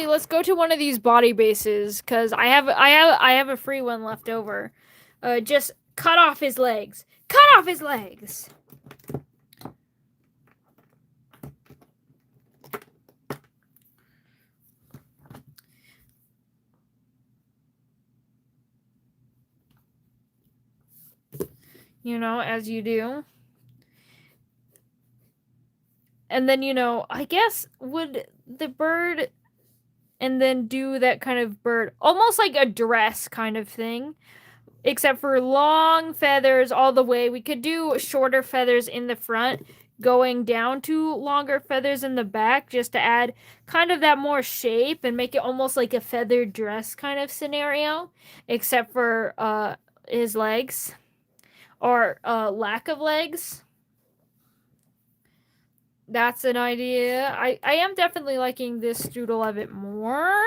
Speaker 1: let's go to one of these body bases because I have a free one left over. Just cut off his legs. Cut off his legs. As you do. And then, I guess would the bird and then do that kind of bird, almost like a dress kind of thing, except for long feathers all the way. We could do shorter feathers in the front, going down to longer feathers in the back, just to add kind of that more shape and make it almost like a feathered dress kind of scenario, except for his legs or lack of legs. That's an idea. I am definitely liking this doodle a bit more.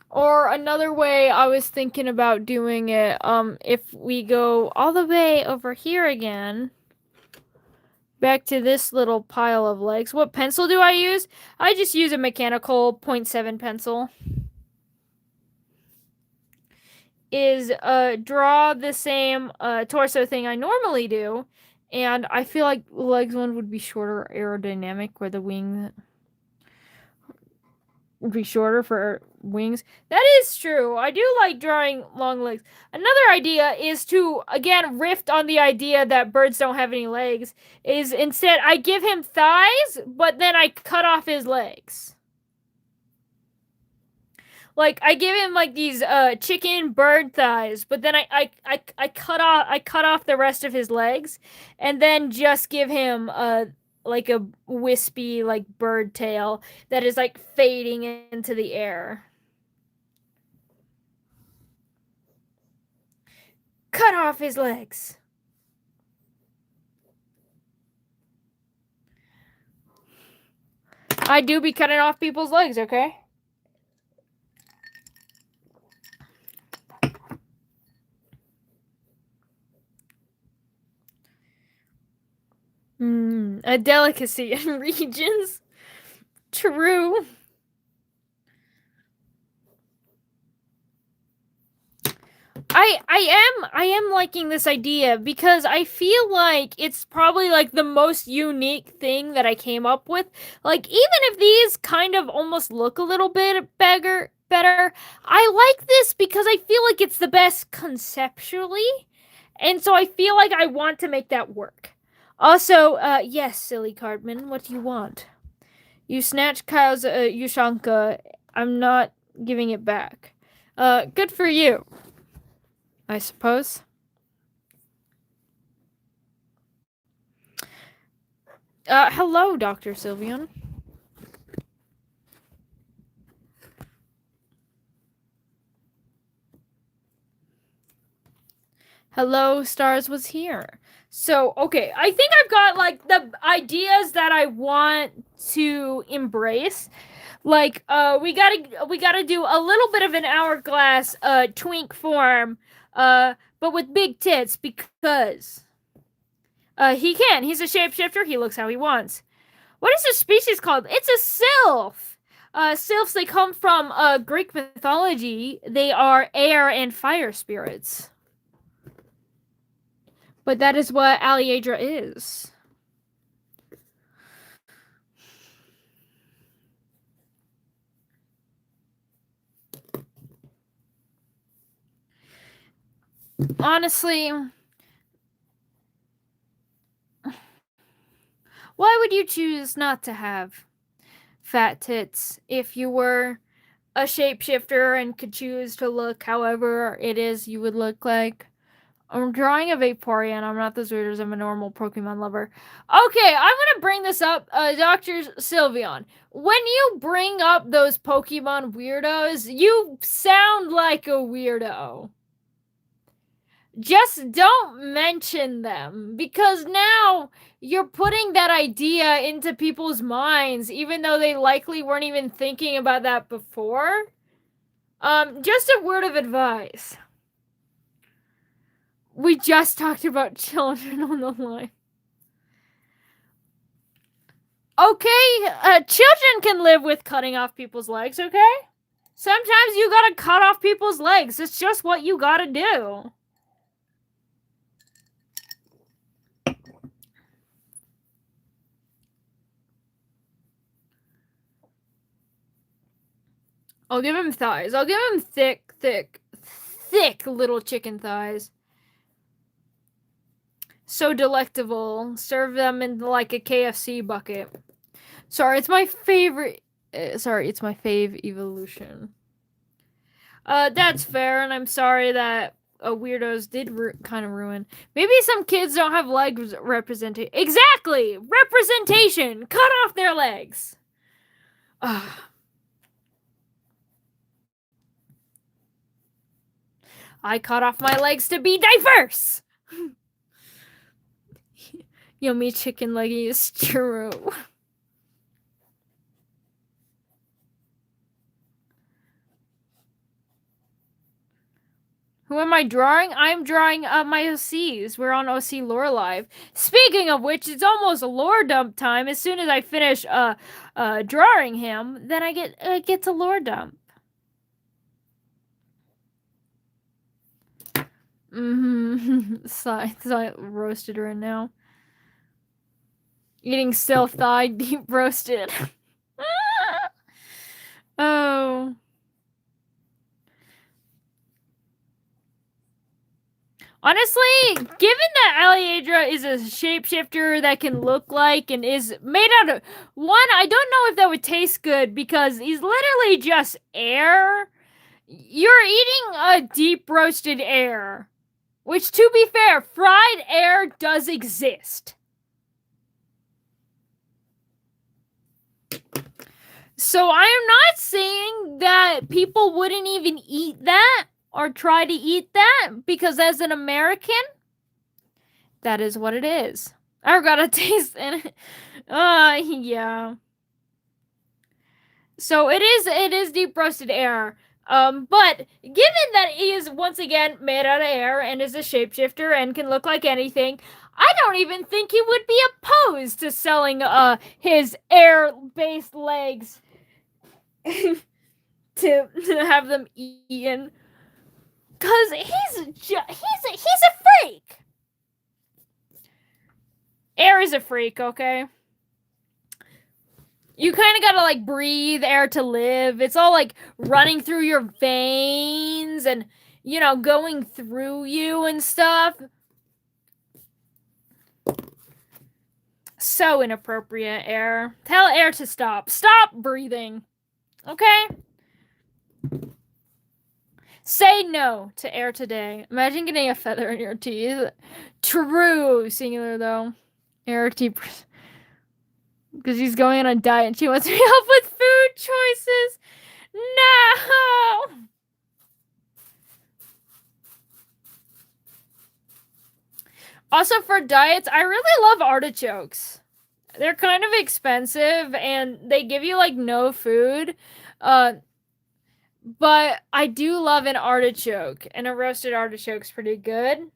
Speaker 1: Or another way I was thinking about doing it, if we go all the way over here again, back to this little pile of legs. What pencil do I use? I just use a mechanical 0.7 pencil. Is draw the same torso thing I normally do, and I feel like legs one would be shorter aerodynamic, where the wing would be shorter for wings. That is true. I do like drawing long legs. Another idea is to, again, riff on the idea that birds don't have any legs, is instead I give him thighs, but then I cut off his legs. Like, I give him like these chicken bird thighs, but then I cut off the rest of his legs, and then just give him like a wispy like bird tail that is like fading into the air. Cut off his legs. I do be cutting off people's legs, okay? A delicacy in regions. True. I am liking this idea because I feel like it's probably like the most unique thing that I came up with. Like, even if these kind of almost look a little bit better, I like this because I feel like it's the best conceptually. And so I feel like I want to make that work. Also, yes, silly Cardman, what do you want? You snatched Kyle's Yushanka. I'm not giving it back. Good for you, I suppose. Hello, Dr. Sylvian. Hello, Stars was here. So, okay, I think I've got like the ideas that I want to embrace. Like, we gotta do a little bit of an hourglass twink form, but with big tits because he can. He's a shapeshifter. He looks how he wants. What is this species called? It's a sylph. Sylphs, they come from Greek mythology. They are air and fire spirits. But that is what Aliadra is. Honestly, why would you choose not to have fat tits if you were a shapeshifter and could choose to look however it is you would look like. I'm drawing a Vaporeon. I'm not this weird as I'm a normal Pokemon lover. Okay, I'm gonna bring this up, Dr. Sylveon. When you bring up those Pokemon weirdos, you sound like a weirdo. Just don't mention them, because now you're putting that idea into people's minds, even though they likely weren't even thinking about that before. Just a word of advice. We just talked about children on the line. Okay, children can live with cutting off people's legs, okay? Sometimes you gotta cut off people's legs. It's just what you gotta do. I'll give him thighs. I'll give him thick little chicken thighs. So delectable. Serve them in like a KFC bucket. Sorry, it's my favorite. Sorry, it's my fave evolution. That's fair, and I'm sorry that weirdos did kind of ruin. Maybe some kids don't have legs representation. Exactly! Representation! Cut off their legs! I cut off my legs to be diverse! Yummy chicken leggy is true. Who am I drawing? I'm drawing my OCs. We're on OC Lore Live. Speaking of which, it's almost lore dump time. As soon as I finish drawing him, then I get to lore dump. Thigh roasted right now. Eating still thigh deep roasted. Oh. Honestly, given that Aliadra is a shapeshifter that can look like and is made out of... One, I don't know if that would taste good because he's literally just air. You're eating a deep roasted air. Which, to be fair, fried air does exist. So I am not saying that people wouldn't even eat that or try to eat that, because as an American, that is what it is. I gotta taste it. Yeah. So it is deep roasted air. But given that he is once again made out of air and is a shapeshifter and can look like anything, I don't even think he would be opposed to selling his air-based legs to have them eaten. Cause he's a freak. Air is a freak, okay? You kind of gotta like breathe air to live. It's all like running through your veins and, you know, going through you and stuff. So inappropriate, air. Tell air to stop. Stop breathing. Okay? Say no to air today. Imagine getting a feather in your teeth. True. Singular, though. Air teeth. Because she's going on a diet and she wants to help with food choices. No! Also, for diets, I really love artichokes. They're kind of expensive and they give you like no food. But I do love an artichoke, and a roasted artichoke's pretty good.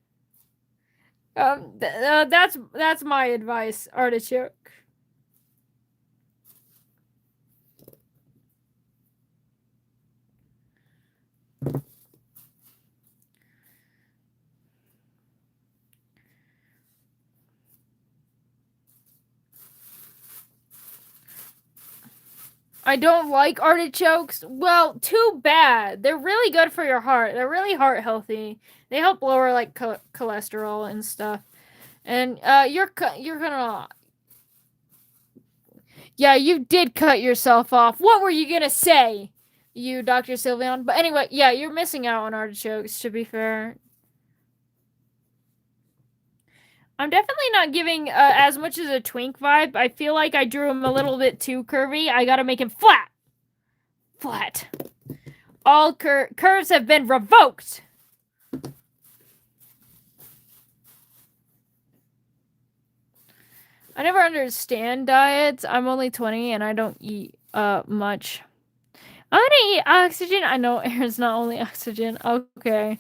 Speaker 1: That's my advice, artichoke. I don't like artichokes. Well, too bad. They're really good for your heart. They're really heart healthy. They help lower like cholesterol and stuff. And you're gonna... Yeah, you did cut yourself off. What were you gonna say? you, Dr. Sylveon. But anyway, yeah, you're missing out on artichokes, to be fair. I'm definitely not giving as much as a twink vibe. I feel like I drew him a little bit too curvy. I gotta make him flat. Flat. All curves have been revoked. I never understand diets. I'm only 20 and I don't eat much. I'm gonna eat oxygen. I know air's not only oxygen. Okay.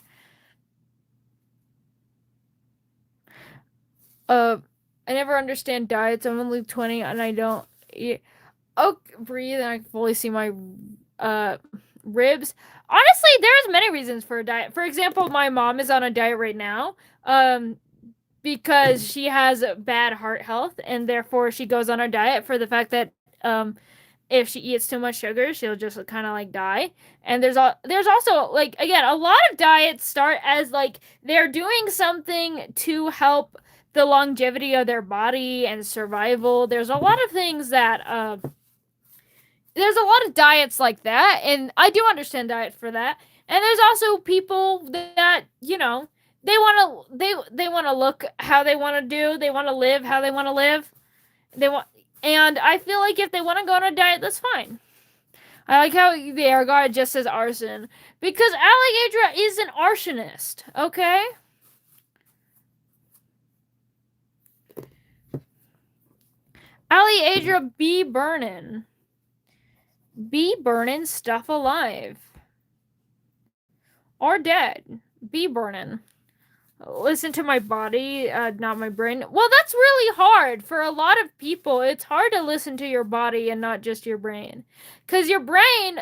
Speaker 1: I never understand diets. I'm only 20 and I don't eat. Oh, breathe and I can fully see my ribs. Honestly, there's many reasons for a diet. For example, my mom is on a diet right now. Because she has bad heart health and therefore she goes on a diet for the fact that if she eats too much sugar, she'll just kind of like die. And there's also like, again, a lot of diets start as like they're doing something to help the longevity of their body and survival. There's a lot of things that there's a lot of diets like that, and I do understand diet for that. And there's also people that, you know, they want to look how they want to do, they want to live how they want to live. And I feel like if they want to go on a diet, that's fine. I like how the air guard just says arson because Aliadra is an arsonist, okay? Aliadra be burnin'. Be burning stuff alive. Or dead. Be burning. Listen to my body, not my brain. Well, that's really hard. For a lot of people, it's hard to listen to your body and not just your brain. Because your brain,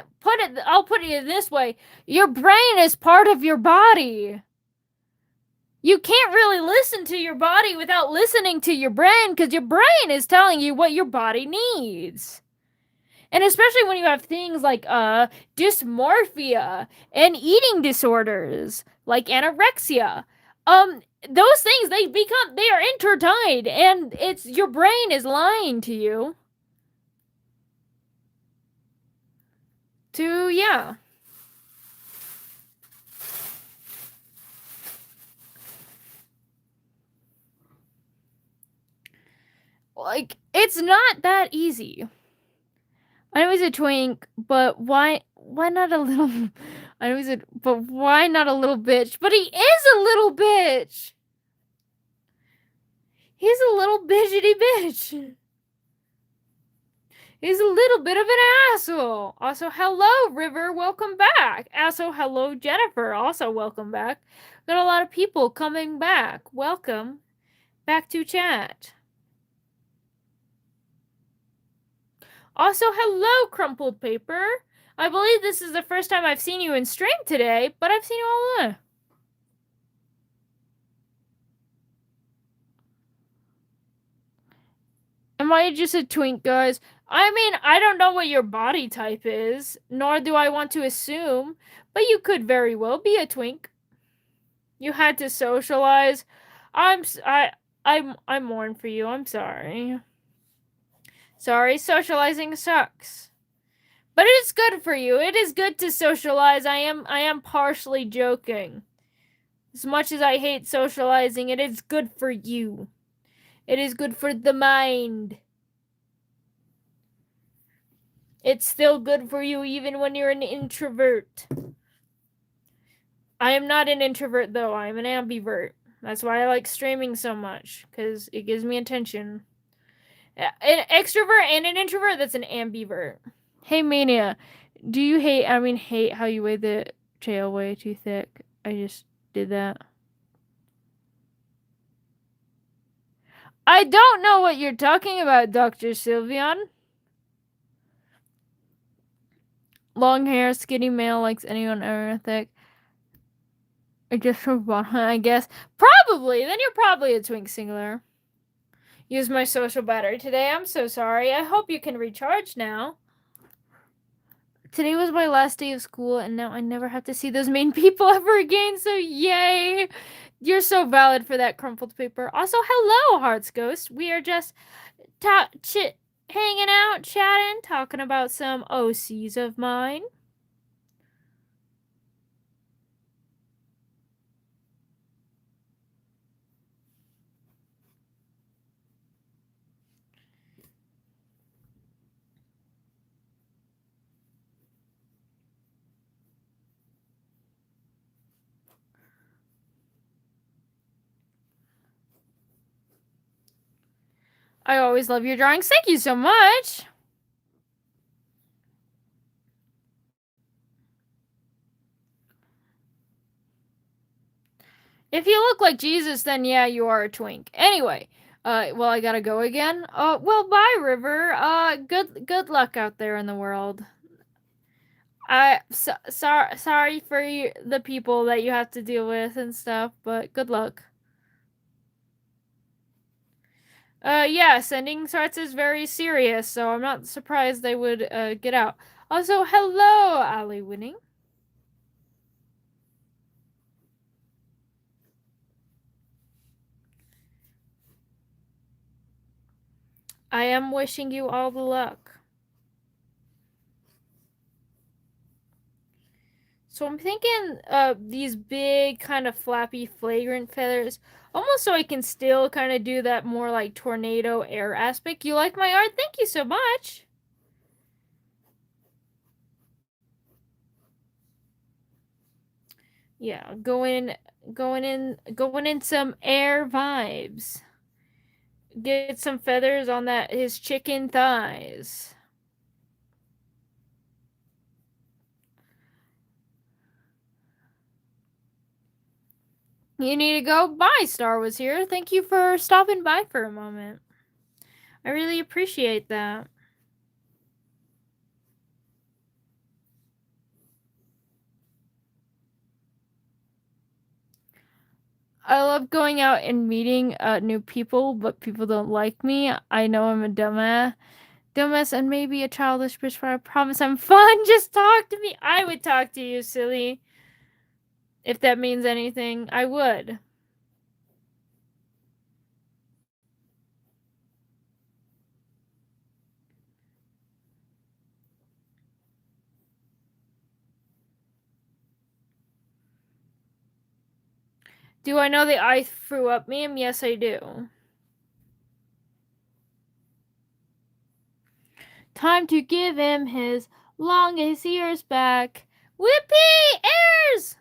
Speaker 1: I'll put it this way. Your brain is part of your body. You can't really listen to your body without listening to your brain because your brain is telling you what your body needs. And especially when you have things like dysmorphia and eating disorders like anorexia. Those things they are intertwined and it's your brain is lying to you. Yeah. Like, it's not that easy. I know he's a twink, but why not a little... I know but why not a little bitch? But he is a little bitch! He's a little bitchity bitch! He's a little bit of an asshole! Also, hello, River, welcome back! Also, hello, Jennifer, also welcome back. Got a lot of people coming back. Welcome back to chat. Also, hello, Crumpled Paper. I believe this is the first time I've seen you in stream today, but I've seen you all along. Am I just a twink, guys? I mean, I don't know what your body type is, nor do I want to assume, but you could very well be a twink. You had to socialize. I mourn for you. I'm sorry. Sorry, socializing sucks. But it is good for you. It is good to socialize. I am partially joking. As much as I hate socializing, it is good for you. It is good for the mind. It's still good for you even when you're an introvert. I am not an introvert though. I am an ambivert. That's why I like streaming so much, because it gives me attention. An extrovert and an introvert, that's an ambivert. Hey, Mania, do you hate how you weigh the tail way too thick? I just did that. I don't know what you're talking about, Dr. Sylveon. Long hair, skinny male, likes anyone ever thick. I just forgot, I guess. Probably. Then you're probably a twink singular. Use my social battery today. I'm so sorry. I hope you can recharge now. Today was my last day of school, and now I never have to see those mean people ever again, so yay! You're so valid for that, Crumpled Paper. Also, hello, Hearts Ghost. We are just hanging out, chatting, talking about some OCs of mine. I always love your drawings. Thank you so much. If you look like Jesus, then yeah, you are a twink. Anyway, well, I gotta go again. Well, bye, River. Good luck out there in the world. Sorry for the people that you have to deal with and stuff, but good luck. Yeah, sending threats is very serious, so I'm not surprised they would get out. Also, hello, Ali Winning. I am wishing you all the luck. So I'm thinking these big kind of flappy flagrant feathers, almost so I can still kind of do that more like tornado air aspect. You like my art? Thank you so much. Yeah, going in some air vibes. Get some feathers on that his chicken thighs. You need to go. Bye, Star was here. Thank you for stopping by for a moment. I really appreciate that. I love going out and meeting new people, but people don't like me. I know I'm a dumbass and maybe a childish bitch, but I promise I'm fun. Just talk to me. I would talk to you, silly. If that means anything, I would. Do I know the I threw up meme? Yes, I do. Time to give him his longest ears back. Whippy ears!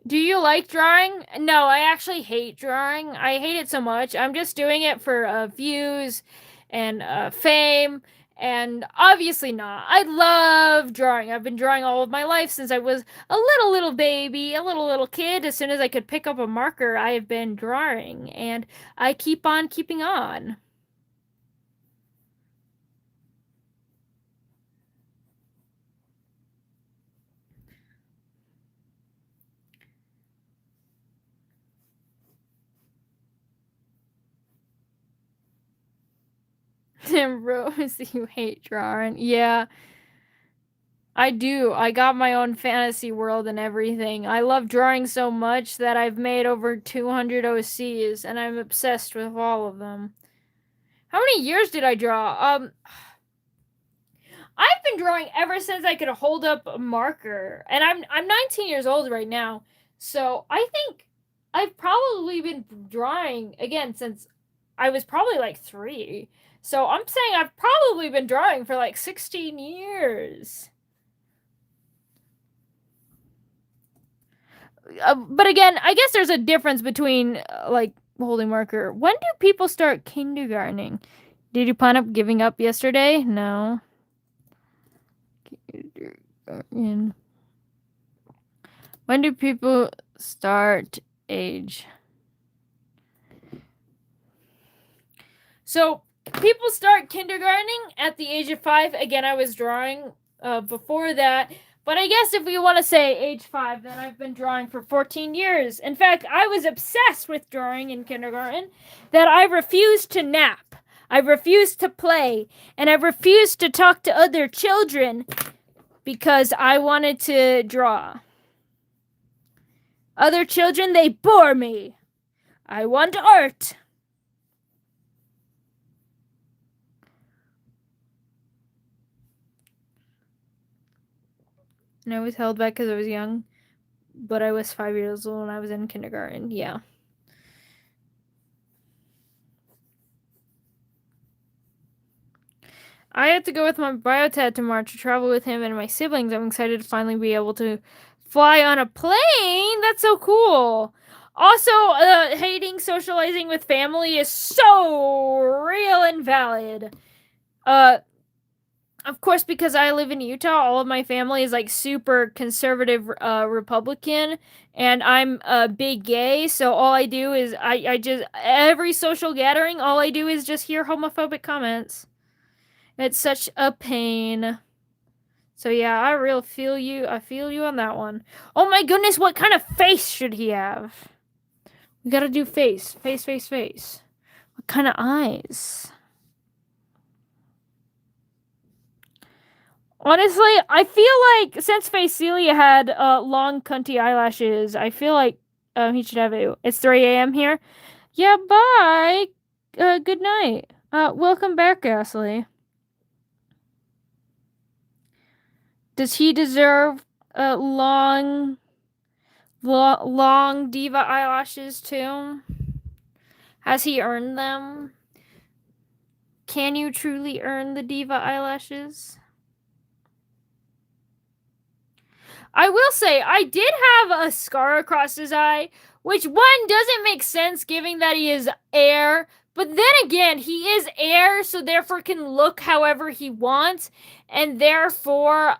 Speaker 1: Do you like drawing? No, I actually hate drawing. I hate it so much. I'm just doing it for views and fame, and obviously not. I love drawing. I've been drawing all of my life since I was a little baby, a little kid. As soon as I could pick up a marker, I have been drawing, and I keep on keeping on. Rose, you hate drawing. Yeah, I do. I got my own fantasy world and everything. I love drawing so much that I've made over 200 OCs and I'm obsessed with all of them. How many years did I draw? I've been drawing ever since I could hold up a marker. And I'm 19 years old right now. So, I think I've probably been drawing again since I was probably like 3. So, I'm saying I've probably been drawing for like 16 years. But again, I guess there's a difference between like holding marker. When do people start kindergartening? Did you plan up giving up yesterday? No. When do people start age? So people start kindergartening at the age of 5. Again, I was drawing before that. But I guess if we want to say age 5, then I've been drawing for 14 years. In fact, I was obsessed with drawing in kindergarten that I refused to nap. I refused to play. And I refused to talk to other children because I wanted to draw. Other children, they bore me. I want art. And I was held back because I was young, but I was 5 years old when I was in kindergarten. Yeah. I have to go with my biotad tomorrow to travel with him and my siblings. I'm excited to finally be able to fly on a plane. That's so cool. Also, hating socializing with family is so real and valid. Of course, because I live in Utah, all of my family is like super conservative Republican, and I'm a big gay. So all I do is I just every social gathering, all I do is just hear homophobic comments. It's such a pain. So yeah, I real feel you. I feel you on that one. Oh my goodness, what kind of face should he have? We gotta do face, face, face, face. What kind of eyes? Honestly, I feel like since Facelia had long cunty eyelashes, I feel like he should have it. It's 3 a.m. here. Yeah, bye. Good night. Welcome back, Ghastly. Does he deserve long diva eyelashes too? Has he earned them? Can you truly earn the diva eyelashes? I will say, I did have a scar across his eye, which one doesn't make sense given that he is air, but then again, he is air, so therefore can look however he wants, and therefore,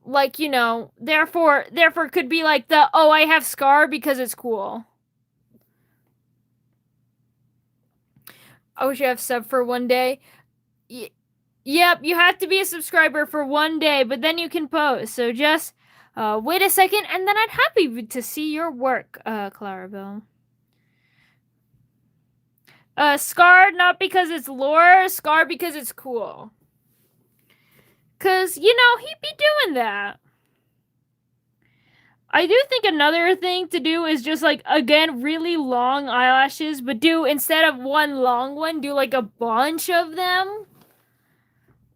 Speaker 1: like, you know, therefore could be like the, oh, I have scar because it's cool. I wish I have sub for one day. Yep, you have to be a subscriber for one day, but then you can post. So just wait a second, and then I'd happy to see your work, Clarabelle. Scarred not because it's lore, scarred because it's cool. Cause you know he'd be doing that. I do think another thing to do is just like again really long eyelashes, but do instead of one long one, do like a bunch of them.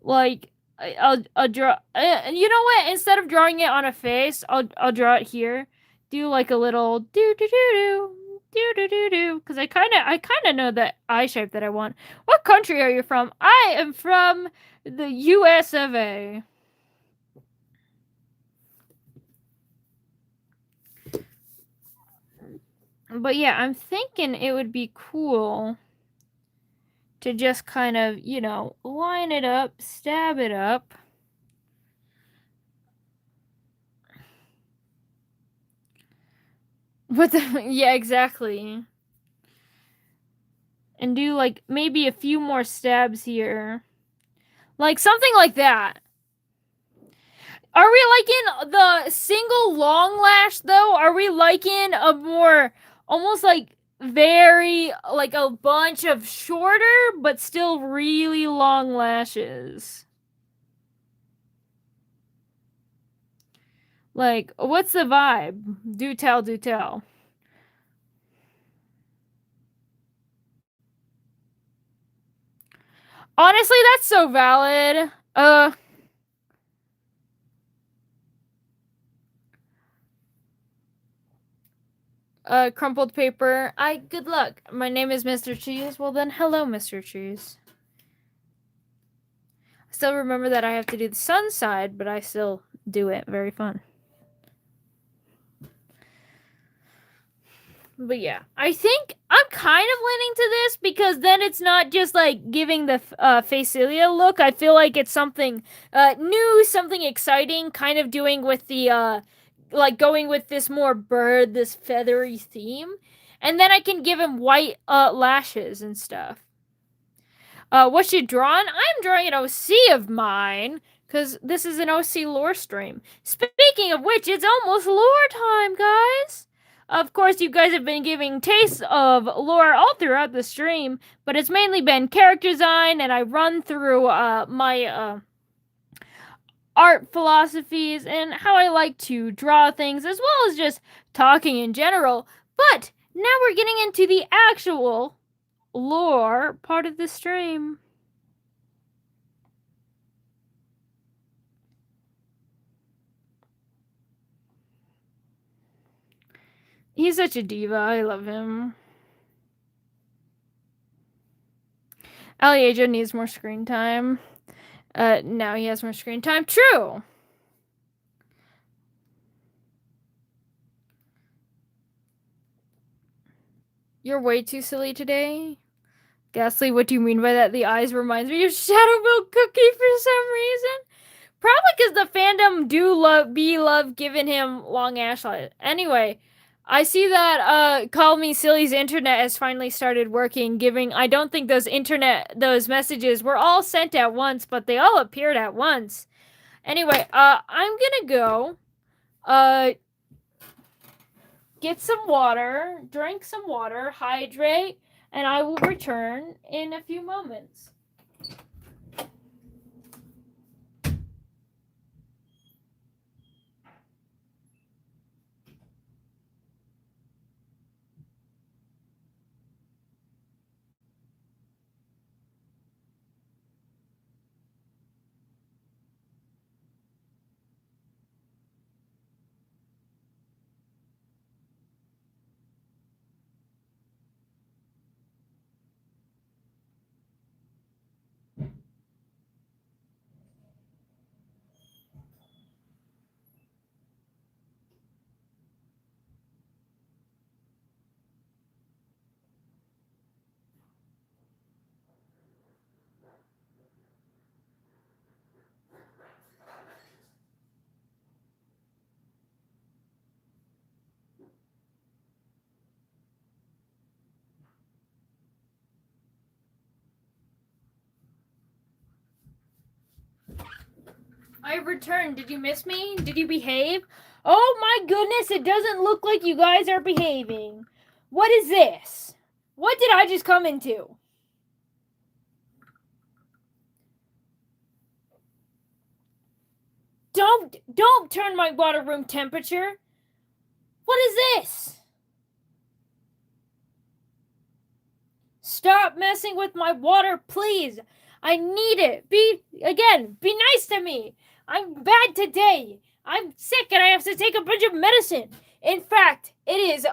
Speaker 1: Like I'll draw. You know what? Instead of drawing it on a face, I'll draw it here. Do like a little do do do do do do do do. Because I kind of know the eye shape that I want. What country are you from? I am from the U.S. of A. But yeah, I'm thinking it would be cool to just kind of, you know, line it up, stab it up. What the? Yeah, exactly. And do like maybe a few more stabs here. Like something like that. Are we liking the single long lash though? Are we liking a more almost like very like a bunch of shorter but still really long lashes? Like, what's the vibe? Do tell, do tell. Honestly, that's so valid. Crumpled paper. Good luck. My name is Mr. Cheese. Well then, hello, Mr. Cheese. I still remember that I have to do the sun side, but I still do it. Very fun. But yeah, I think I'm kind of leaning to this because then it's not just like giving the Facelia look. I feel like it's something new, something exciting, kind of doing with the like going with this more bird, this feathery theme. And then I can give him white lashes and stuff. What you drawn? I'm drawing an OC of mine because this is an OC lore stream. Speaking of which, it's almost lore time, guys. Of course, you guys have been giving tastes of lore all throughout the stream, but it's mainly been character design, and I run through my art philosophies and how I like to draw things, as well as just talking in general. But now we're getting into the actual lore part of the stream. He's such a diva. I love him. Aliadra needs more screen time. Now he has more screen time. True. You're way too silly today. Ghastly, what do you mean by that? The eyes reminds me of Shadow Milk Cookie for some reason. Probably because the fandom do love giving him long ash light. Anyway, I see that Call Me Silly's internet has finally started working, giving I don't think those messages were all sent at once, but they all appeared at once. Anyway, I'm gonna go uh get some water, drink some water, hydrate, and I will return in a few moments. I returned. Did you miss me? Did you behave? Oh my goodness, it doesn't look like you guys are behaving. What is this? What did I just come into? Don't turn my water room temperature. What is this? Stop messing with my water, please. I need it. Be nice to me. I'm bad today. I'm sick and I have to take a bunch of medicine. In fact, it's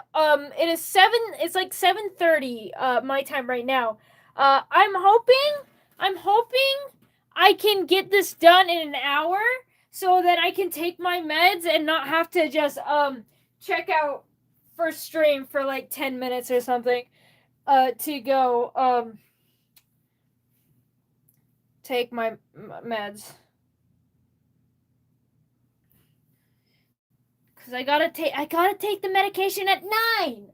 Speaker 1: like 7:30 my time right now. I'm hoping I can get this done in an hour so that I can take my meds and not have to just check out for stream for like 10 minutes or something to go take my meds. Cause I gotta take the medication at 9.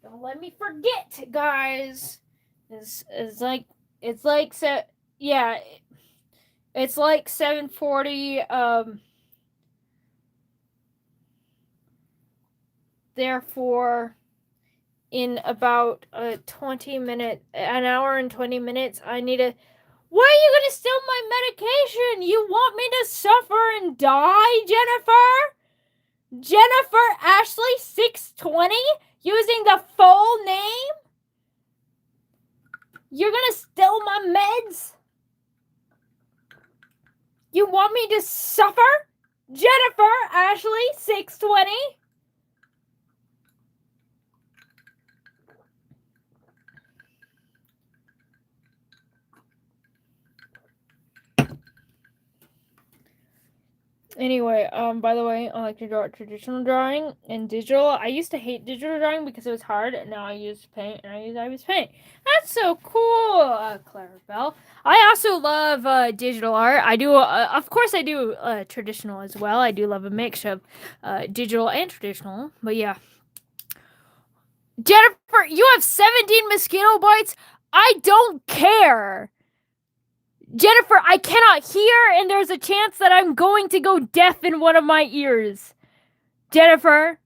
Speaker 1: Don't let me forget, guys. It's like 7:40. Therefore, in about an hour and 20 minutes, I need to. Why are you gonna steal my medication? You want me to suffer and die, Jennifer? Jennifer Ashley 620? Using the full name? You're gonna steal my meds? You want me to suffer? Jennifer Ashley 620? Anyway, by the way, I like to draw traditional drawing and digital. I used to hate digital drawing because it was hard, and now I use paint, and I use paint. That's so cool, Clarabelle. I also love digital art. I do, of course, I do traditional as well. I do love a mix of digital and traditional, but yeah. Jennifer, you have 17 mosquito bites? I don't care. Jennifer, I cannot hear, and there's a chance that I'm going to go deaf in one of my ears. Jennifer.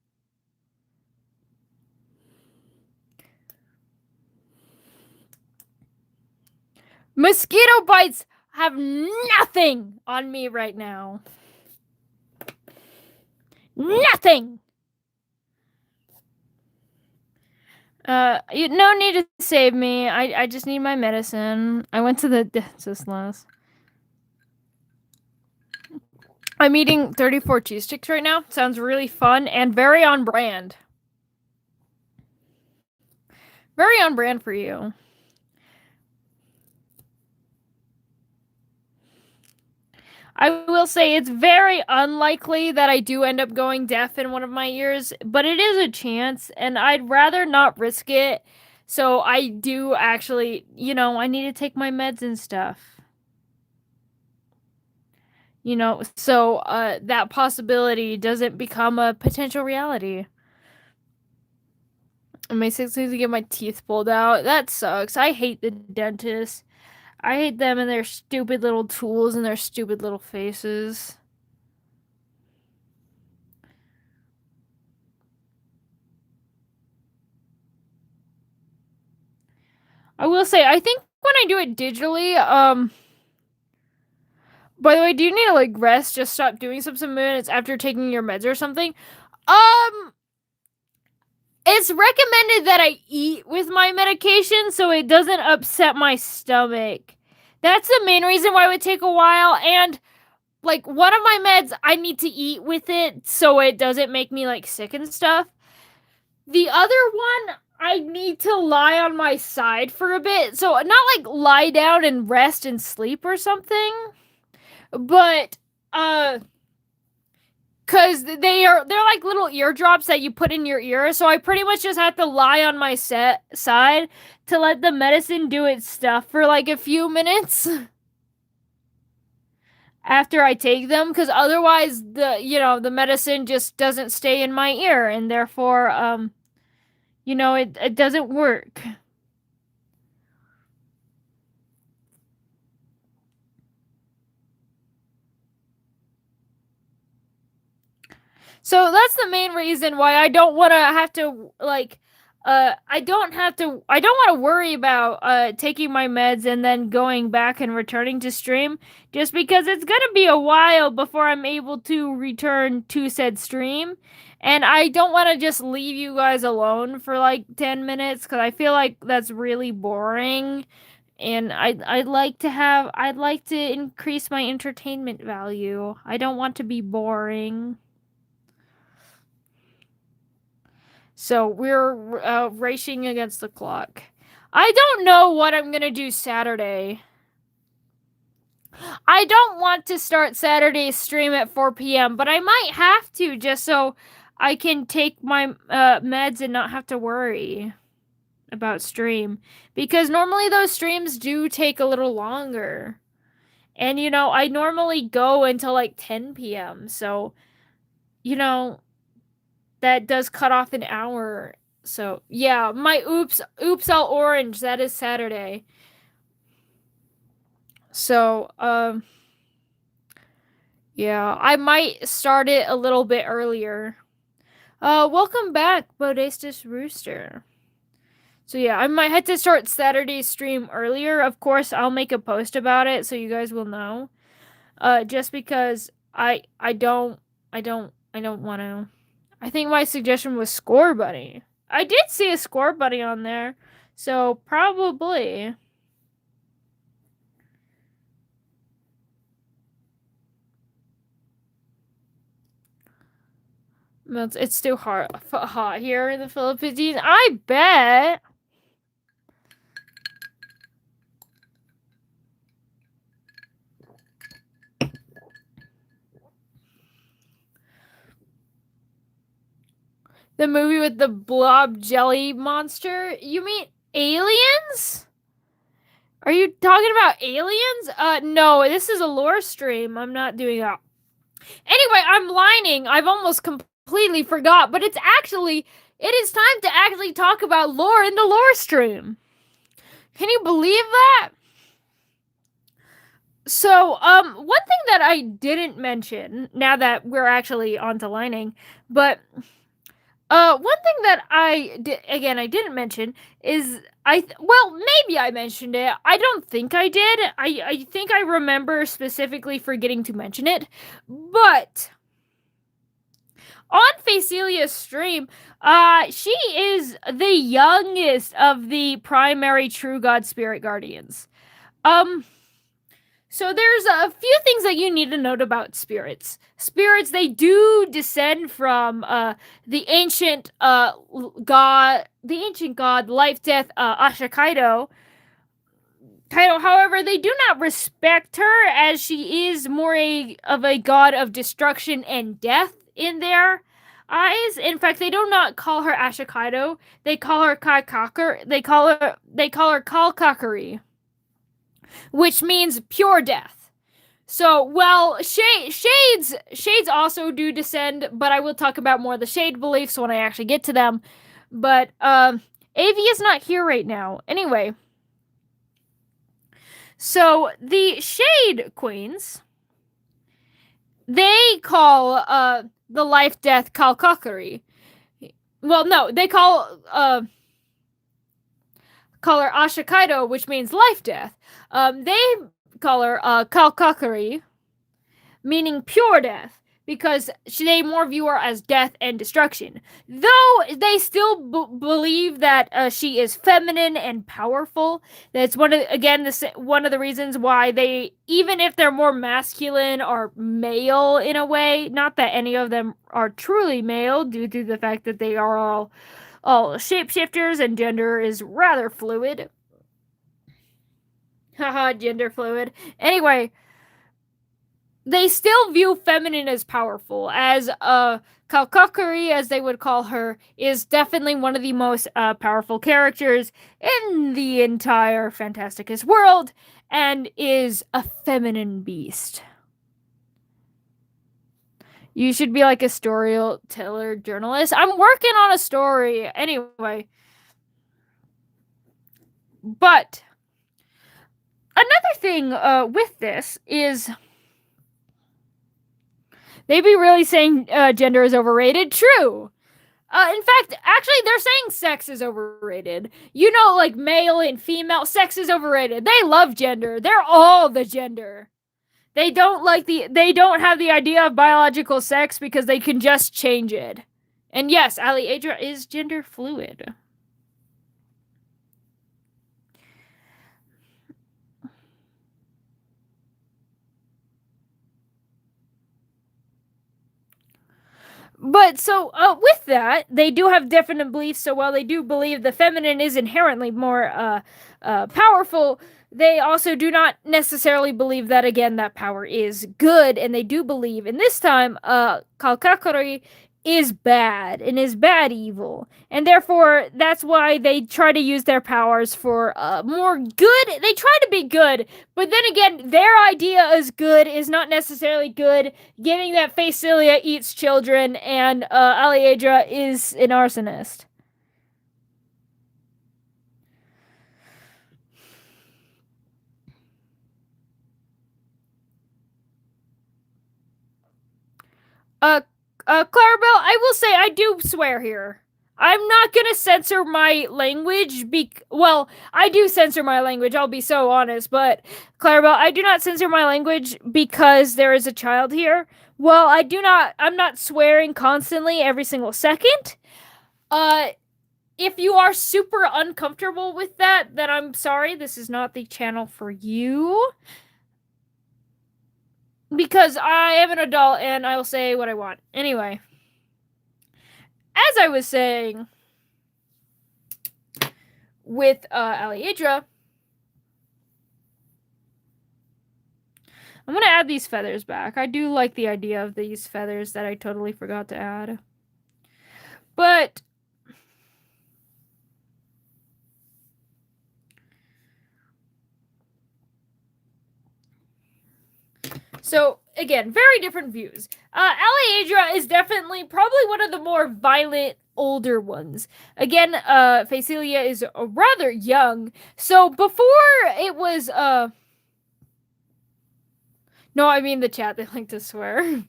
Speaker 1: Mosquito bites have nothing on me right now. Nothing. No need to save me. I just need my medicine. I went to the dentist last. I'm eating 34 cheese sticks right now. Sounds really fun and very on brand. Very on brand for you. I will say it's very unlikely that I do end up going deaf in one of my ears, but it is a chance, and I'd rather not risk it So I do actually, I need to take my meds and stuff. So that possibility doesn't become a potential reality. I'm basically to get my teeth pulled out. That sucks. I hate the dentist. I hate them and their stupid little tools and their stupid little faces. I will say, I think when I do it digitally, by the way, do you need to like rest? Just stop doing some minutes after taking your meds or something? It's recommended that I eat with my medication so it doesn't upset my stomach. That's the main reason why it would take a while. And like one of my meds, I need to eat with it so it doesn't make me like sick and stuff. The other one, I need to lie on my side for a bit. So not like lie down and rest and sleep or something, but cause they're like little eardrops that you put in your ear. So I pretty much just have to lie on my side to let the medicine do its stuff for like a few minutes after I take them, because otherwise the medicine just doesn't stay in my ear, and therefore it doesn't work. So that's the main reason why I don't want to have to like I don't want to worry about taking my meds and then going back and returning to stream, just because it's going to be a while before I'm able to return to said stream. And I don't want to just leave you guys alone for like 10 minutes, cuz I feel like that's really boring, and I'd like to increase my entertainment value. I don't want to be boring. So we're racing against the clock. I don't know what I'm going to do Saturday. I don't want to start Saturday's stream at 4 p.m., but I might have to, just so I can take my meds and not have to worry about stream. Because normally those streams do take a little longer. And, I normally go until like 10 p.m. So, that does cut off an hour. So yeah, my oops all orange, that is Saturday. So yeah, I might start it a little bit earlier. Welcome back, Bodastus Rooster. So yeah, I might have to start Saturday's stream earlier. Of course, I'll make a post about it so you guys will know. Just because I don't want to. I think my suggestion was Score Bunny. I did see a Score Bunny on there, so probably. It's still hot here in the Philippines. I bet. The movie with the blob jelly monster? You mean Aliens? Are you talking about Aliens? No, this is a lore stream. I'm not doing that. Anyway, I'm lining. I've almost completely forgot, but it is time to actually talk about lore in the lore stream. Can you believe that? So, one thing that I didn't mention, now that we're actually onto lining, but one thing that I didn't mention is maybe I mentioned it. I don't think I did. I think I remember specifically forgetting to mention it. But on Facelia's stream, she is the youngest of the primary true god spirit guardians. So there's a few things that you need to note about spirits. Spirits, they do descend from the ancient god, life death Asha Kaido. However, they do not respect her, as she is more of a god of destruction and death in there. eyes. In fact, they do not call her Ashikaido. They call her Kaikakar. They call her Kalkakari, which means pure death. So, well, shades also do descend, but I will talk about more of the shade beliefs when I actually get to them. But Avi is not here right now. Anyway, so the Shade Queens, they call the life death Kalkakari. Well, no, they call her Ashikaido, which means life death. They call her Kalkakari, meaning pure death, because they more view her as death and destruction. Though they still believe that she is feminine and powerful. That's one of the reasons why they, even if they're more masculine or male in a way, not that any of them are truly male due to the fact that they are all shapeshifters and gender is rather fluid. Haha, gender fluid. Anyway, they still view feminine as powerful, as Kalkakari, as they would call her, is definitely one of the most powerful characters in the entire Phantasticus world, and is a feminine beast. You should be like a storyteller journalist. I'm working on a story anyway. But another thing with this is they be really saying gender is overrated. True. In fact, actually, they're saying sex is overrated. You know, like male and female, sex is overrated. They love gender. They're all the gender. They don't have the idea of biological sex because they can just change it. And yes, Aliadra is gender fluid. But so with that, they do have definite beliefs. So while they do believe the feminine is inherently more powerful, they also do not necessarily believe that, again, that power is good. And they do believe, and this time, Kalkakari is bad and is bad evil. And therefore, that's why they try to use their powers for more good. They try to be good, but then again, their idea as good is not necessarily good, given that Facilia eats children and Aliadra is an arsonist. Clarabelle, I will say I do swear here. I'm not gonna censor my language. Well, I do censor my language, I'll be so honest, but Clarabelle, I do not censor my language because there is a child here. Well, I'm not swearing constantly every single second. If you are super uncomfortable with that, then I'm sorry, this is not the channel for you. Because I am an adult and I will say what I want. Anyway, as I was saying with Aliadra, I'm going to add these feathers back. I do like the idea of these feathers that I totally forgot to add. But so, again, very different views. Aliadra is definitely probably one of the more violent older ones. Again, Facilia is rather young. So, before it was, no, I mean the chat, they like to swear.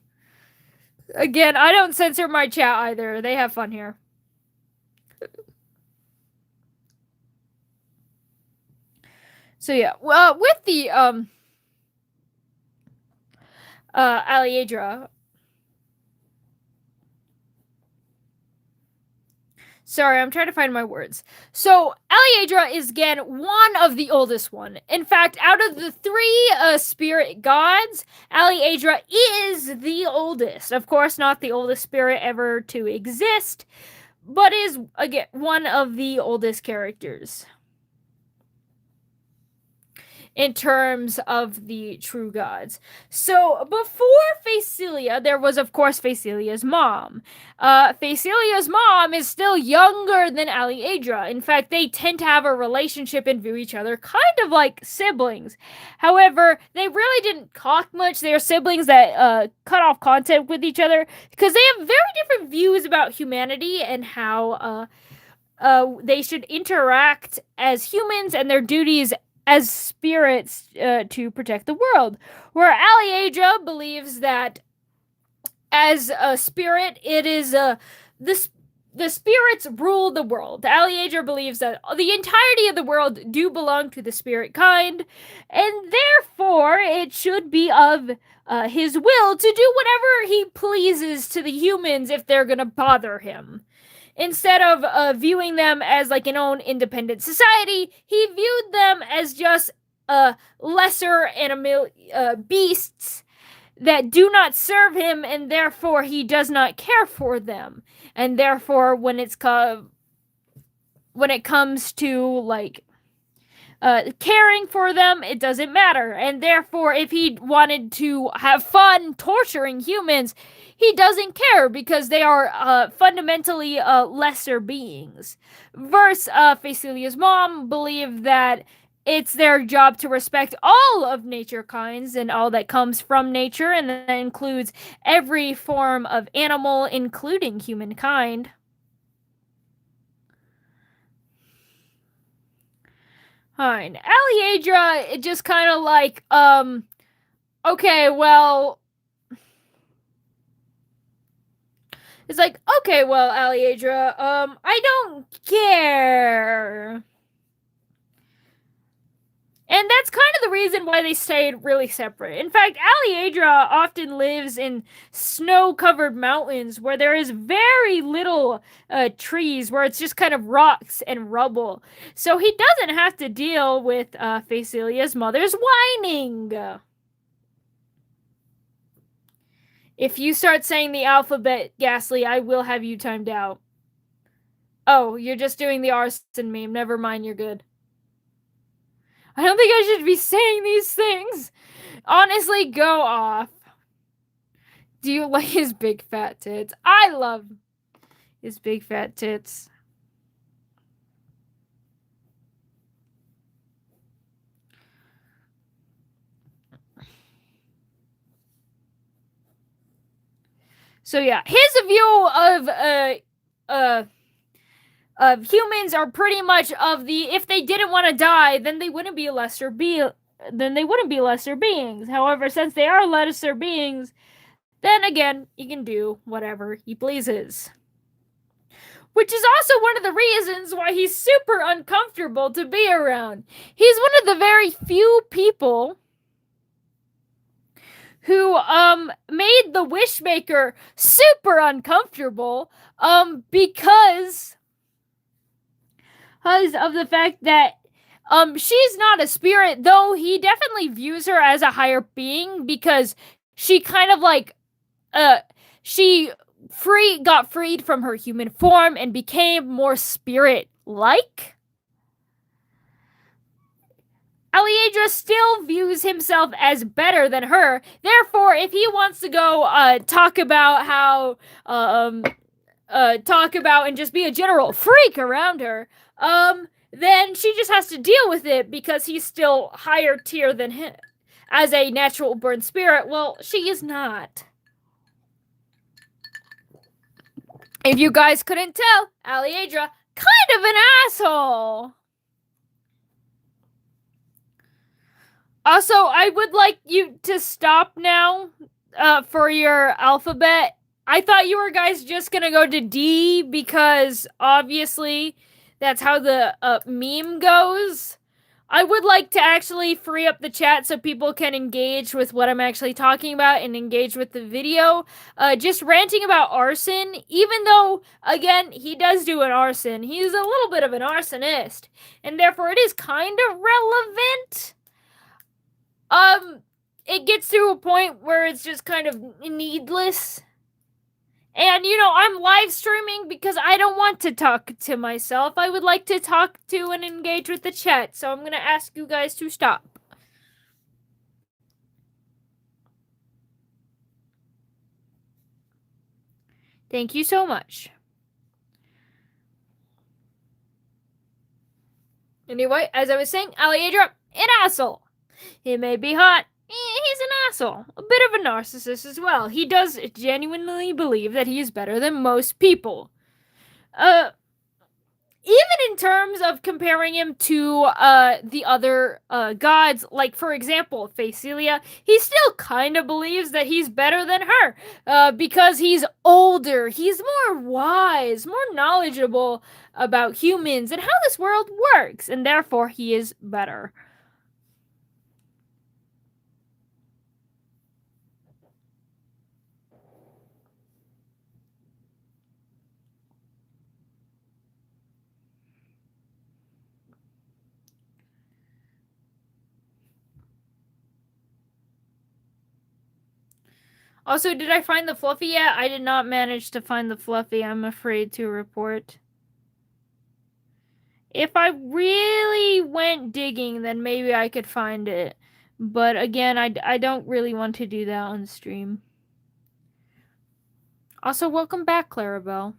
Speaker 1: Again, I don't censor my chat either. They have fun here. So, yeah, well, with the, Aliadra. Sorry, I'm trying to find my words. So, Aliadra is, again, one of the oldest one. In fact, out of the three spirit gods, Aliadra is the oldest. Of course, not the oldest spirit ever to exist, but is, again, one of the oldest characters. in terms of the true gods. So before Faecilia, there was of course Faecilia's mom. Faecilia's mom is still younger than Aliadra. In fact, they tend to have a relationship and view each other kind of like siblings. However, they really didn't talk much. They are siblings that cut off contact with each other because they have very different views about humanity and how they should interact as humans and their duties as spirits to protect the world. Where Aliadra believes that as a spirit, it is the spirits rule the world. Aliadra believes that the entirety of the world do belong to the spirit kind, and therefore it should be of his will to do whatever he pleases to the humans if they're gonna bother him. Instead of viewing them as like an own independent society, he viewed them as just lesser animal beasts that do not serve him, and therefore he does not care for them. And therefore, when it comes to like caring for them, it doesn't matter. And therefore, if he wanted to have fun torturing humans, he doesn't care because they are fundamentally lesser beings. Verse Faecilia's mom believed that it's their job to respect all of nature kinds and all that comes from nature, and that includes every form of animal, including humankind. Fine. Aliadra, it just kind of like, okay, well, it's like, okay, well, Aliadra, I don't care. And that's kind of the reason why they stayed really separate. In fact, Aliadra often lives in snow-covered mountains where there is very little trees, where it's just kind of rocks and rubble. So he doesn't have to deal with Faecilia's mother's whining. If you start saying the alphabet, Ghastly, I will have you timed out. Oh, you're just doing the arson meme. Never mind, you're good. I don't think I should be saying these things. Honestly, go off. Do you like his big fat tits? I love his big fat tits. So yeah, his view of humans are pretty much of the, if they didn't want to die, then they wouldn't be lesser beings. However, since they are lesser beings, then again, he can do whatever he pleases. Which is also one of the reasons why he's super uncomfortable to be around. He's one of the very few people who made the Wishmaker super uncomfortable because of the fact that she's not a spirit, though he definitely views her as a higher being because she kind of like she got freed from her human form and became more spirit-like. Aliadra still views himself as better than her. Therefore, if he wants to go talk about how talk about and just be a general freak around her, then she just has to deal with it because he's still higher tier than him as a natural born spirit. Well, she is not. If you guys couldn't tell, Aliadra, kind of an asshole. Also, I would like you to stop now for your alphabet. I thought you were guys just gonna go to D because obviously that's how the meme goes. I would like to actually free up the chat so people can engage with what I'm actually talking about and engage with the video. Just ranting about arson, even though, again, he does do an arson. He's a little bit of an arsonist, and therefore it is kind of relevant. It gets to a point where it's just kind of needless. And, you know, I'm live streaming because I don't want to talk to myself. I would like to talk to and engage with the chat. So I'm going to ask you guys to stop. Thank you so much. Anyway, as I was saying, Aliadra, an asshole. He may be hot. He's an asshole. A bit of a narcissist as well. He does genuinely believe that he is better than most people. Even in terms of comparing him to the other gods, like for example, Facelia, he still kind of believes that he's better than her because he's older, he's more wise, more knowledgeable about humans and how this world works, and therefore he is better. Also, did I find the Fluffy yet? I did not manage to find the Fluffy, I'm afraid to report. If I really went digging, then maybe I could find it. But again, I don't really want to do that on stream. Also, welcome back, Clarabelle.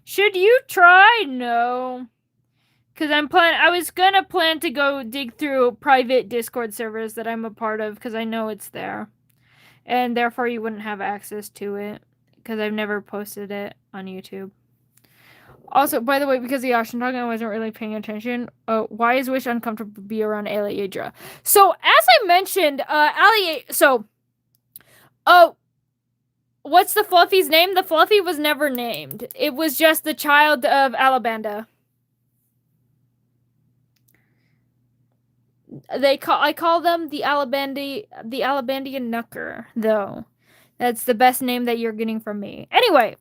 Speaker 1: Should you try? No. Because I was gonna plan to go dig through private Discord servers that I'm a part of, because I know it's there. And therefore you wouldn't have access to it, because I've never posted it on YouTube. Also, by the way, because the Ocean Dog, I wasn't really paying attention. Why is Wish uncomfortable to be around Aliadra? So, as I mentioned, what's the Fluffy's name? The Fluffy was never named. It was just the child of Alabanda. I call them the Alabandian Knucker, though. That's the best name that you're getting from me. Anyway.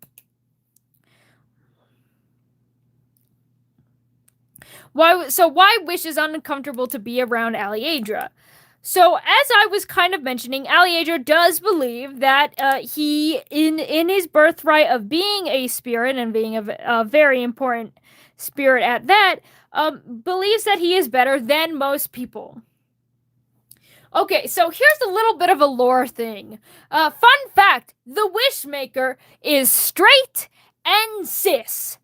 Speaker 1: Why Wish is uncomfortable to be around Aliadra? So, as I was kind of mentioning, Aliadra does believe that he, in his birthright of being a spirit and being a very important spirit at that, believes that he is better than most people. Okay, so here's a little bit of a lore thing. Fun fact, the Wishmaker is straight and cis.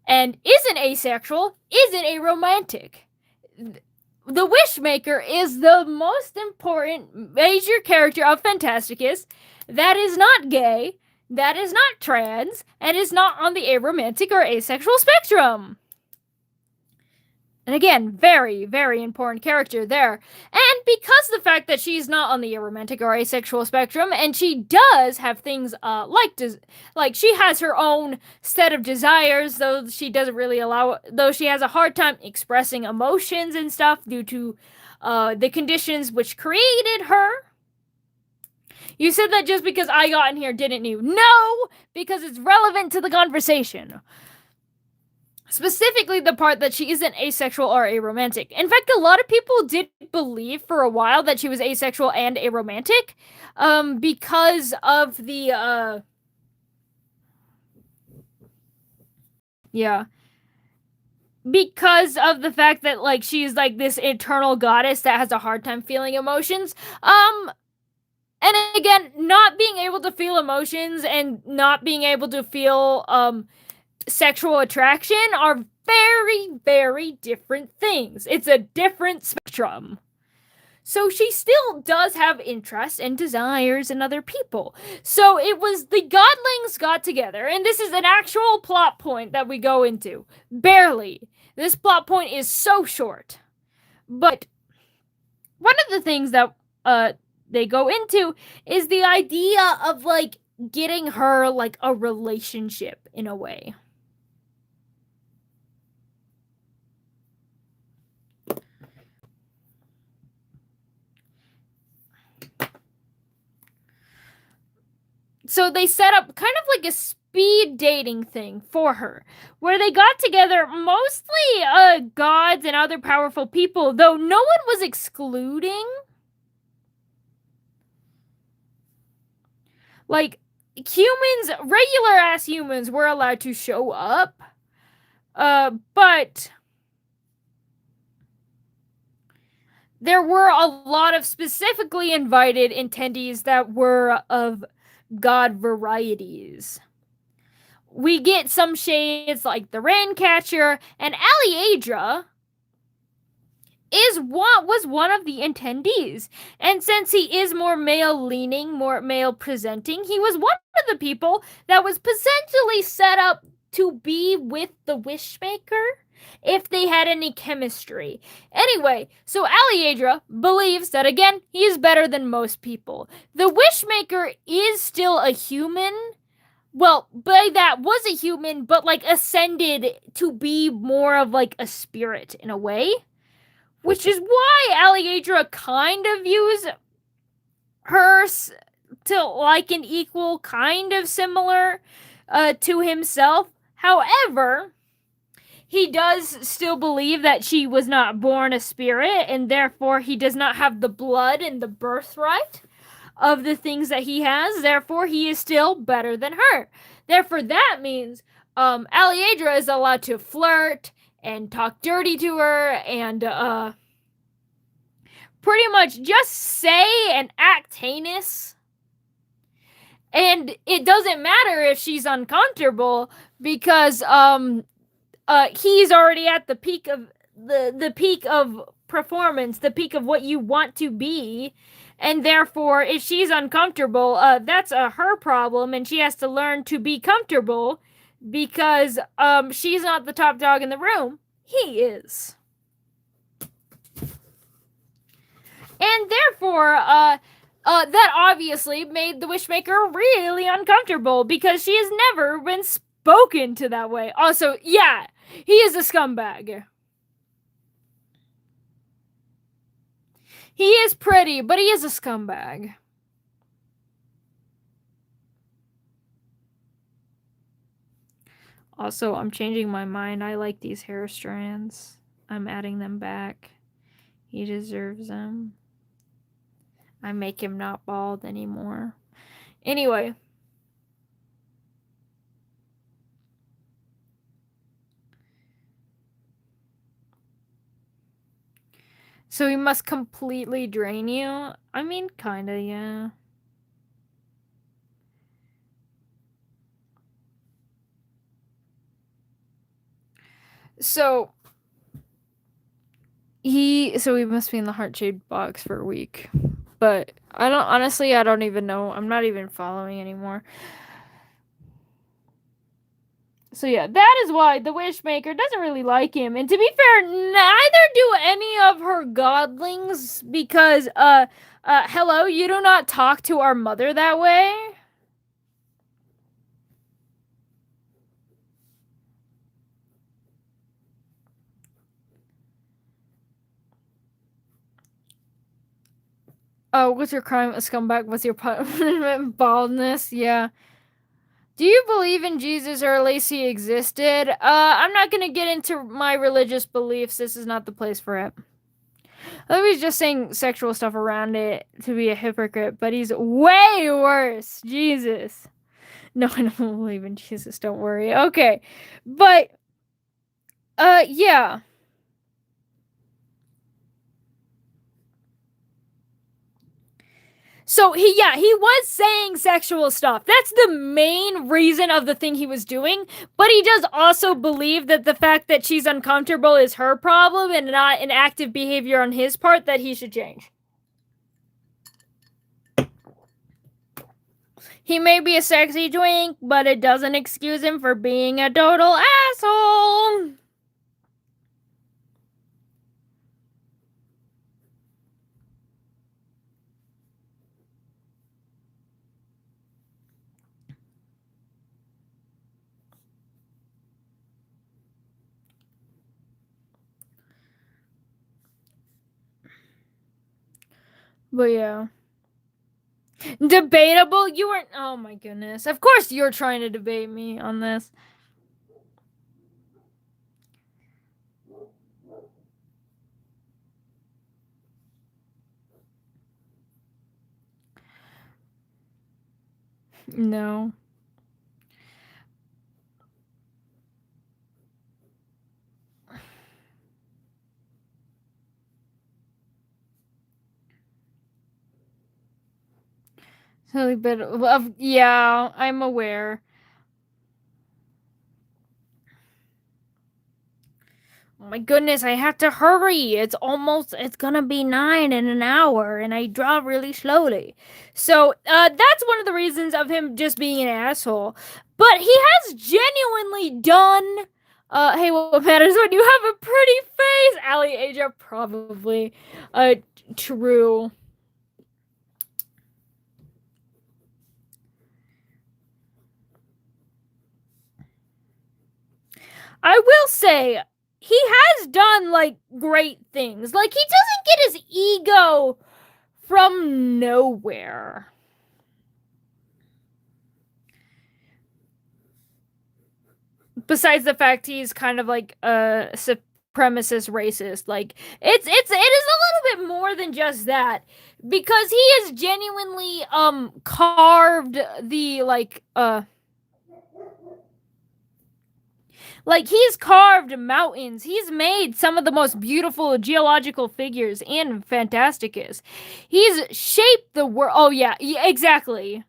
Speaker 1: And isn't asexual, isn't aromantic. The Wishmaker is the most important major character of Phantasticus that is not gay, that is not trans, and is not on the aromantic or asexual spectrum. And again, very, very important character there. And because the fact that she's not on the aromantic or asexual spectrum, and she does have things like she has her own set of desires, though she doesn't really though she has a hard time expressing emotions and stuff due to the conditions which created her. You said that just because I got in here, didn't you? No, because it's relevant to the conversation. Specifically the part that she isn't asexual or aromantic. In fact, a lot of people did believe for a while that she was asexual and aromantic, because of the, because of the fact that, like, she's, like, this eternal goddess that has a hard time feeling emotions. And again, not being able to feel emotions and not being able to feel, sexual attraction are very, very different things. It's a different spectrum. So she still does have interests and desires in other people. So it was the godlings got together, and this is an actual plot point that we go into. Barely. This plot point is so short. But one of the things that they go into is the idea of, like, getting her, like, a relationship in a way. So they set up kind of like a speed dating thing for her, where they got together mostly gods and other powerful people, though no one was excluding. Like, humans, regular ass humans were allowed to show up, but there were a lot of specifically invited attendees that were of god varieties. We get some shades like the Raincatcher, and Aliadra was one of the attendees. And since he is more male leaning, more male presenting, he was one of the people that was potentially set up to be with the Wishmaker if they had any chemistry. Anyway, so Aliadra believes that, again, he is better than most people. The Wishmaker is still a human. Well, by that was a human, but like ascended to be more of like a spirit in a way. Which is why Aliadra kind of views her to like an equal, kind of similar to himself. However, he does still believe that she was not born a spirit, and therefore he does not have the blood and the birthright of the things that he has. Therefore, he is still better than her. Therefore, that means Aliadra is allowed to flirt and talk dirty to her and pretty much just say and act heinous. And it doesn't matter if she's uncomfortable because he's already at the peak of the peak of performance, the peak of what you want to be. And therefore, if she's uncomfortable, that's her problem, and she has to learn to be comfortable because she's not the top dog in the room. He is. And therefore, that obviously made the Wishmaker really uncomfortable because she has never been spoken to that way. Also, yeah, he is a scumbag. He is pretty, but he is a scumbag. Also, I'm changing my mind. I like these hair strands. I'm adding them back. He deserves them. I make him not bald anymore. Anyway. So he must completely drain you? I mean, kinda, yeah. So he must be in the heart-shaped box for a week. But I don't even know. I'm not even following anymore. So yeah, that is why the Wishmaker doesn't really like him. And to be fair, neither do any of her godlings because hello, you do not talk to our mother that way. Oh, what's your crime, a scumbag? What's your punishment? Baldness? Yeah. Do you believe in Jesus or at least he existed? I'm not gonna get into my religious beliefs. This is not the place for it. I was just saying sexual stuff around it to be a hypocrite, but he's way worse. Jesus. No, I don't believe in Jesus. Don't worry. Okay. But, yeah. So he was saying sexual stuff. That's the main reason of the thing he was doing. But he does also believe that the fact that she's uncomfortable is her problem and not an active behavior on his part that he should change. He may be a sexy twink, but it doesn't excuse him for being a total asshole. But yeah. Debatable? You weren't. Oh my goodness. Of course you're trying to debate me on this. No. A bit of, yeah, I'm aware. Oh my goodness, I have to hurry. It's gonna be 9 in an hour, and I draw really slowly. So, that's one of the reasons of him just being an asshole. But he has genuinely done, hey, what matters when you have a pretty face? Aliadra, probably. True. I will say, he has done, like, great things. Like, he doesn't get his ego from nowhere. Besides the fact he's kind of like a supremacist racist, like it is a little bit more than just that, because he has genuinely carved the like he's carved mountains. He's made some of the most beautiful geological figures in Phantasticus. He's shaped the world. Oh yeah, exactly.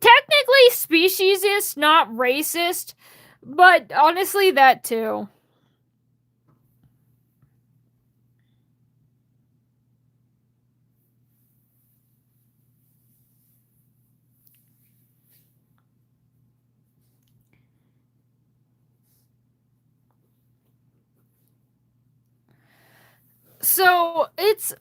Speaker 1: Technically speciesist, not racist, but honestly that too. So it's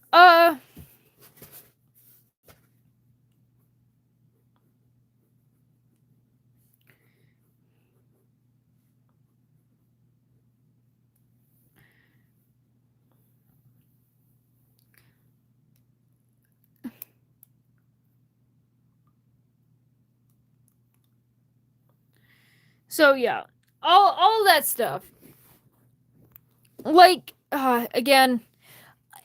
Speaker 1: so yeah, all that stuff. Like again,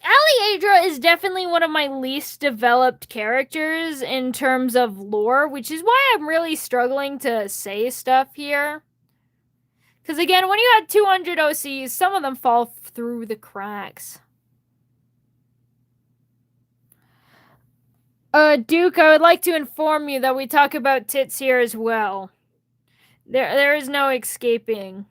Speaker 1: Aliadra is definitely one of my least developed characters in terms of lore, which is why I'm really struggling to say stuff here. Because again, when you had 200 OCs, some of them fall through the cracks. Duke, I would like to inform you that we talk about tits here as well. There is no escaping.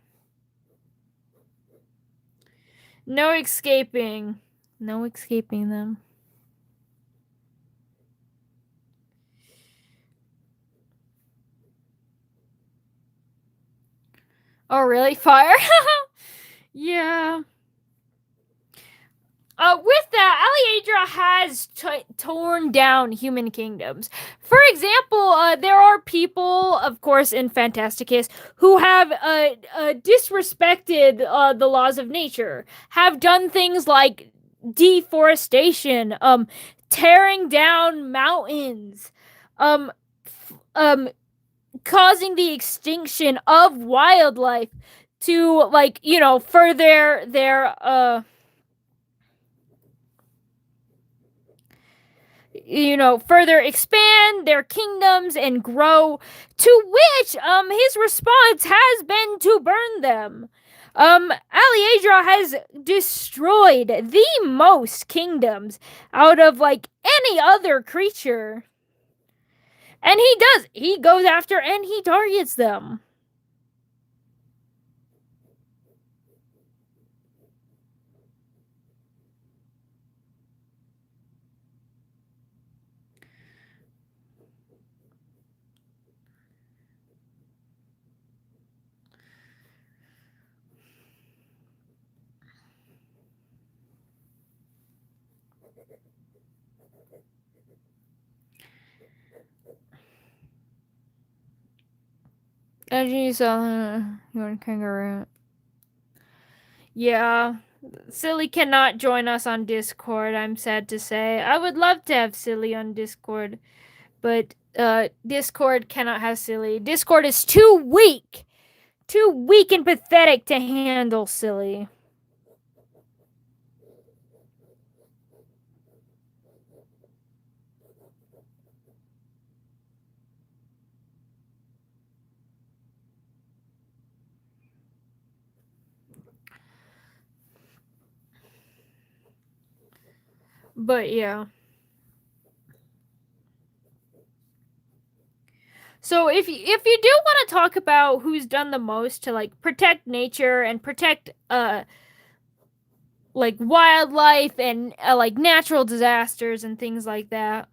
Speaker 1: No escaping. No escaping them. Oh, really? Fire? Yeah. With that, Aliadra has torn down human kingdoms. For example, there are people, of course, in Phantasticus who have disrespected the laws of nature, have done things like deforestation, tearing down mountains, um, causing the extinction of wildlife to, like, further their further expand their kingdoms and grow, to which his response has been to burn them. Aliadra has destroyed the most kingdoms out of, like, any other creature. And he goes after and he targets them. And you saw you want kangaroo. Yeah. Silly cannot join us on Discord, I'm sad to say. I would love to have Silly on Discord, but Discord cannot have Silly. Discord is too weak. Too weak and pathetic to handle Silly. But yeah. So if you do want to talk about who's done the most to like protect nature and protect like wildlife and like natural disasters and things like that,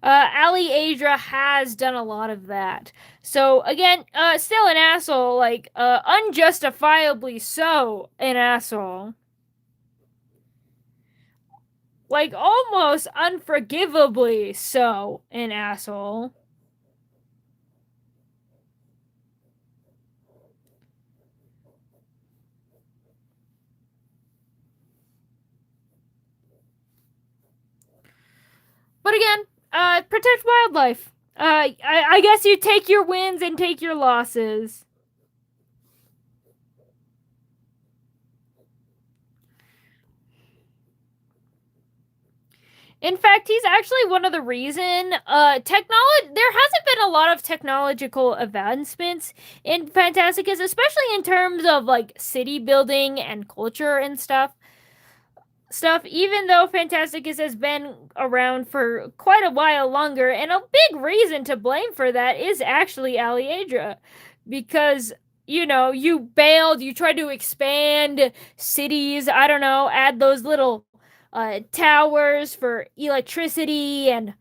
Speaker 1: Aliadra has done a lot of that. So again, still an asshole, like unjustifiably so an asshole. Like almost unforgivably so an asshole. But again, protect wildlife. I guess you take your wins and take your losses. In fact, he's actually one of the reason technology there hasn't been a lot of technological advancements in Phantasticus, especially in terms of like city building and culture and stuff, even though Phantasticus has been around for quite a while longer, and a big reason to blame for that is actually Aliadra. Because, you know, you bailed, you tried to expand cities, I don't know, add those little towers for electricity and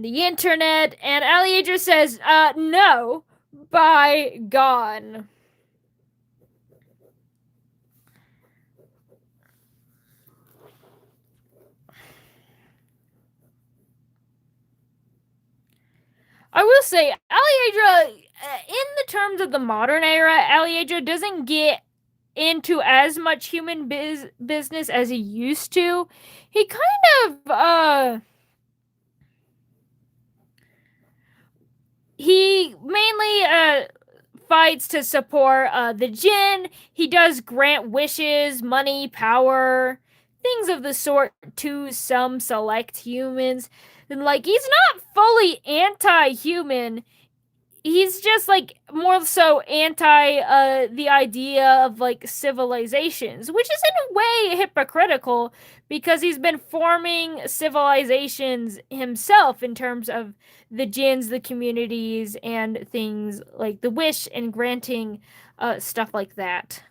Speaker 1: the internet, and Aliadra says, no, bye, gone. I will say, Aliadra, in the terms of the modern era, Aliadra doesn't get into as much human business as he used to. He kind of, he mainly, fights to support, the Jinn. He does grant wishes, money, power, things of the sort to some select humans. And, like, he's not fully anti human, he's just like more so anti the idea of like civilizations, which is in a way hypocritical because he's been forming civilizations himself in terms of the jinns, the communities, and things like the wish and granting stuff like that.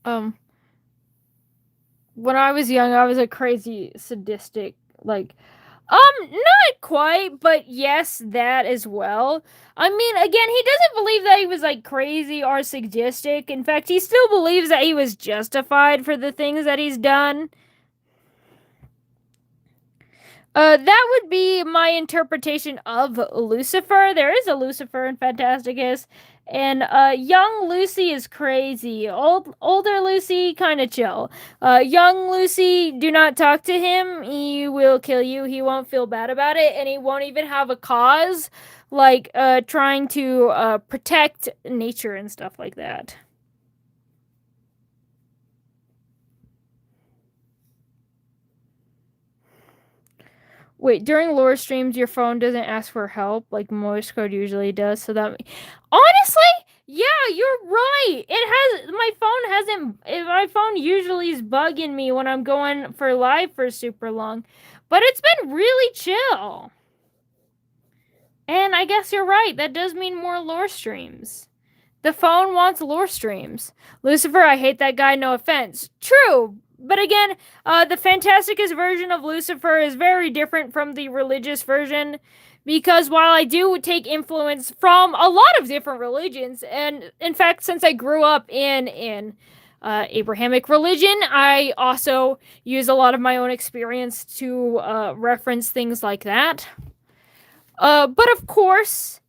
Speaker 1: um when I was young, I was a crazy sadistic, like, not quite, but yes, that as well. I mean, again, he doesn't believe that he was like crazy or sadistic. In fact, he still believes that he was justified for the things that he's done. That would be my interpretation of Lucifer. There is a Lucifer in Phantasticus, and young Lucy is crazy. Older Lucy kind of chill. Young Lucy, do not talk to him. He will kill you. He won't feel bad about it, and he won't even have a cause, like trying to protect nature and stuff like that. Wait, during lore streams, your phone doesn't ask for help like Morse code usually does. So that, honestly, yeah, you're right. It has my phone hasn't. My phone usually is bugging me when I'm going for live for super long, but it's been really chill. And I guess you're right. That does mean more lore streams. The phone wants lore streams. Lucifer, I hate that guy, no offense. True, but again, the Fantasticus version of Lucifer is very different from the religious version because while I do take influence from a lot of different religions, and in fact, since I grew up in Abrahamic religion, I also use a lot of my own experience to reference things like that. But of course,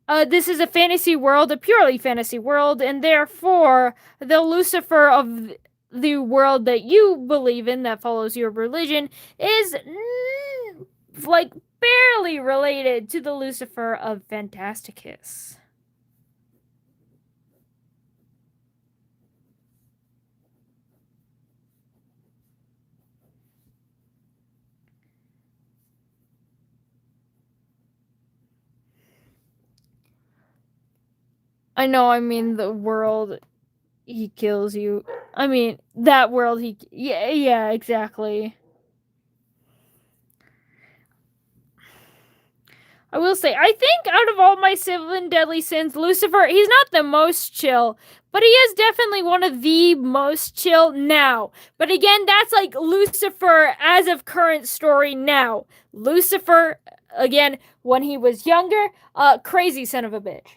Speaker 1: this is a fantasy world, a purely fantasy world, and therefore the Lucifer of the world that you believe in, that follows your religion, is like barely related to the Lucifer of Phantasticus. I know, I mean, the world he kills you. I mean, that world he. Yeah, exactly. I will say, I think out of all my 7 deadly sins, Lucifer, he's not the most chill, but he is definitely one of the most chill now. But again, that's like Lucifer as of current story now. Lucifer, again, when he was younger, crazy son of a bitch.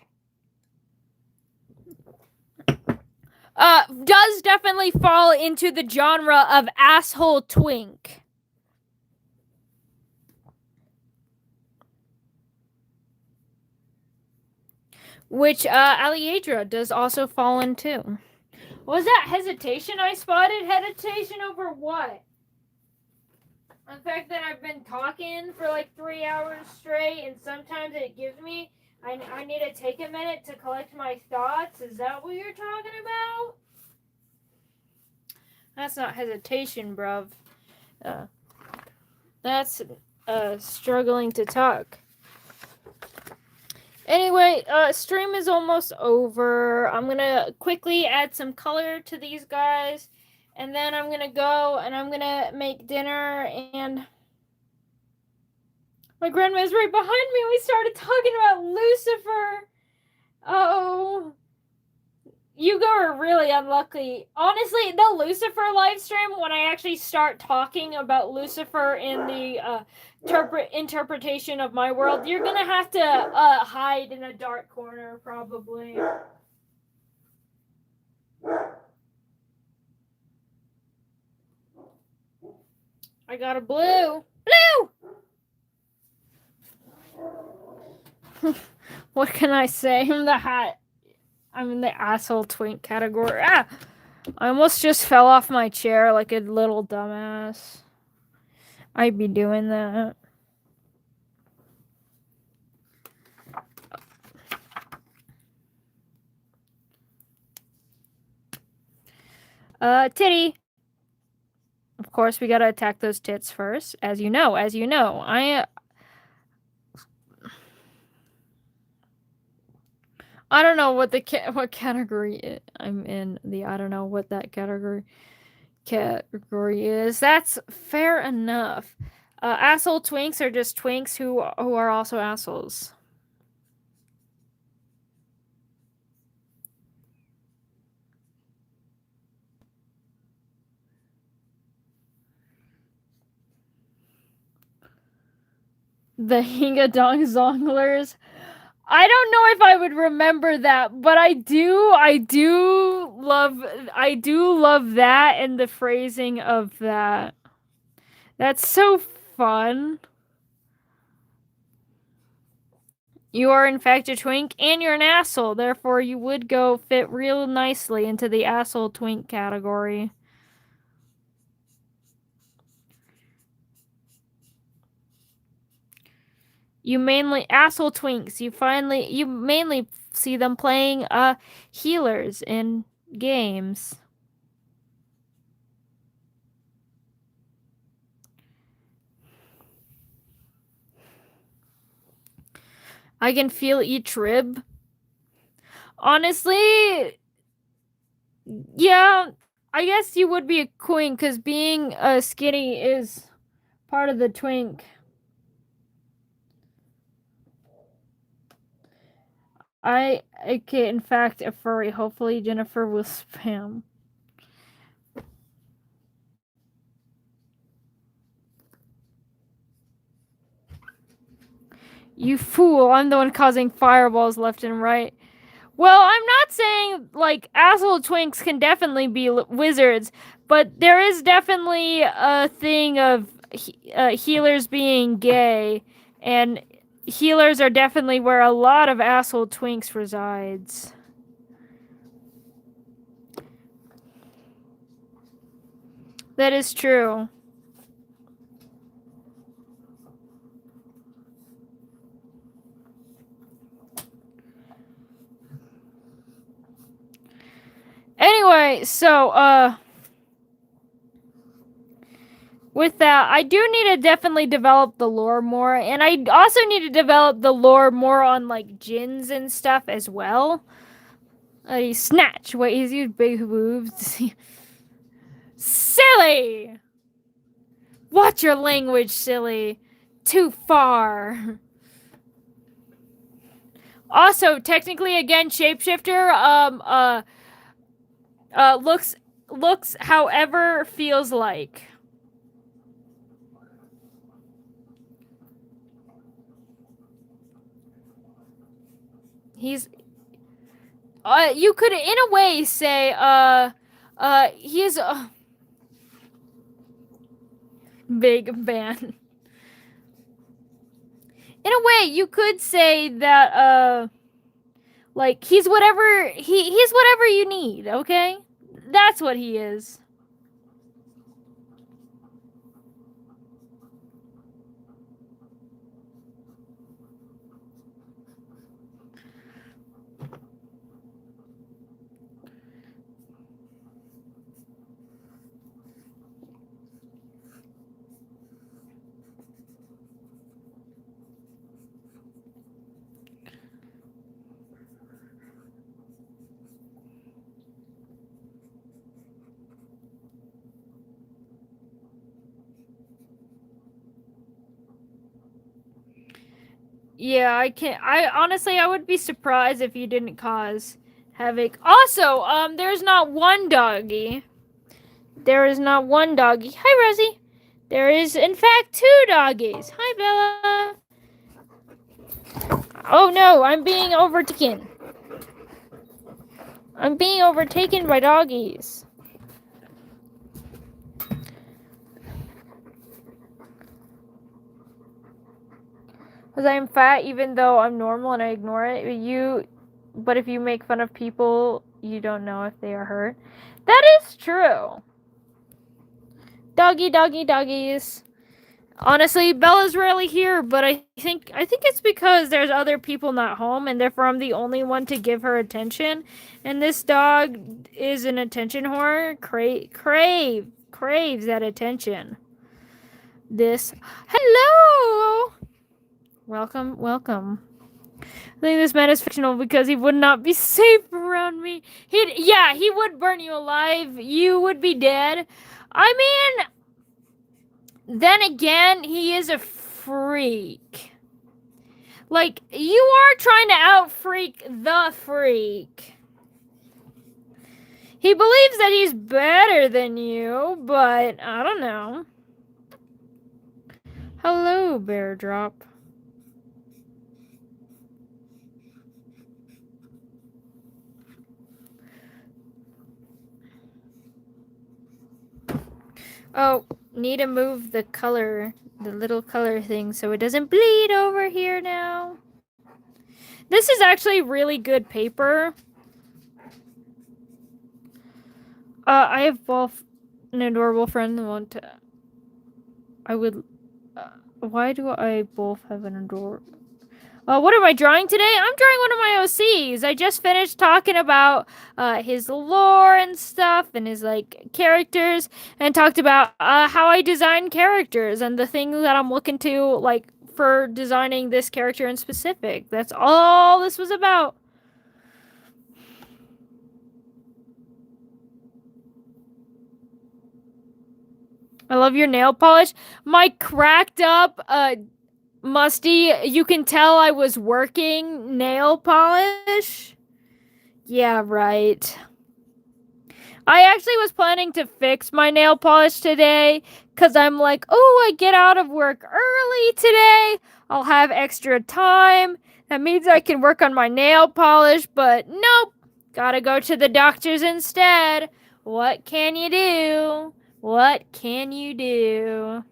Speaker 1: Does definitely fall into the genre of asshole twink. Which Aliadra does also fall into. Was that hesitation I spotted? Hesitation over what? The fact that I've been talking for like 3 hours straight, and sometimes it gives me. I need to take a minute to collect my thoughts. Is that what you're talking about? That's not hesitation, bruv. That's struggling to talk. Anyway, stream is almost over. I'm gonna quickly add some color to these guys, and then I'm gonna go and I'm gonna make dinner, and my grandma's right behind me. We started talking about Lucifer. Oh, you are really unlucky. Honestly, the Lucifer live stream, when I actually start talking about Lucifer in the interpretation of my world, you're gonna have to hide in a dark corner, probably. I got a blue. Blue! What can I say? I'm in the asshole twink category. Ah! I almost just fell off my chair like a little dumbass. I'd be doing that. Titty. Of course, we gotta attack those tits first. As you know. I don't know what what category I'm in. I don't know what that category is. That's fair enough. Asshole twinks are just twinks who are also assholes. The Hinga Dong Zonglers. I don't know if I would remember that, but I do love that and the phrasing of that. That's so fun. You are in fact a twink and you're an asshole, therefore you would go fit real nicely into the asshole twink category. You mainly asshole twinks. You mainly see them playing healers in games. I can feel each rib. Honestly, yeah, I guess you would be a queen because being skinny is part of the twink. I get, in fact, a furry. Hopefully, Jennifer will spam. You fool! I'm the one causing fireballs left and right. Well, I'm not saying like asshole twinks can definitely be wizards, but there is definitely a thing of healers being gay, and healers are definitely where a lot of asshole twinks resides. That is true. Anyway, so, with that, I do need to definitely develop the lore more, and I also need to develop the lore more on, like, jinns and stuff as well. Snatch. Wait, he's used big boobs. Silly! Watch your language, silly. Too far. Also, technically, again, shapeshifter, looks however feels like. He's, you could, in a way, say, he's a big man. In a way, you could say that, like, he's whatever you need, okay? That's what he is. Yeah, I honestly, I would be surprised if you didn't cause havoc. Also, there's not one doggy. There is not one doggy. Hi, Rosie. There is, in fact, two doggies. Hi, Bella. Oh no, I'm being overtaken. I'm being overtaken by doggies. Because I'm fat even though I'm normal and I ignore it. But if you make fun of people, you don't know if they are hurt. That is true. Doggies. Honestly, Bella's rarely here, but I think it's because there's other people not home, and therefore I'm the only one to give her attention. And this dog is an attention whore. Craves that attention. Hello. Welcome. I think this man is fictional because he would not be safe around me. He would burn you alive. You would be dead. I mean, then again, he is a freak. Like, you are trying to out-freak the freak. He believes that he's better than you, but I don't know. Hello, Bear Drop. Oh, need to move the little color thing so it doesn't bleed over here now. This is actually really good paper. I have both an adorable friend and one to... why do I both have an adorable... what am I drawing today? I'm drawing one of my OCs. I just finished talking about his lore and stuff and his like characters, and talked about how I design characters and the things that I'm looking to like for designing this character in specific. That's all this was about. I love your nail polish. My cracked up musty, you can tell I was working nail polish. Yeah, right. I actually was planning to fix my nail polish today because I'm like, oh, I get out of work early today. I'll have extra time. That means I can work on my nail polish, but nope. Gotta go to the doctor's instead. What can you do? What can you do?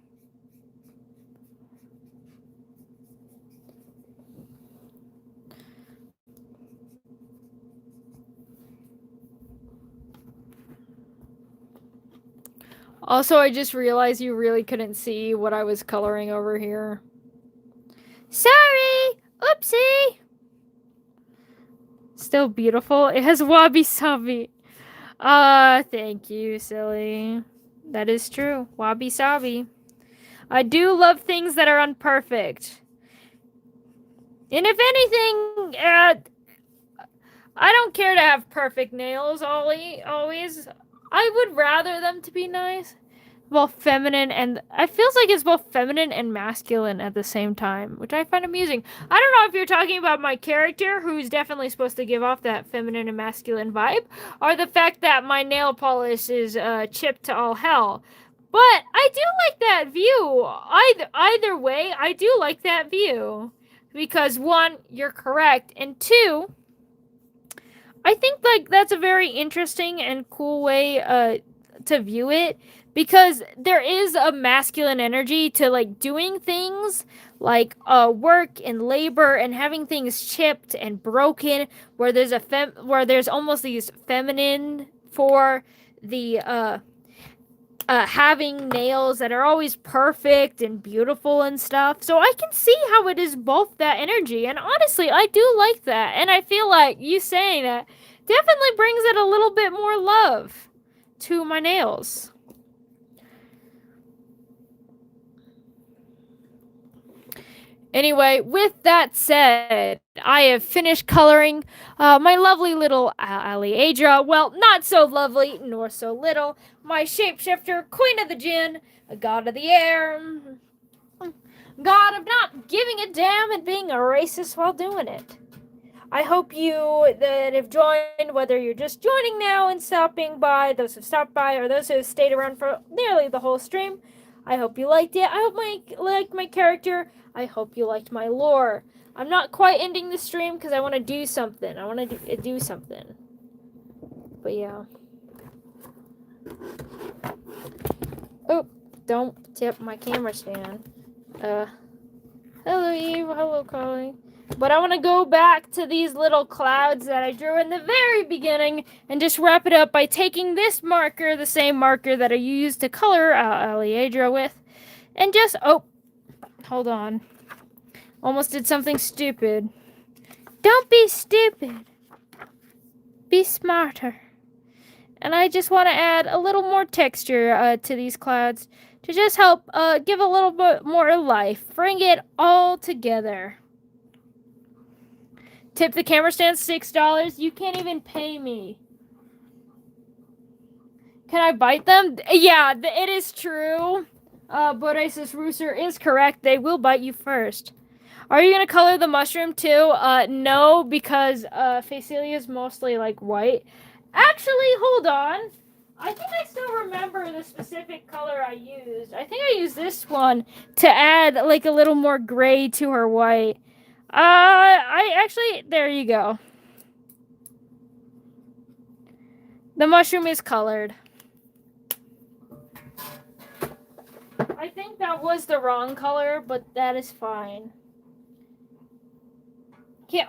Speaker 1: Also, I just realized you really couldn't see what I was coloring over here. Sorry! Oopsie! Still beautiful. It has wabi-sabi. Thank you, silly. That is true. Wabi-sabi. I do love things that are imperfect. And if anything, I don't care to have perfect nails always. I would rather them to be nice. Both feminine and it feels like it's both feminine and masculine at the same time, which I find amusing. I don't know if you're talking about my character, who's definitely supposed to give off that feminine and masculine vibe, or the fact that my nail polish is chipped to all hell. But I do like that view. Either way, I do like that view. Because one, you're correct, and two, I think like that's a very interesting and cool way to view it, because there is a masculine energy to like doing things like work and labor and having things chipped and broken, where there's almost these feminine for the having nails that are always perfect and beautiful and stuff. So I can see how it is both that energy. And honestly, I do like that. And I feel like you saying that definitely brings it a little bit more love to my nails. Anyway, with that said, I have finished coloring my lovely little Aliadra. Well, not so lovely, nor so little. My shapeshifter, Queen of the Jinn, a god of the air. God of not giving a damn and being a racist while doing it. I hope you that have joined, whether you're just joining now and stopping by, those who stopped by, or those who have stayed around for nearly the whole stream. I hope you liked it. I hope you liked my character. I hope you liked my lore. I'm not quite ending the stream because I want to do something. I want to do something. But yeah. Oh, don't tip my camera stand. Hello Eve. Hello Colleen. But I want to go back to these little clouds that I drew in the very beginning and just wrap it up by taking this marker, the same marker that I used to color Aliadra with, and just, oh, hold on. Almost did something stupid. Don't be stupid. Be smarter. And I just want to add a little more texture to these clouds to just help give a little bit more life. Bring it all together. Tip the camera stand $6. You can't even pay me. Can I bite them? Yeah, it is true. Bodacious Rooster is correct. They will bite you first. Are you going to color the mushroom too? No, because Facelia is mostly like white. Actually, hold on. I think I still remember the specific color I used. I think I used this one to add like a little more gray to her white. I actually, there you go. The mushroom is colored. I think that was the wrong color, but that is fine.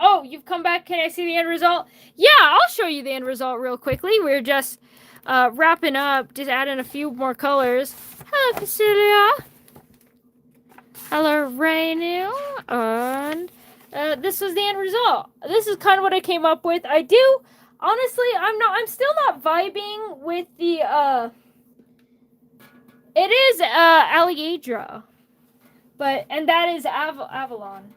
Speaker 1: Oh, you've come back. Can I see the end result? Yeah, I'll show you the end result real quickly. We're just wrapping up, just adding a few more colors. Hello, Facelia. Hello, Rainu. And this was the end result. This is kind of what I came up with. I do, honestly, I'm still not vibing with the, it is, Aliadra. And that is Avalon.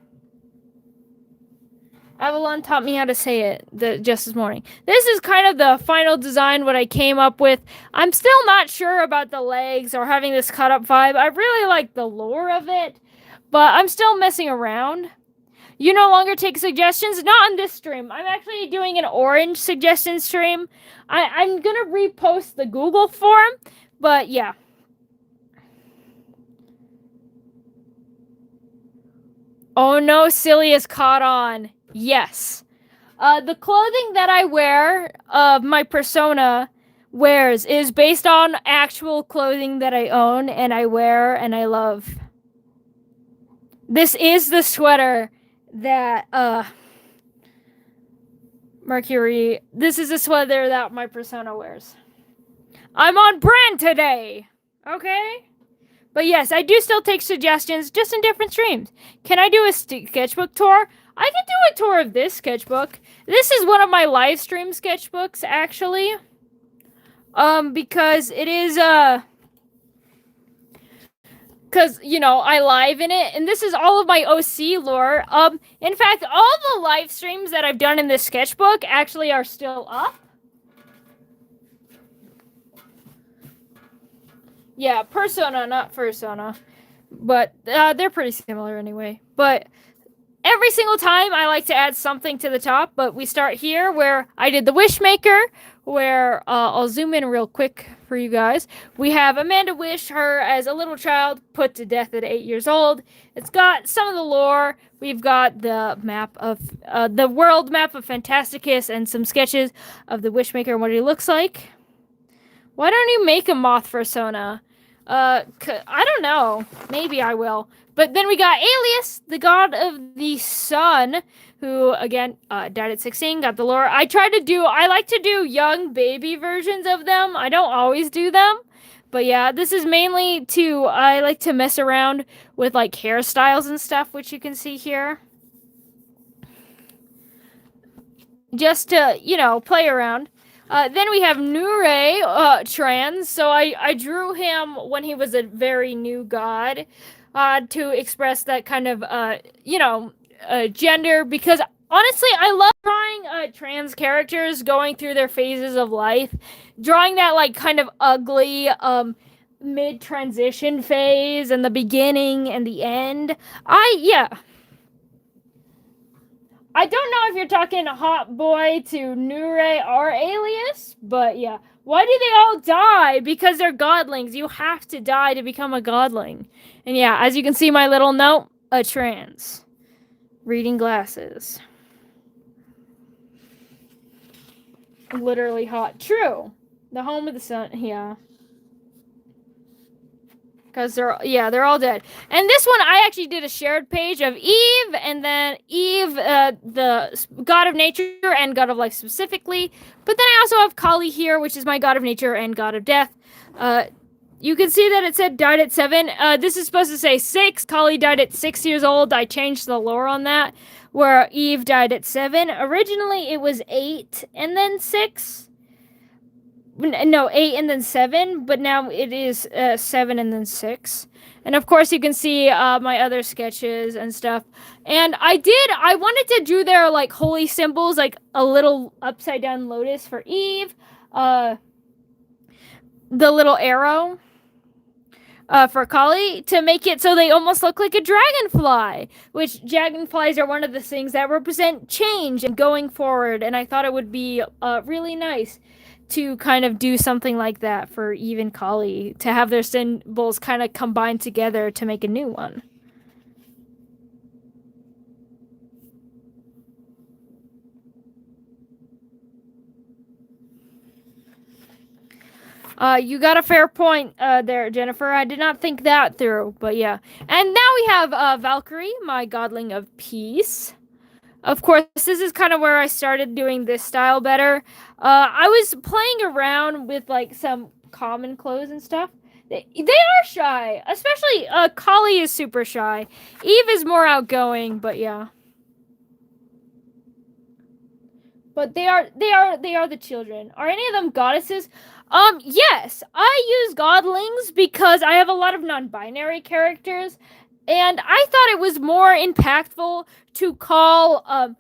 Speaker 1: Avalon taught me how to say it just this morning. This is kind of the final design, what I came up with. I'm still not sure about the legs or having this cut up vibe. I really like the lore of it, but I'm still messing around. You no longer take suggestions? Not on this stream. I'm actually doing an orange suggestion stream. I'm going to repost the Google form, but yeah. Oh no, Silly is caught on. Yes. The clothing that I wear, my persona wears, is based on actual clothing that I own and I wear and I love. This is the sweater that, Mercury, this is a sweater that my persona wears. I'm on brand today! Okay. But yes, I do still take suggestions, just in different streams. Can I do a sketchbook tour? I can do a tour of this sketchbook. This is one of my live stream sketchbooks, actually. Because it is, because, you know, I live in it, and this is all of my OC lore. In fact, all the live streams that I've done in this sketchbook actually are still up. Yeah, Persona, not Fursona. But they're pretty similar anyway. But every single time I like to add something to the top, but we start here where I did the Wishmaker, where I'll zoom in real quick for you guys. We have Amanda Wish, her as a little child, put to death at 8 years old. It's got some of the lore. We've got the map of, the world map of Phantasticus and some sketches of the Wishmaker and what he looks like. Why don't you make a moth persona? I don't know. Maybe I will. But then we got Alias, the god of the sun, who, again, died at 16, got the lore. I like to do young baby versions of them. I don't always do them. But yeah, this is mainly I like to mess around with, like, hairstyles and stuff, which you can see here. Just to, you know, play around. Then we have Nure trans. So I drew him when he was a very new god to express that kind of, gender. Because honestly, I love drawing trans characters going through their phases of life. Drawing that, like, kind of ugly mid-transition phase and the beginning and the end. I don't know if you're talking Hot Boy to Nure or Alias, but yeah. Why do they all die? Because they're godlings. You have to die to become a godling. And yeah, as you can see, my little note, a trans. Reading glasses. Literally hot. True. The home of the sun, yeah. Because they're all dead. And this one, I actually did a shared page of Eve, and then Eve, the god of nature and god of life specifically. But then I also have Kali here, which is my god of nature and god of death. You can see that it said died at 7. This is supposed to say 6. Kali died at 6 years old. I changed the lore on that, where Eve died at 7. Originally, it was 8 and then 6. No, 8 and then 7, but now it is 7 and then 6. And of course you can see my other sketches and stuff. And I wanted to do their, like, holy symbols, like a little upside down lotus for Eve, the little arrow for Kali, to make it so they almost look like a dragonfly, which dragonflies are one of the things that represent change and going forward. And I thought it would be really nice to kind of do something like that for Eve and Kali, to have their symbols kind of combined together to make a new one. You got a fair point there, Jennifer. I did not think that through, but yeah. And now we have Valkyrie, my godling of peace. Of course, this is kind of where I started doing this style better. I was playing around with, like, some common clothes and stuff. They are shy, especially Kali is super shy. Eve is more outgoing, but yeah. But they are the children. Are any of them goddesses? Yes. I use godlings because I have a lot of non-binary characters. And I thought it was more impactful to call,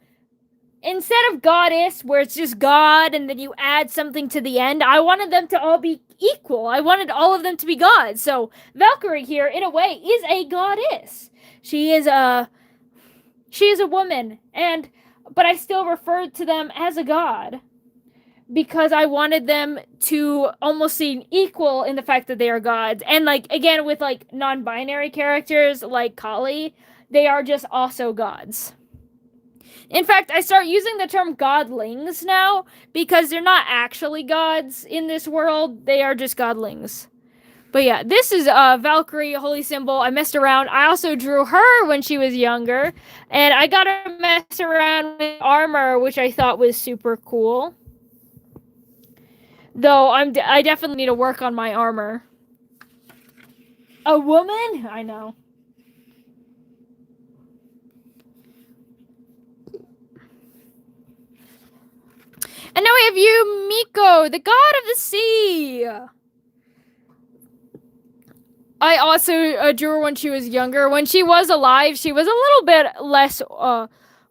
Speaker 1: instead of goddess, where it's just God and then you add something to the end, I wanted them to all be equal. I wanted all of them to be gods. So Valkyrie here, in a way, is a goddess. She is a woman, but I still refer to them as a god, because I wanted them to almost seem equal in the fact that they are gods. And, like, again, with, like, non-binary characters like Kali, they are just also gods. In fact, I start using the term godlings now, because they're not actually gods in this world. They are just godlings. But yeah, this is Valkyrie, holy symbol. I messed around. I also drew her when she was younger. And I got to mess around with armor, which I thought was super cool. Though I definitely need to work on my armor. A woman? I know. And now we have you, Miko, the god of the sea. I also drew her when she was younger. When she was alive, she was a little bit less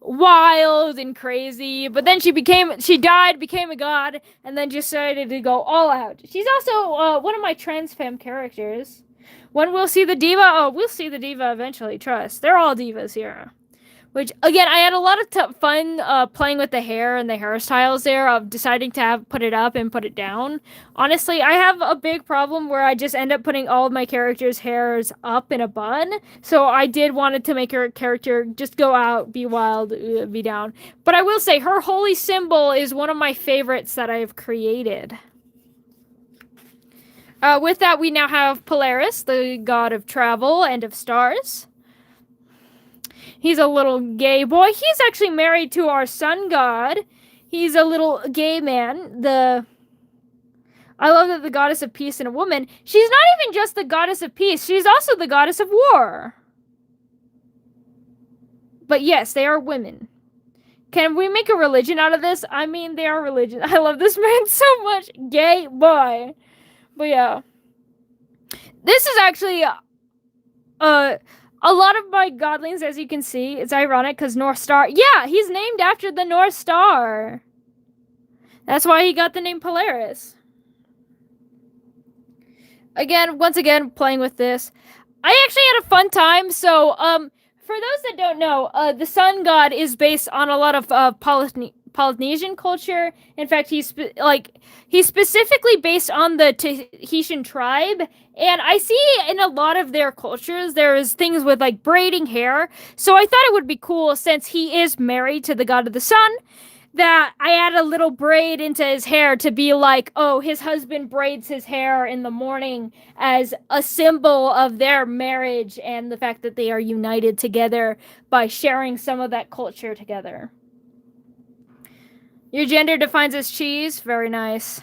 Speaker 1: wild and crazy. But then she died, became a god, and then decided to go all out. She's also one of my trans femme characters. When we'll see the diva, we'll see the diva eventually. Trust, they're all divas here. Which, again, I had a lot of fun playing with the hair and the hairstyles there, of deciding to put it up and put it down. Honestly, I have a big problem where I just end up putting all of my characters' hairs up in a bun. So I did wanted to make her character just go out, be wild, be down. But I will say, her holy symbol is one of my favorites that I've created. With that, we now have Polaris, the god of travel and of stars. He's a little gay boy. He's actually married to our sun god. He's a little gay man. I love that the goddess of peace and a woman. She's not even just the goddess of peace. She's also the goddess of war. But yes, they are women. Can we make a religion out of this? I mean, they are religion. I love this man so much. Gay boy. But yeah. This is actually a lot of my godlings, as you can see, it's ironic because North Star. Yeah, he's named after the North Star. That's why he got the name Polaris. Once again, playing with this. I actually had a fun time. So, for those that don't know, the sun god is based on a lot of Polynesian culture. In fact, he's specifically based on the Tahitian tribe. And I see in a lot of their cultures, there's things with like braiding hair. So I thought it would be cool, since he is married to the god of the sun, that I add a little braid into his hair to be like, oh, his husband braids his hair in the morning as a symbol of their marriage and the fact that they are united together by sharing some of that culture together. Your gender defines as cheese. Very nice.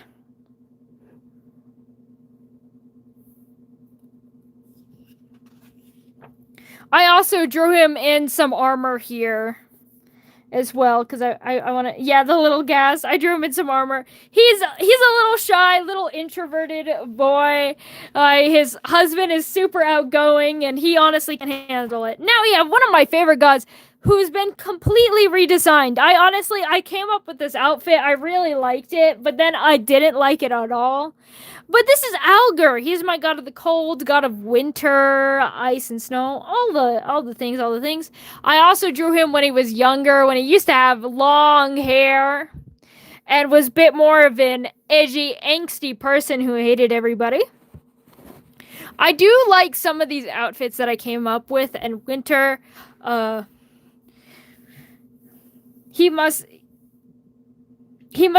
Speaker 1: I also drew him in some armor here as well, because I want to. Yeah, the little gas. I drew him in some armor. He's a little shy, little introverted boy. His husband is super outgoing, and he honestly can handle it. Now we have one of my favorite gods, who's been completely redesigned. I came up with this outfit. I really liked it, but then I didn't like it at all. But this is Alger. He's my god of the cold, god of winter, ice and snow, all the things. I also drew him when he was younger, when he used to have long hair and was a bit more of an edgy, angsty person who hated everybody. I do like some of these outfits that I came up with, and winter, he must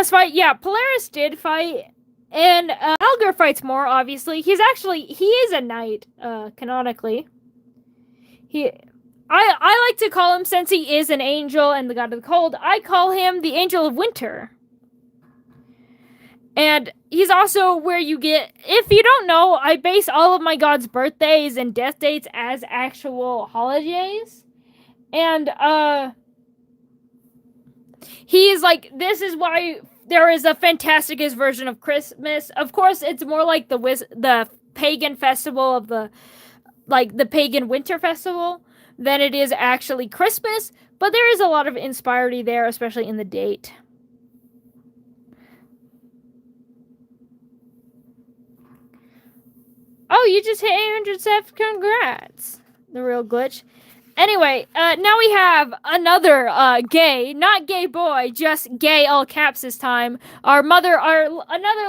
Speaker 1: fight. Yeah, Polaris did fight. And Alger fights more, obviously. He is a knight, canonically. I like to call him, since he is an angel and the god of the cold, I call him the angel of winter. And he's also where you get, if you don't know, I base all of my gods' birthdays and death dates as actual holidays. And, he is like, this is why there is a Phantasticus version of Christmas. Of course, it's more like the pagan festival of the pagan winter festival than it is actually Christmas. But there is a lot of inspiration there, especially in the date. Oh, you just hit 800 subs. Congrats. The real glitch. Anyway, now we have another gay, not gay boy, just gay, all caps this time. Another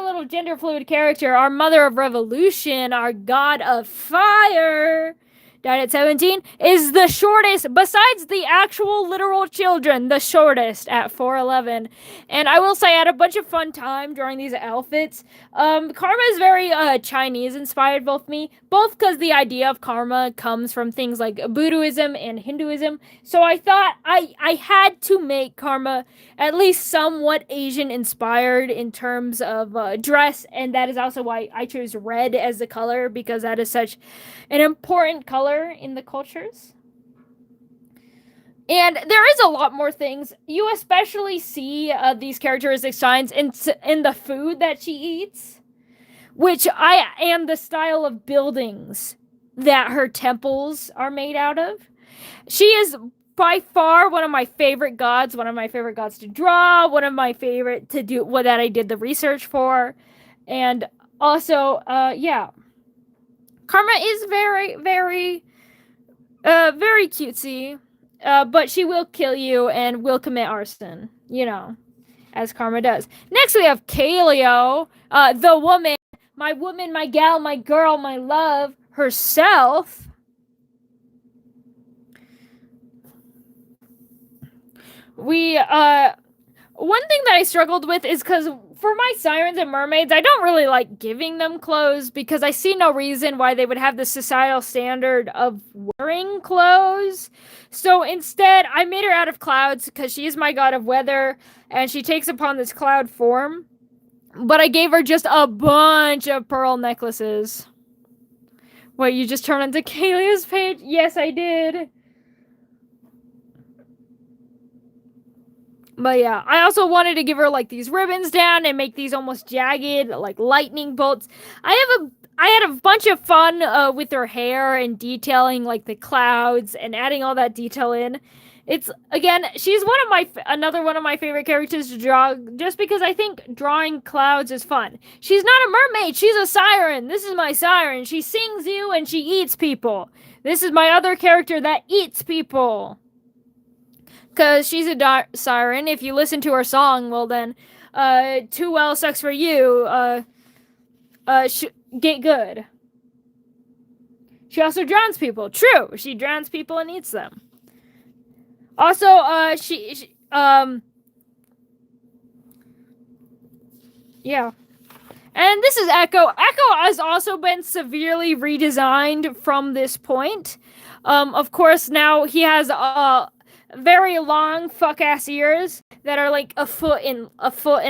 Speaker 1: little gender fluid character, our mother of revolution, our god of fire, died at 17, is the shortest, besides the actual literal children, the shortest at 4'11". And I will say I had a bunch of fun time drawing these outfits. Karma is very Chinese inspired, both because the idea of karma comes from things like Buddhism and Hinduism. So I thought I had to make karma at least somewhat Asian inspired in terms of dress, and that is also why I chose red as the color, because that is such an important color in the cultures. And there is a lot more things. You especially see these characteristic signs in the food that she eats, and the style of buildings that her temples are made out of. She is by far one of my favorite gods to draw, one of my favorite to do, what that I did the research for. And also, yeah. Karma is very, very, very cutesy, but she will kill you and will commit arson, as Karma does. Next, we have Kaleo, the woman, my gal, my girl, my love, herself. One thing that I struggled with is because for my sirens and mermaids, I don't really like giving them clothes because I see no reason why they would have the societal standard of wearing clothes. So instead, I made her out of clouds because she is my god of weather and she takes upon this cloud form. But I gave her just a bunch of pearl necklaces. Wait, you just turned into Kaylee's page? Yes, I did. But yeah, I also wanted to give her like these ribbons down and make these almost jagged, like lightning bolts. I had a bunch of fun with her hair and detailing like the clouds and adding all that detail in. It's, again, she's another one of my favorite characters to draw, just because I think drawing clouds is fun. She's not a mermaid, she's a siren. This is my siren. She sings you and she eats people. This is my other character that eats people. Because she's a siren. If you listen to her song, well then, too well sucks for you, get good. She also drowns people. True, she drowns people and eats them. Also, yeah. And this is Echo. Echo has also been severely redesigned from this point. Of course, now he has, very long fuck-ass ears that are like a foot and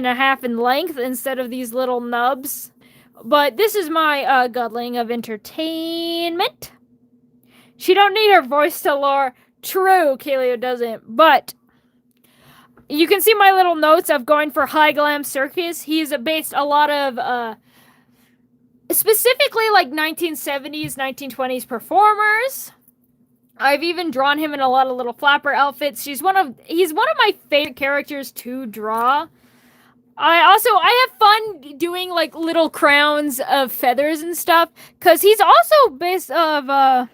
Speaker 1: a half in length instead of these little nubs. But this is my godling of entertainment. She don't need her voice to lure. True, Kaleo doesn't. But you can see my little notes of going for high glam circus. He's based a lot of specifically like 1970s, 1920s performers. I've even drawn him in a lot of little flapper outfits. He's one of my favorite characters to draw. I have fun doing like little crowns of feathers and stuff, because he's also based of I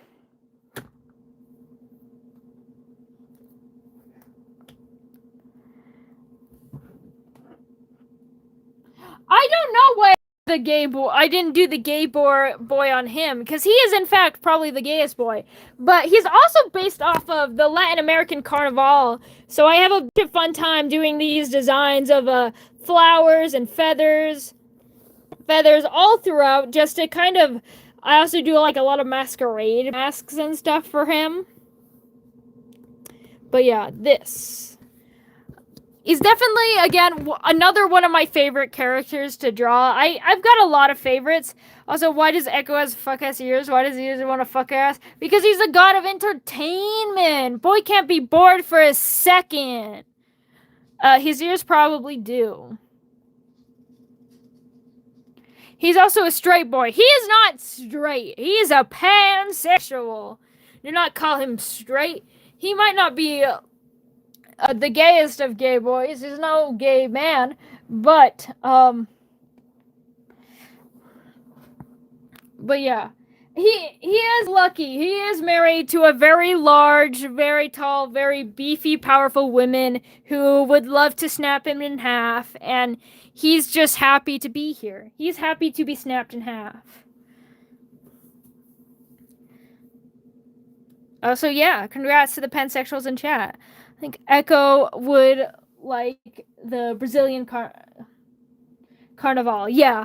Speaker 1: don't know why the gay boy. I didn't do the gay boy on him, because he is in fact probably the gayest boy. But he's also based off of the Latin American Carnival. So I have a bit of fun time doing these designs of flowers and feathers all throughout, just to kind of. I also do like a lot of masquerade masks and stuff for him. But yeah, this. He's definitely, again, another one of my favorite characters to draw. I've got a lot of favorites. Also, why does Echo has fuck-ass ears? Why does he want to fuck-ass? Because he's a god of entertainment. Boy can't be bored for a second. His ears probably do. He's also a straight boy. He is not straight. He is a pansexual. Do not call him straight. He might not be the gayest of gay boys. He's no gay man, but yeah, he is lucky. He is married to a very large, very tall, very beefy, powerful woman who would love to snap him in half, and he's just happy to be here. He's happy to be snapped in half. So yeah, congrats to the pansexuals in chat. I think Echo would like the Brazilian carnival. Yeah,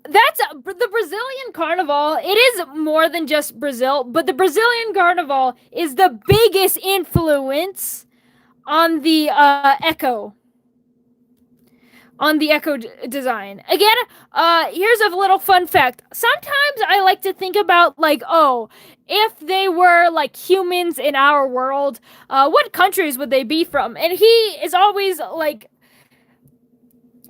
Speaker 1: that's the Brazilian carnival. It is more than just Brazil, but the Brazilian carnival is the biggest influence on the Echo. On the Echo design. Again, here's a little fun fact. Sometimes I like to think about, like, oh, if they were like humans in our world, what countries would they be from? And he is always like,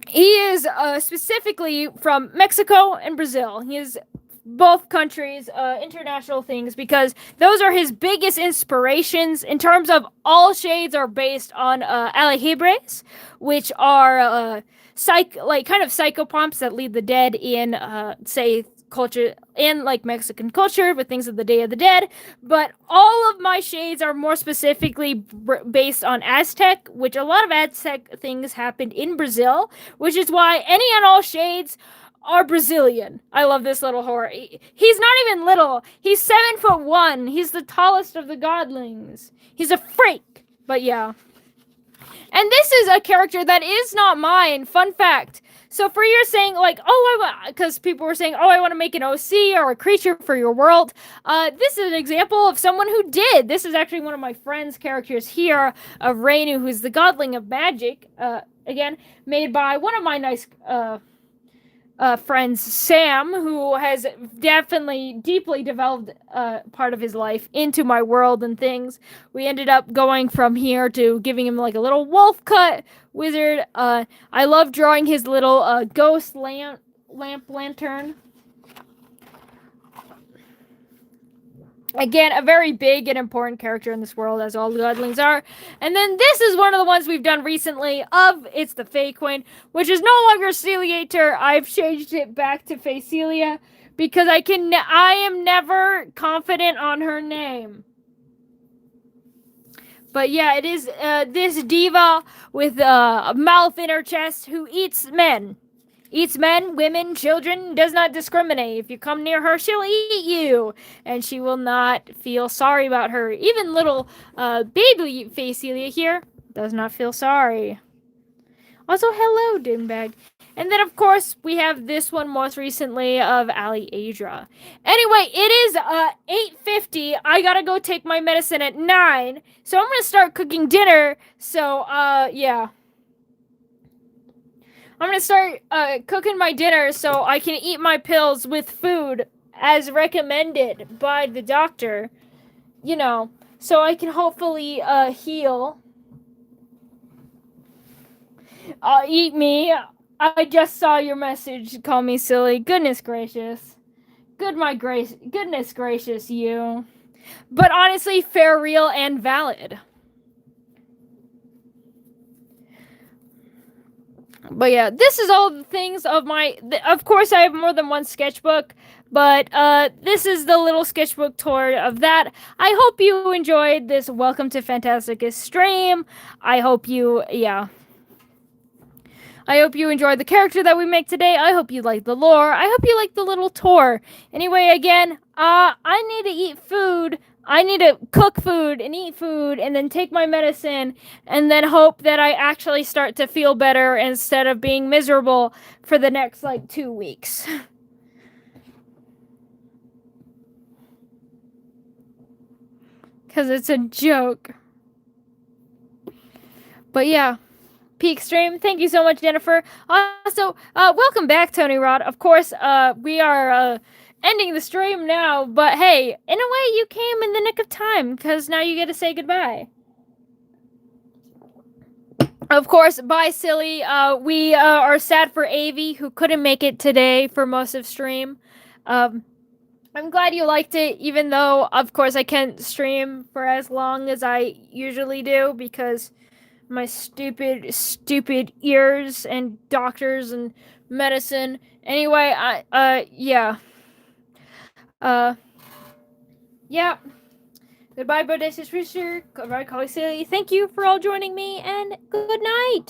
Speaker 1: he is specifically from Mexico and Brazil. He is both countries, international things, because those are his biggest inspirations. In terms of, all shades are based on Alejebres, which are kind of psychopomps that lead the dead in say culture, in like Mexican culture with things of the Day of the Dead. But all of my shades are more specifically based on Aztec, which a lot of Aztec things happened in Brazil, which is why any and all shades are Brazilian. I love this little whore. He's not even little. He's 7'1". He's the tallest of the godlings. He's a freak. But yeah. And this is a character that is not mine. Fun fact. So for you saying, like, because people were saying, oh, I want to make an OC or a creature for your world. This is an example of someone who did. This is actually one of my friend's characters here, of Rainu, who's the godling of magic. Again, made by one of my nice friends, Sam, who has definitely deeply developed part of his life into my world and things. We ended up going from here to giving him like a little wolf cut wizard. I love drawing his little ghost lamp lantern. Again, a very big and important character in this world, as all the godlings are. And then this is one of the ones we've done recently of It's the Fae Queen, which is no longer Celiator. I've changed it back to Facelia because I am never confident on her name. But yeah, it is this diva with a mouth in her chest who eats men. Eats men, women, children, does not discriminate. If you come near her, she'll eat you. And she will not feel sorry about her. Even little baby Facelia here does not feel sorry. Also, hello, Dinbag. And then, of course, we have this one most recently of Aliadra. Anyway, it is 8:50. I gotta go take my medicine at 9. So I'm gonna start cooking dinner. So, yeah. I'm gonna start cooking my dinner so I can eat my pills with food as recommended by the doctor. You know, so I can hopefully heal. Eat me. I just saw your message. Call me silly. Goodness gracious. Goodness gracious, you. But honestly, fair, real, and valid. But yeah, this is all the things of my. Of course, I have more than one sketchbook, but this is the little sketchbook tour of that. I hope you enjoyed this Welcome to Phantasticus stream. I hope you, yeah. I hope you enjoyed the character that we make today. I hope you like the lore. I hope you like the little tour. Anyway, again, I need to eat food. I need to cook food and eat food and then take my medicine and then hope that I actually start to feel better instead of being miserable for the next, 2 weeks. Because it's a joke. But yeah. Peak stream. Thank you so much, Jennifer. Also, welcome back, Tony Rod. Of course, we are ending the stream now, but hey, in a way, you came in the nick of time because now you get to say goodbye. Of course, bye, silly. We are sad for Avi, who couldn't make it today for most of stream. I'm glad you liked it, even though, of course, I can't stream for as long as I usually do because my stupid ears and doctors and medicine. Anyway, yeah. Yeah. Goodbye, Bodacious Rooster. Goodbye, Collie Silly. Thank you for all joining me, and good night.